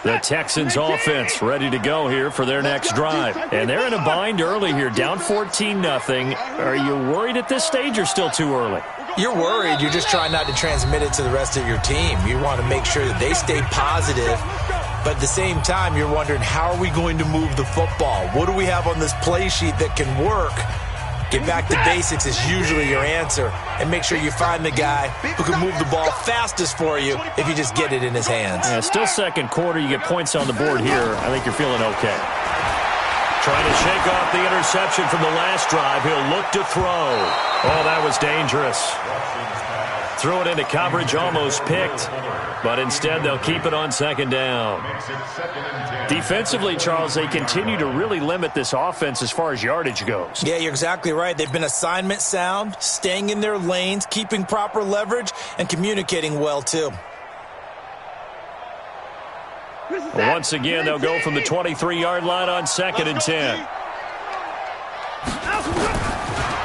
The Texans offense ready to go here for their next drive. And they're in a bind early here, down 14-0. Are you worried at this stage or still too early? You're worried. You're just trying not to transmit it to the rest of your team. You want to make sure that they stay positive. But at the same time, you're wondering, how are we going to move the football? What do we have on this play sheet that can work? Get back to basics is usually your answer. And make sure you find the guy who can move the ball fastest for you if you just get it in his hands. Yeah, still 2nd quarter. You get points on the board here. I think you're feeling okay. Trying to shake off the interception from the last drive. He'll look to throw. Oh, that was dangerous. Threw it into coverage, almost picked. But instead, they'll keep it on 2nd down. Defensively, Charles, they continue to really limit this offense as far as yardage goes. Yeah, you're exactly right. They've been assignment sound, staying in their lanes, keeping proper leverage, and communicating well, too. Once again, they'll go from the 23-yard line on 2nd and 10.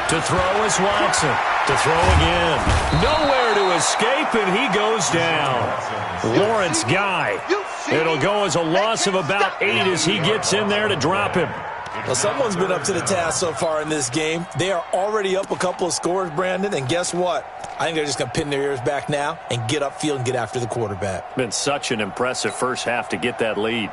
To throw is Watson. To throw again. Nowhere to escape, and he goes down. Lawrence Guy. It'll go as a loss of about 8 as he gets in there to drop him. Well, someone's been up to the task so far in this game. They are already up a couple of scores, Brandon, and guess what? I think they're just going to pin their ears back now and get upfield and get after the quarterback. Been such an impressive first half to get that lead.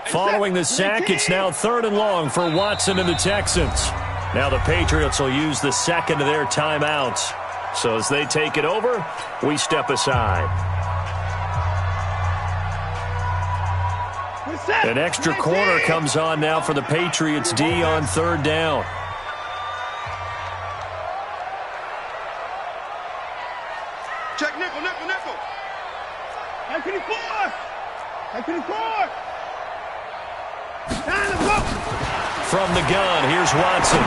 Following the sack, it's now 3rd and long for Watson and the Texans. Now the Patriots will use the 2nd of their timeouts. So as they take it over, we step aside. An extra corner comes on now for the Patriots D on 3rd down. Check nickel. 94. From the gun, here's Watson.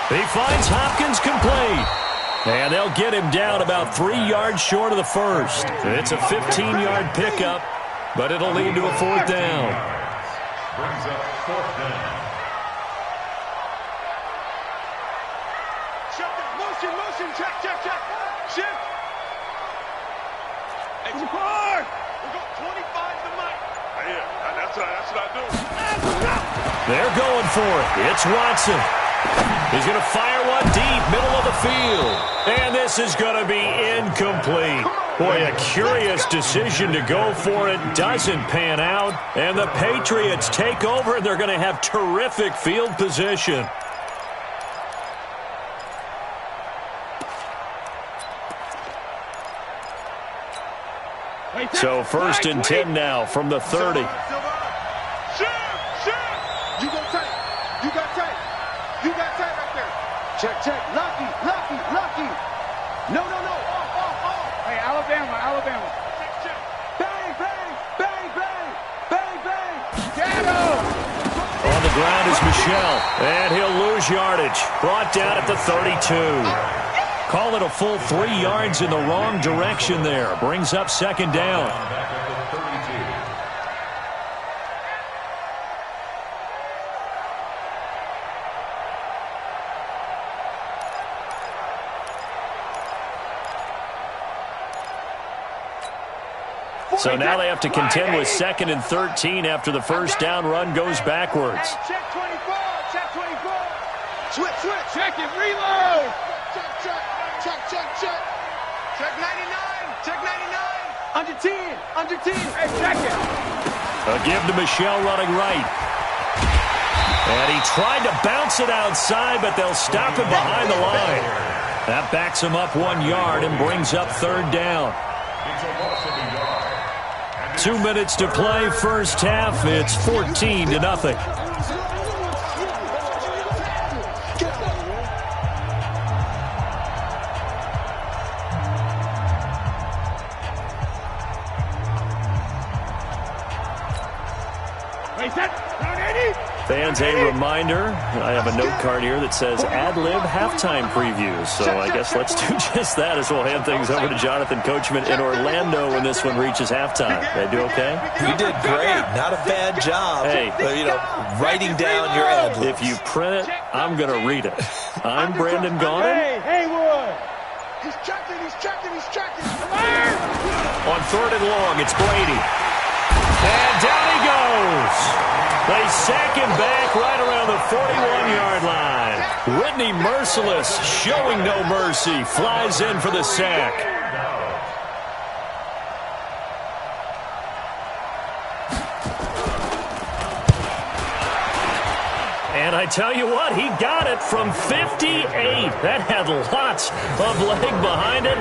He finds Hopkins complete. And they'll get him down about 3 yards short of the first. It's a 15-yard pickup, but it'll lead to a 4th down. Brings up 4th down. Motion, check. Shift. Hey, we'll go 25 to Mike. Yeah, that's what I do. They're going for it. It's Watson. He's going to fire one deep, middle of the field. And this is going to be incomplete. Boy, a curious decision to go for it. Doesn't pan out. And the Patriots take over, and they're going to have terrific field position. So 1st and 10 now from the 30. You got tight. You got tight. You got tight right there. Check. Lucky. No. Off. Hey, Alabama. Check. Bang. Get him. On the ground is Michel, and he'll lose yardage. Brought down at the 32. Call it a full 3 yards in the wrong direction there. Brings up 2nd down. So now they have to contend with 2nd and 13 after the first down run goes backwards. Check 24. Switch. Check it. Reload. Check. Check 99. Under 10. Hey, check it. A give to Michel running right. And he tried to bounce it outside, but they'll stop him behind the line. That backs him up 1 yard and brings up 3rd down. 2 minutes to play, first half. It's 14-0. Fans, a reminder, I have a note card here that says ad-lib halftime previews. So I guess let's do just that as we'll hand things over to Jonathan Coachman in Orlando when this one reaches halftime. Did I do okay? You did great. Not a bad job. Hey, writing down your ad-libs. If you print it, I'm going to read it. I'm Brandon Gaudin. Hey, Haywood. He's checking. On 3rd and long, it's Brady. And down he goes. They sack him back right around the 41-yard line. Whitney Merciless, showing no mercy, flies in for the sack. And I tell you what, he got it from 58. That had lots of leg behind it.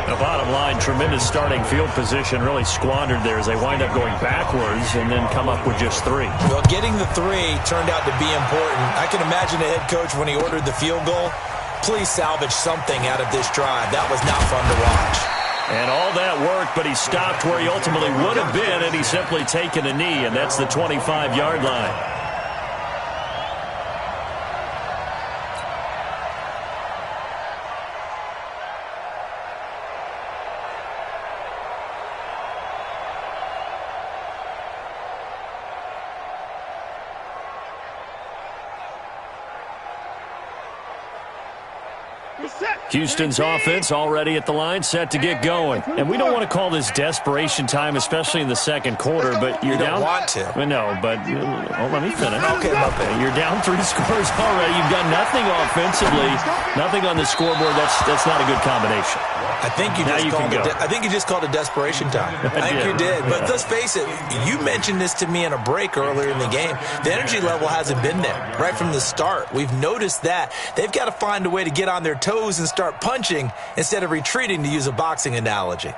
The bottom line, tremendous starting field position, really squandered there as they wind up going backwards and then come up with just 3. Well, getting the 3 turned out to be important. I can imagine the head coach when he ordered the field goal. Please salvage something out of this drive. That was not fun to watch. And all that worked, but he stopped where he ultimately would have been, and he's simply taken a knee, and that's the 25-yard line. Houston's offense already at the line, set to get going. And we don't want to call this desperation time, especially in the second quarter, but you're down. You don't want to. No, but let me finish. Okay. You're down 3 scores already. You've got nothing offensively, nothing on the scoreboard. That's not a good combination. I think you just called it desperation time. I think you did. But let's face it, you mentioned this to me in a break earlier in the game. The energy level hasn't been there right from the start. We've noticed that. They've got to find a way to get on their toes and start punching instead of retreating, to use a boxing analogy.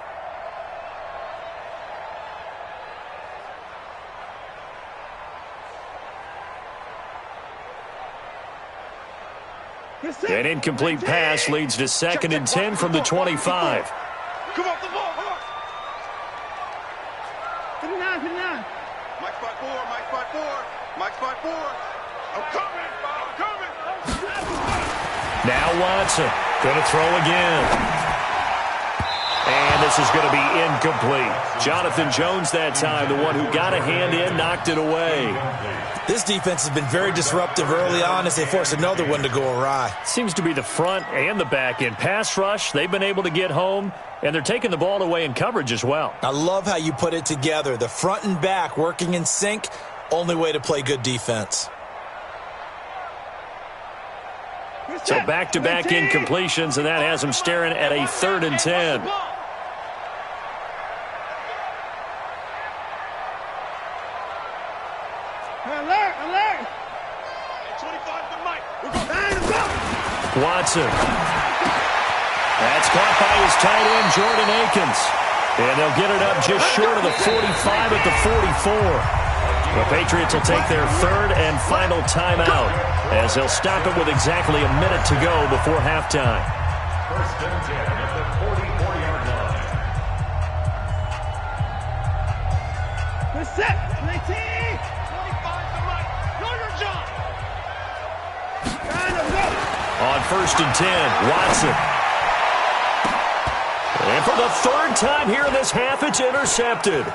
An incomplete pass leads to 2nd and 10 from the 25. Come off the ball. 59. Mike spot 4. I'm coming. Now Watson going to throw again. And this is going to be incomplete. Jonathan Jones that time, the one who got a hand in, knocked it away. This defense has been very disruptive early on as they force another one to go awry. Seems to be the front and the back end. Pass rush, they've been able to get home, and they're taking the ball away in coverage as well. I love how you put it together. The front and back working in sync, only way to play good defense. So back-to-back incompletions, and that has him staring at a 3rd and 10. Alert! 25 to Mike. We're going. Watson. That's caught by his tight end, Jordan Akins. And they'll get it up just short of the 45 at the 44. The Patriots will take their 3rd and final timeout as they'll stop it with exactly a minute to go before halftime. 1st and 10 at the 44-yard line. Good set. 19. 25 to Mike. Know your job. On 1st and 10, Watson. And for the 3rd time here in this half, it's intercepted.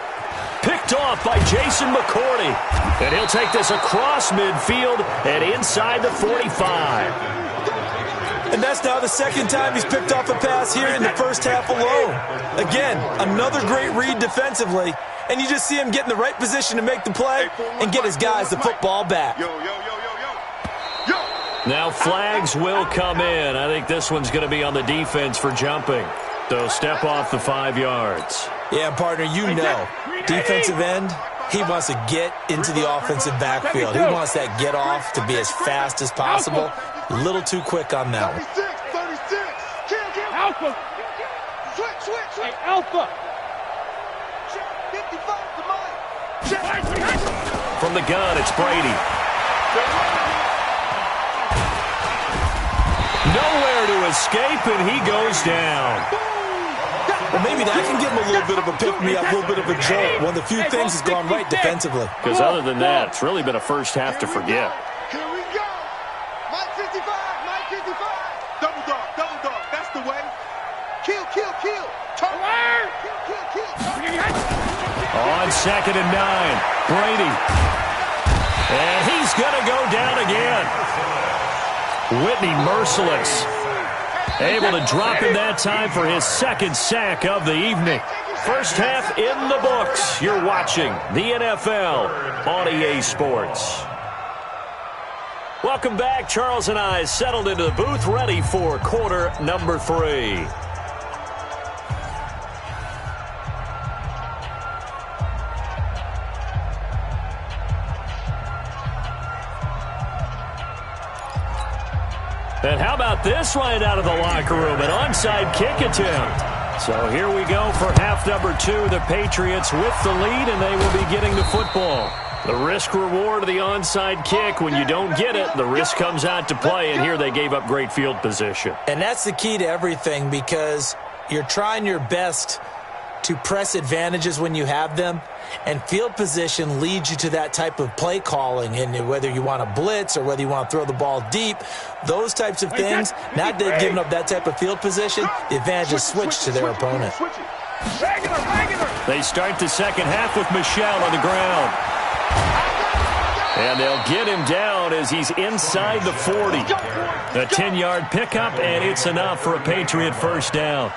Picked off by Jason McCourty. And he'll take this across midfield and inside the 45. And that's now the 2nd time he's picked off a pass here in the first half alone. Again, another great read defensively. And you just see him get in the right position to make the play and get his guys the football back. Now flags will come in. I think this one's going to be on the defense for jumping. So step off the 5 yards. Yeah, partner, you know, defensive end, he wants to get into the offensive backfield. He wants that get off to be as fast as possible. A little too quick on that one. 36. Alpha. Switch. Hey, Alpha. 55 to Mike. From the gun, it's Brady. Nowhere to escape, and he goes down. Well, maybe that can give him a little bit of a pick-me-up, a little bit of a jolt. One of the few things has gone right defensively. Because other than that, it's really been a first half to forget. Here we go. Mike 55. Double dog. That's the way. Kill. Turn. Kill. On 2nd and 9, Brady. And he's going to go down again. Whitney merciless. Able to drop him that time for his 2nd sack of the evening. First half in the books. You're watching the NFL on EA Sports. Welcome back. Charles and I settled into the booth, ready for quarter number 3. And how about this right out of the locker room? An onside kick attempt. So here we go for half number 2. The Patriots with the lead, and they will be getting the football. The risk-reward of the onside kick. When you don't get it, the risk comes out to play, and here they gave up great field position. And that's the key to everything, because you're trying your best to press advantages when you have them, and field position leads you to that type of play calling. And whether you want to blitz or whether you want to throw the ball deep, those types of things, now that they've given up that type of field position, the advantage is switched to their opponent. They start the second half with Michel on the ground. And they'll get him down as he's inside the 40. A 10-yard pickup, and it's enough for a Patriot first down.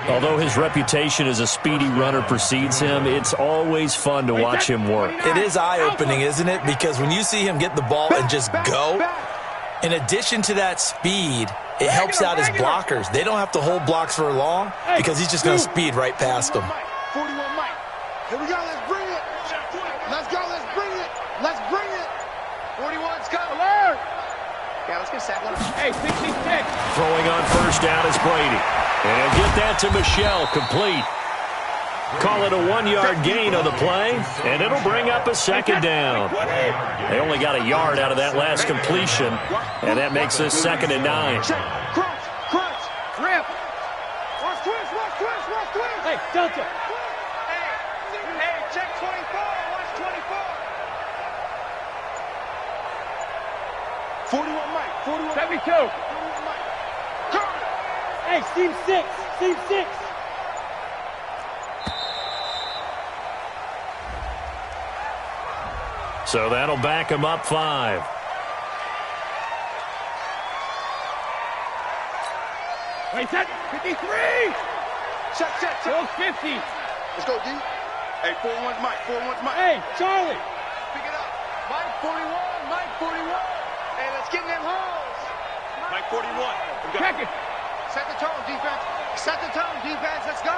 Although his reputation as a speedy runner precedes him, it's always fun to watch him work. It is eye-opening, isn't it? Because when you see him get the ball and just go, in addition to that speed, it helps out his blockers. They don't have to hold blocks for long because he's just going to speed right past them. 41 Mike. Here we go. Let's bring it. Let's go. Let's bring it. 41's coming. Alert. Yeah, let's get sack one. Hey, 66. Throwing on first down is Brady. And he'll get that to Michel, complete. Call it a 1-yard gain on the play, and it'll bring up a second down. They only got a yard out of that last completion, and that makes this 2nd and 9. Crunch. Rip. Watch twist. Hey, Delta. Hey, check 24. Watch 24. 41 Mike. 41. 72. 41 Mike. Hey, Steve 6. So that'll back him up 5. Wait, set. 53. Check. 50. Let's go, D. Hey, 41's Mike. Hey, Charlie. Pick it up. Mike 41. Hey, let's get in them holes. Mike 41. Check it. Set the tone, defense. Set the tone, defense. Let's go.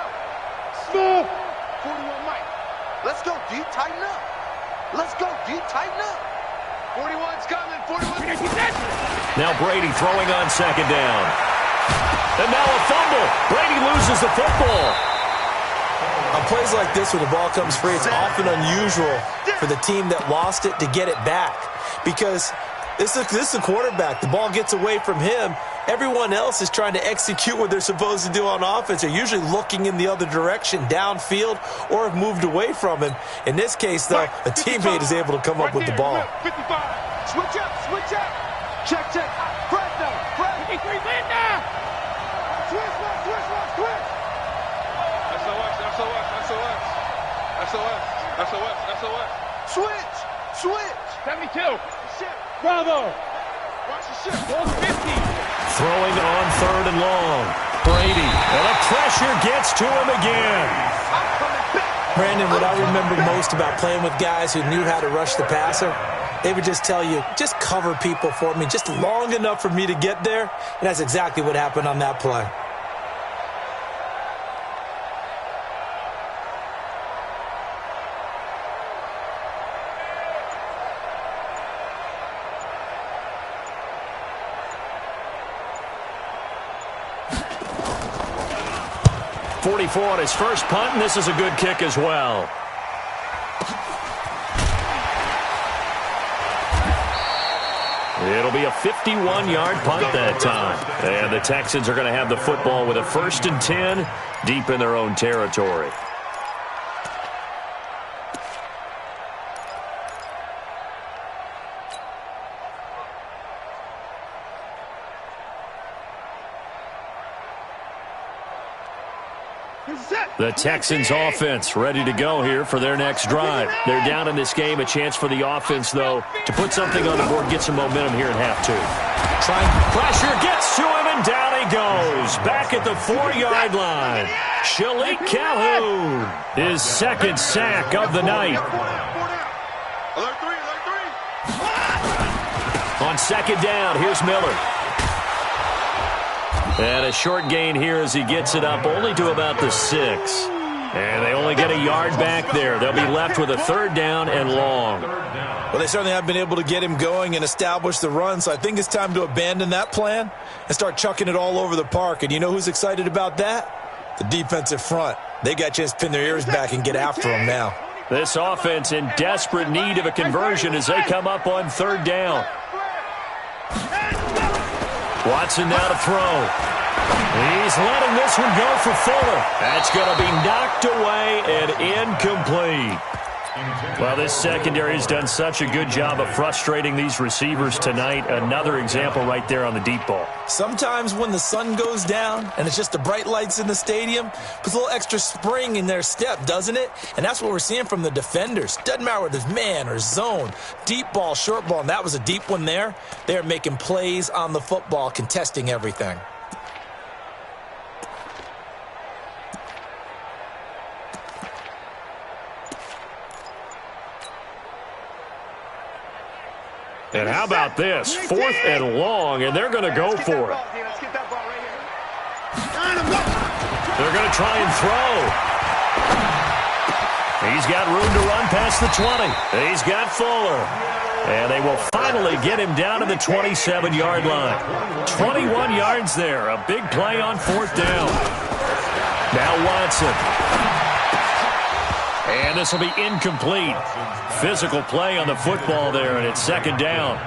Smooth. 41, Mike. Let's go, D. Tighten up. Let's go, D. Tighten up. 41's coming. 41. Now Brady throwing on second down. And now a fumble. Brady loses the football. On plays like this where the ball comes free, it's often unusual for the team that lost it to get it back. Because this is the quarterback. The ball gets away from him. Everyone else is trying to execute what they're supposed to do on offense. They're usually looking in the other direction, downfield, or have moved away from him. In this case, though, a teammate is able to come up with the ball. 55. Switch up, switch up. Check, check. Fresno, Fresno. 53, Linda. Switch, switch, switch, switch. SOS, SOS, SOS. SOS, SOS, SOS. Switch, switch. 72. Bravo. Watch the ship. 50. Throwing on third and long. Brady, and the pressure gets to him again. Brandon, what I remember most about playing with guys who knew how to rush the passer, they would just tell you, just cover people for me, just long enough for me to get there. And that's exactly what happened on that play. .44 on his first punt, and this is a good kick as well. It'll be a 51-yard punt that time. And the Texans are going to have the football with a 1st and 10 deep in their own territory. The Texans offense ready to go here for their next drive. They're down in this game. A chance for the offense, though, to put something on the board, get some momentum here in half two. Pressure gets to him, and down he goes. Back at the 4-yard line. Shalik Calhoun, his second sack of the night. On second down, here's Miller. And a short gain here as he gets it up only to about the 6. And they only get a yard back there. They'll be left with a 3rd down and long. Well, they certainly have been able to get him going and establish the run, so I think it's time to abandon that plan and start chucking it all over the park. And you know who's excited about that? The defensive front. They got a chance to pin their ears back and get after him now. This offense in desperate need of a conversion as they come up on 3rd down. Watson now to throw. He's letting this one go for Fuller. That's going to be knocked away and incomplete. Well, this secondary has done such a good job of frustrating these receivers tonight. Another example right there on the deep ball. Sometimes when the sun goes down and it's just the bright lights in the stadium, puts a little extra spring in their step, doesn't it? And that's what we're seeing from the defenders. Doesn't matter whether it's man or zone, deep ball, short ball, and that was a deep one there. They're making plays on the football, contesting everything. And how about this? 4th and long, and they're going to go for it. They're going to try and throw. He's got room to run past the 20. He's got Fuller. And they will finally get him down to the 27-yard line. 21 yards there. A big play on 4th down. Now Watson. And this will be incomplete. Physical play on the football there, and it's 2nd down.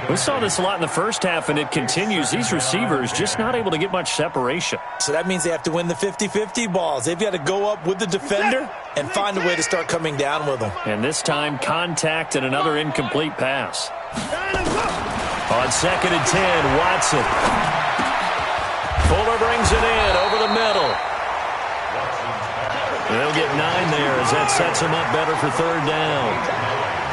We saw this a lot in the first half, and it continues. These receivers just not able to get much separation. So that means they have to win the 50-50 balls. They've got to go up with the defender and find a way to start coming down with them. And this time, contact and another incomplete pass. On 2nd and 10, Watson. Fuller brings it in over the middle. They'll get 9 there as that sets them up better for 3rd down.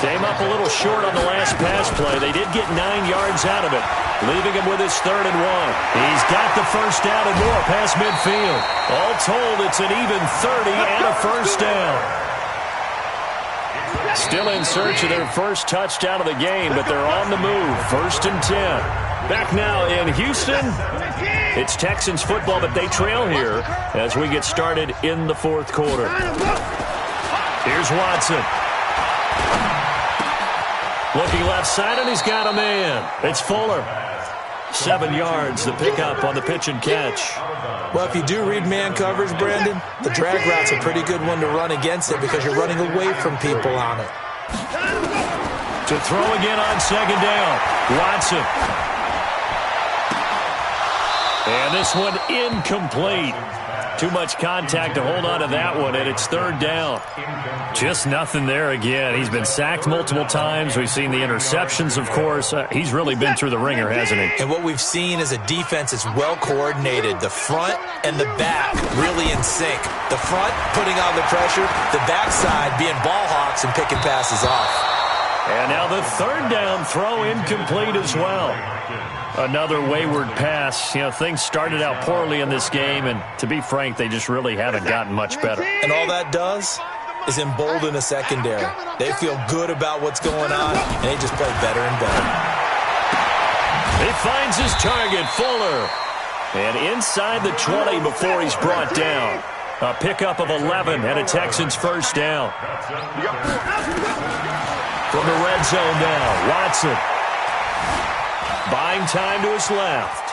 Came up a little short on the last pass play. They did get 9 yards out of it, leaving him with his 3rd and 1. He's got the 1st down and more past midfield. All told, it's an even 30 and a 1st down. Still in search of their first touchdown of the game, but they're on the move. 1st and 10. Back now in Houston. It's Texans football, but they trail here as we get started in the fourth quarter. Here's Watson. Looking left side, and he's got a man. It's Fuller. 7 yards, the pickup on the pitch and catch. Well, if you do read man coverage, Brandon, the drag route's a pretty good one to run against it because you're running away from people on it. To throw again on second down. Watson. And this one incomplete. Too much contact to hold on to that one, and it's third down. Just nothing there again. He's been sacked multiple times. We've seen the interceptions, of course. He's really been through the ringer, hasn't he? And what we've seen is a defense that's well coordinated. The front and the back really in sync. The front putting on the pressure, the backside being ball hawks and picking passes off. And now the third down throw incomplete as well. Another wayward pass. You know, things started out poorly in this game, and to be frank, they just really haven't gotten much better. And all that does is embolden a secondary. They feel good about what's going on, and they just play better and better. He finds his target, Fuller. And inside the 20 before he's brought down. A pickup of 11 and a Texans first down. From the red zone now, Watson. Buying time to his left.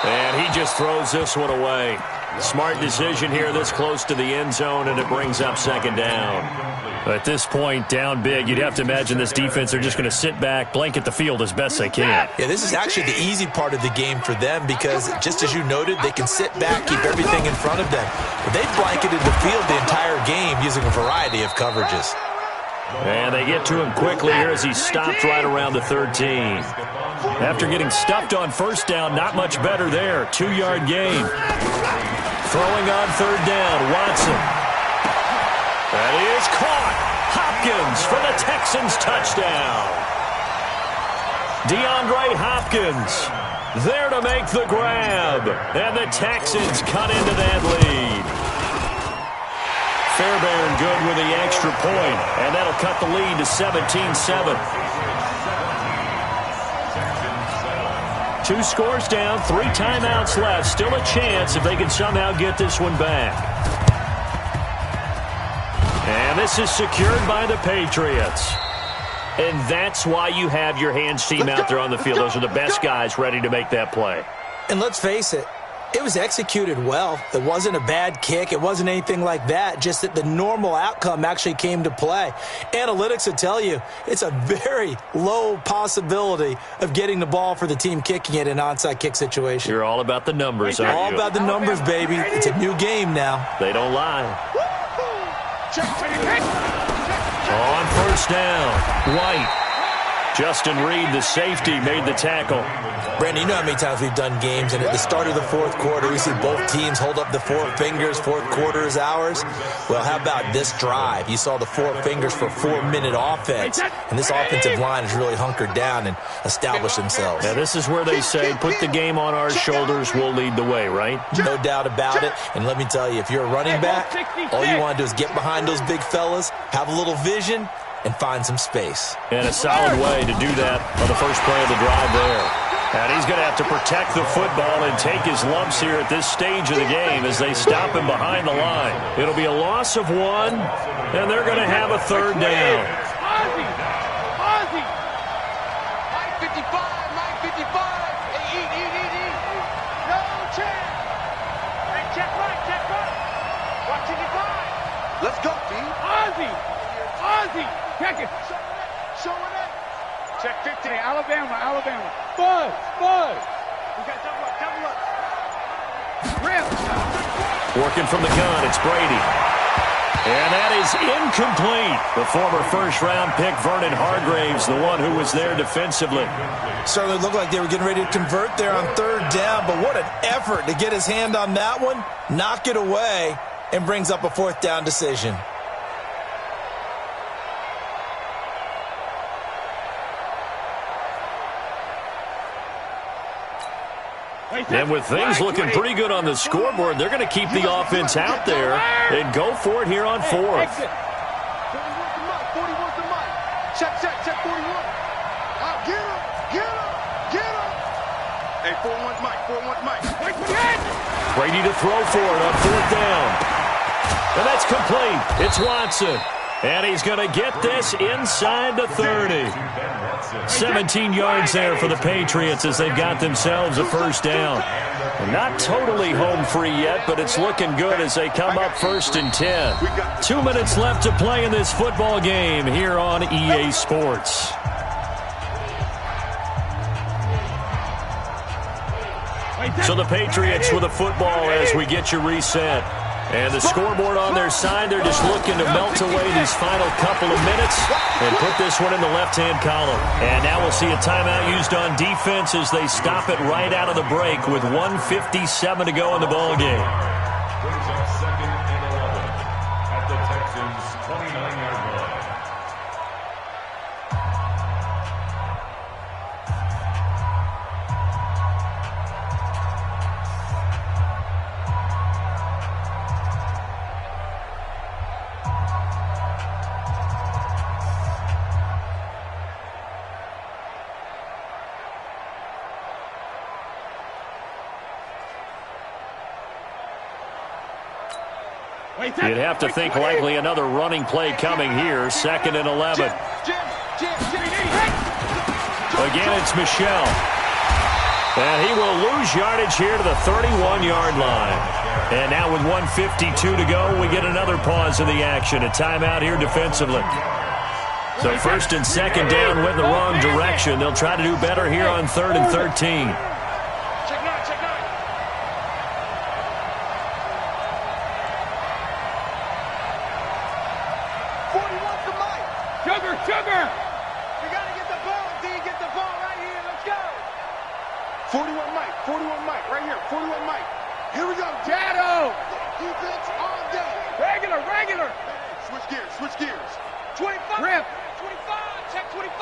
And he just throws this one away. Smart decision here this close to the end zone, and it brings up second down. At this point, down big, you'd have to imagine this defense are just going to sit back, blanket the field as best they can. Yeah, this is actually the easy part of the game for them because, just as you noted, they can sit back, keep everything in front of them. But they've blanketed the field the entire game using a variety of coverages. And they get to him quickly here as he's stopped right around the 13. After getting stuffed on first down, not much better there. 2-yard gain. Throwing on third down, Watson. That is caught. Hopkins for the Texans touchdown. DeAndre Hopkins there to make the grab. And the Texans cut into that lead. Fairbairn good with the extra point, and that'll cut the lead to 17-7. 2 scores down, 3 timeouts left. Still a chance if they can somehow get this one back. And this is secured by the Patriots. And that's why you have your hands team out there on the field. Those are the best guys ready to make that play. And let's face it, it was executed well. It wasn't a bad kick. It wasn't anything like that, just that the normal outcome actually came to play. Analytics will tell you it's a very low possibility of getting the ball for the team kicking it in an onside kick situation. You're all about the numbers, aren't you? All about the numbers, baby. It's a new game now. They don't lie. On first down, White. Justin Reed, the safety, made the tackle. Brandon, you know how many times we've done games, and at the start of the fourth quarter, we see both teams hold up the 4 fingers, fourth quarter is ours. Well, how about this drive? You saw the 4 fingers for 4-minute offense, and this offensive line has really hunkered down and established themselves. Now, this is where they say, put the game on our shoulders, we'll lead the way, right? No doubt about it, and let me tell you, if you're a running back, all you want to do is get behind those big fellas, have a little vision, and find some space. And a solid way to do that on the first play of the drive there. And he's going to have to protect the football and take his lumps here at this stage of the game as they stop him behind the line. It'll be a loss of 1, and they're going to have a third down. Ozzy! Mike 55, Mike 55. Hey, eat. No chance. Hey, check right. Watching it by. Let's go, D. Ozzy! Check it. Showing it. Check 15. Hey, Alabama. Buzz. We got double up. Rip. Working from the gun, it's Brady. And that is incomplete. The former first-round pick, Vernon Hargraves, the one who was there defensively. Certainly looked like they were getting ready to convert there on third down, but what an effort to get his hand on that one, knock it away, and brings up a 4th down decision. And with things looking pretty good on the scoreboard, they're going to keep the offense out there and go for it here on 4th. 41 to Mike. Check 41. I'll get him. Brady to throw for it on 4th down. And that's complete. It's Watson. And he's going to get this inside the 30. 17 yards there for the Patriots as they've got themselves a first down. Not totally home free yet, but it's looking good as they come up 1st and 10. 2 minutes left to play in this football game here on EA Sports. So the Patriots with a football as we get you reset. And the scoreboard on their side, they're just looking to melt away these final couple of minutes and put this one in the left-hand column. And now we'll see a timeout used on defense as they stop it right out of the break with 1:57 to go in the ball game. Brings up 2nd and 11 at the Texans' 29-yard line. You'd have to think likely another running play coming here. 2nd and 11. Again, it's Michel. And he will lose yardage here to the 31-yard line. And now with 1:52 to go, we get another pause in the action. A timeout here defensively. So 1st and 2nd down went in the wrong direction. They'll try to do better here on 3rd and 13. Sugar! We got to get the ball, D. Get the ball right here. Let's go. 41 Mike, right here. 41 Mike. Here we go. Jado! Defense all day. Regular. Switch gears. 25. Rip. 25. Check 25.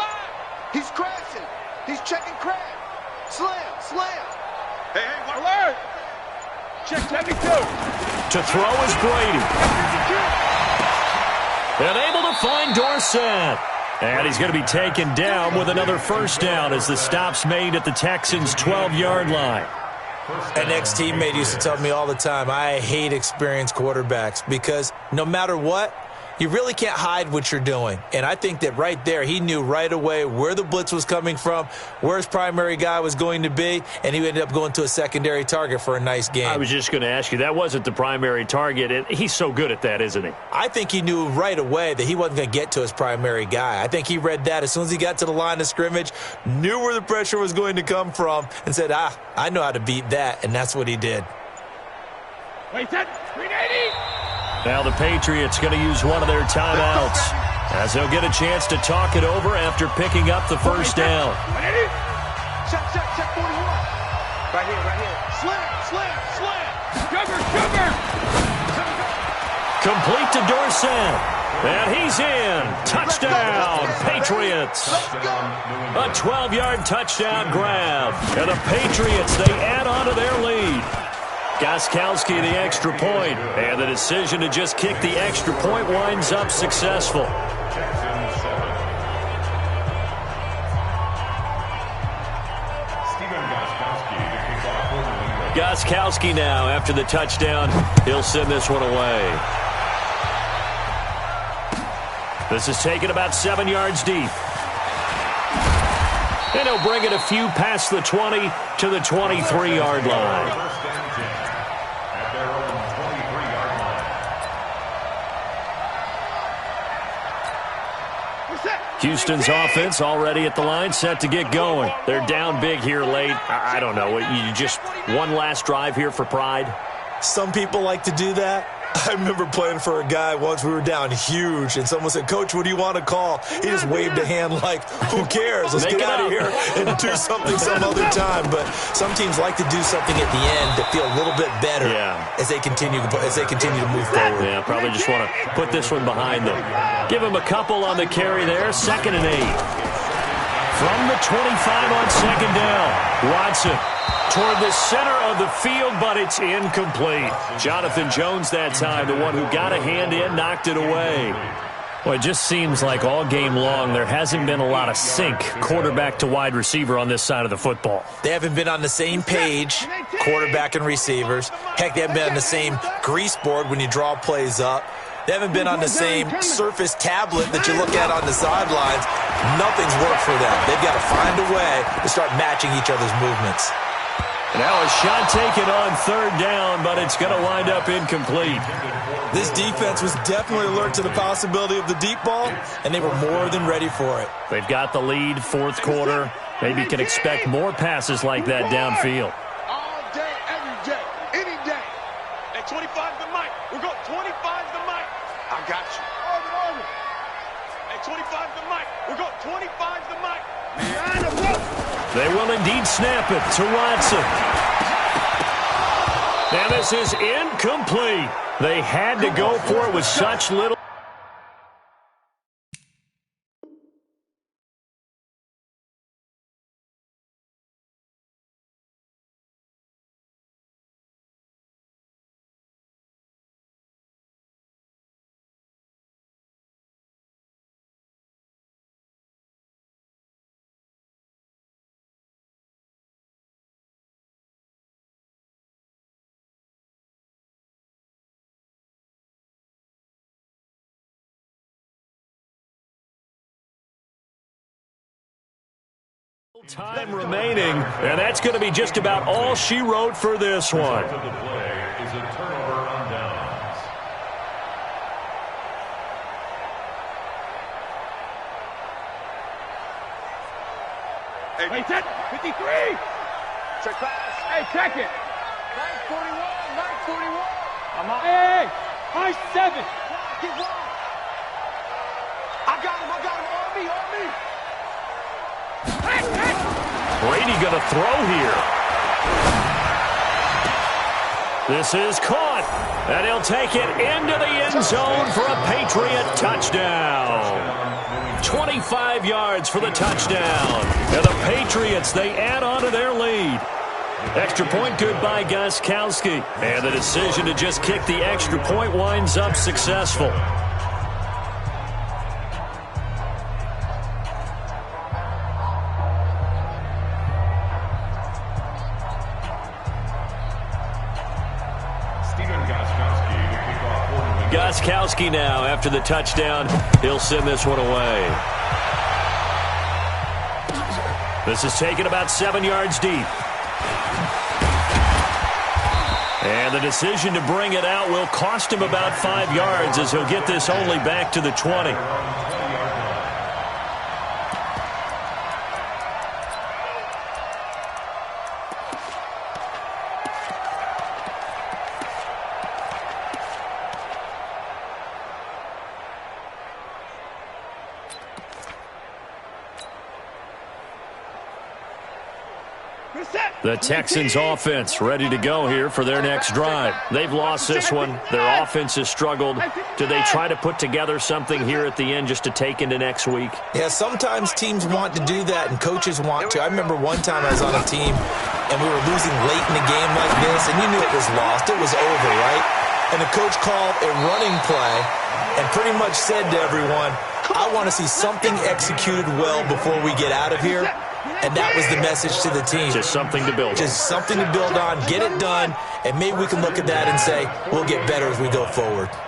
He's crashing. He's checking crash. Slam. Hey, alert. Check 72. To throw is Brady. And able to find Dorsett. And he's going to be taken down with another first down as the stop's made at the Texans' 12-yard line. An ex-teammate used to tell me all the time, I hate experienced quarterbacks because no matter what, you really can't hide what you're doing. And I think that right there, he knew right away where the blitz was coming from, where his primary guy was going to be, and he ended up going to a secondary target for a nice game. I was just going to ask you, that wasn't the primary target, and he's so good at that, isn't he? I think he knew right away that he wasn't going to get to his primary guy. I think he read that as soon as he got to the line of scrimmage, knew where the pressure was going to come from, and said, I know how to beat that, and that's what he did. Wait, that 380! Now the Patriots going to use one of their timeouts as they'll get a chance to talk it over after picking up the first down. Check 41. Right here. Slam. Sugar. Complete to Dorsett. And he's in. Touchdown, Patriots. A 12-yard touchdown grab. And the Patriots, they add on to their lead. Gostkowski the extra point, and the decision to just kick the extra point winds up successful. Gostkowski now, after the touchdown, he'll send this one away. This is taken about 7 yards deep. And he'll bring it a few past the 20 to the 23-yard line. Houston's offense already at the line, set to get going. They're down big here late. I don't know. You just one last drive here for pride? Some people like to do that. I remember playing for a guy once. We were down huge, and someone said, Coach, what do you want to call? He just waved a hand like, who cares? Let's get out of here and do something some other time. But some teams like to do something at the end to feel a little bit better as they continue to move forward. Yeah, probably just want to put this one behind them. Give him a couple on the carry there. 2nd and 8. From the 25 on 2nd down, Watson toward the center of the field, but it's incomplete. Jonathan Jones that time, the one who got a hand in, knocked it away. Well, it just seems like all game long there hasn't been a lot of sync quarterback to wide receiver on this side of the football. They haven't been on the same page, quarterback and receivers. Heck, they haven't been on the same grease board when you draw plays up. They haven't been on the same Surface tablet that you look at on the sidelines. Nothing's worked for them. They've got to find a way to start matching each other's movements. Now a shot taken on third down, but it's going to wind up incomplete. This defense was definitely alert to the possibility of the deep ball, and they were more than ready for it. They've got the lead, fourth quarter. Maybe can expect more passes like that downfield. All day, every day, any day. At 25 the mic. We're going 25 the mic. I got you. Over. At 25 the mic. We're going 25 the mic. They will indeed snap it to Watson. And this is incomplete. They had to go for it with such little. Time remaining, and that's going to be just about all she wrote for this one. The play is a turnover on downs. Hey, check 53. Check pass. Hey, check it. 941. I'm on. Hey, high 7. Get wrong. I got him. On me. Brady going to throw here. This is caught, and he'll take it into the end zone for a Patriot touchdown. 25 yards for the touchdown. And the Patriots, they add on to their lead. Extra point good by Gostkowski. And the decision to just kick the extra point winds up successful. Gostkowski now, after the touchdown, he'll send this one away. This is taken about 7 yards deep. And the decision to bring it out will cost him about 5 yards as he'll get this only back to the 20. The Texans offense ready to go here for their next drive. They've lost this one. Their offense has struggled. Do they try to put together something here at the end just to take into next week? Yeah, sometimes teams want to do that and coaches want to. I remember one time I was on a team and we were losing late in a game like this and you knew it was lost. It was over, right? And the coach called a running play and pretty much said to everyone, I want to see something executed well before we get out of here. And that was the message to the team. Just something to build on. Just something to build on, get it done, and maybe we can look at that and say, we'll get better as we go forward. 25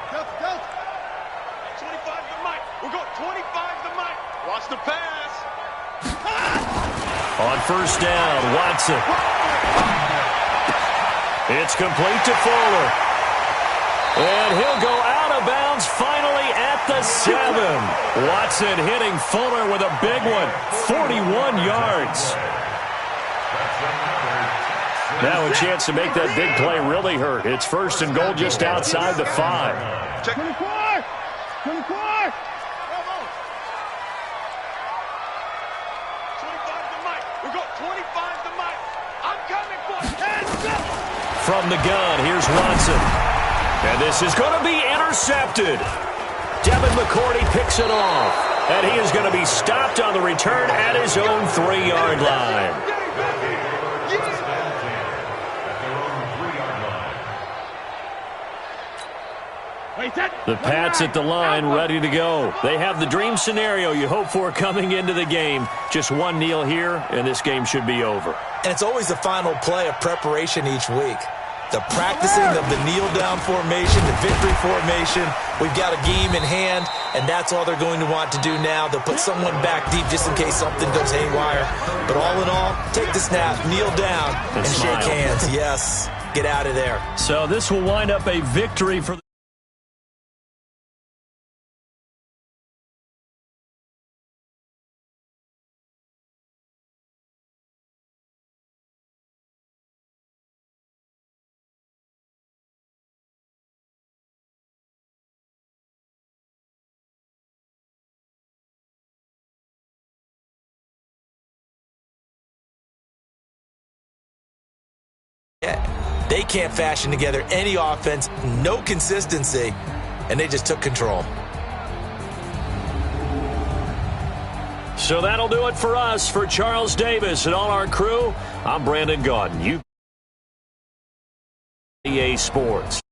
the mic. We're going 25 the mic. Watch the pass. On first down, Watson. It's complete to Fuller. And he'll go out of bounds finally at the 7. Watson hitting Fuller with a big one. 41 yards. Now a chance to make that big play really hurt. It's first and goal just outside the 5. Check 24. 24. 25 the mic. We're going 25 the mic. I'm coming for it. Hands up. From the gun, here's Watson. And this is going to be intercepted. Devin McCourty picks it off. And he is going to be stopped on the return at his own 3-yard line. The Pats at the line, ready to go. They have the dream scenario you hope for coming into the game. Just one kneel here, and this game should be over. And it's always the final play of preparation each week. The practicing of the kneel-down formation, the victory formation. We've got a game in hand, and that's all they're going to want to do now. They'll put someone back deep just in case something goes haywire. But all in all, take the snap, kneel down, and shake hands. Yes, get out of there. So this will wind up a victory for the They can't fashion together any offense, no consistency, and they just took control. So that'll do it for us. For Charles Davis and all our crew, I'm Brandon Gaudin. EA Sports.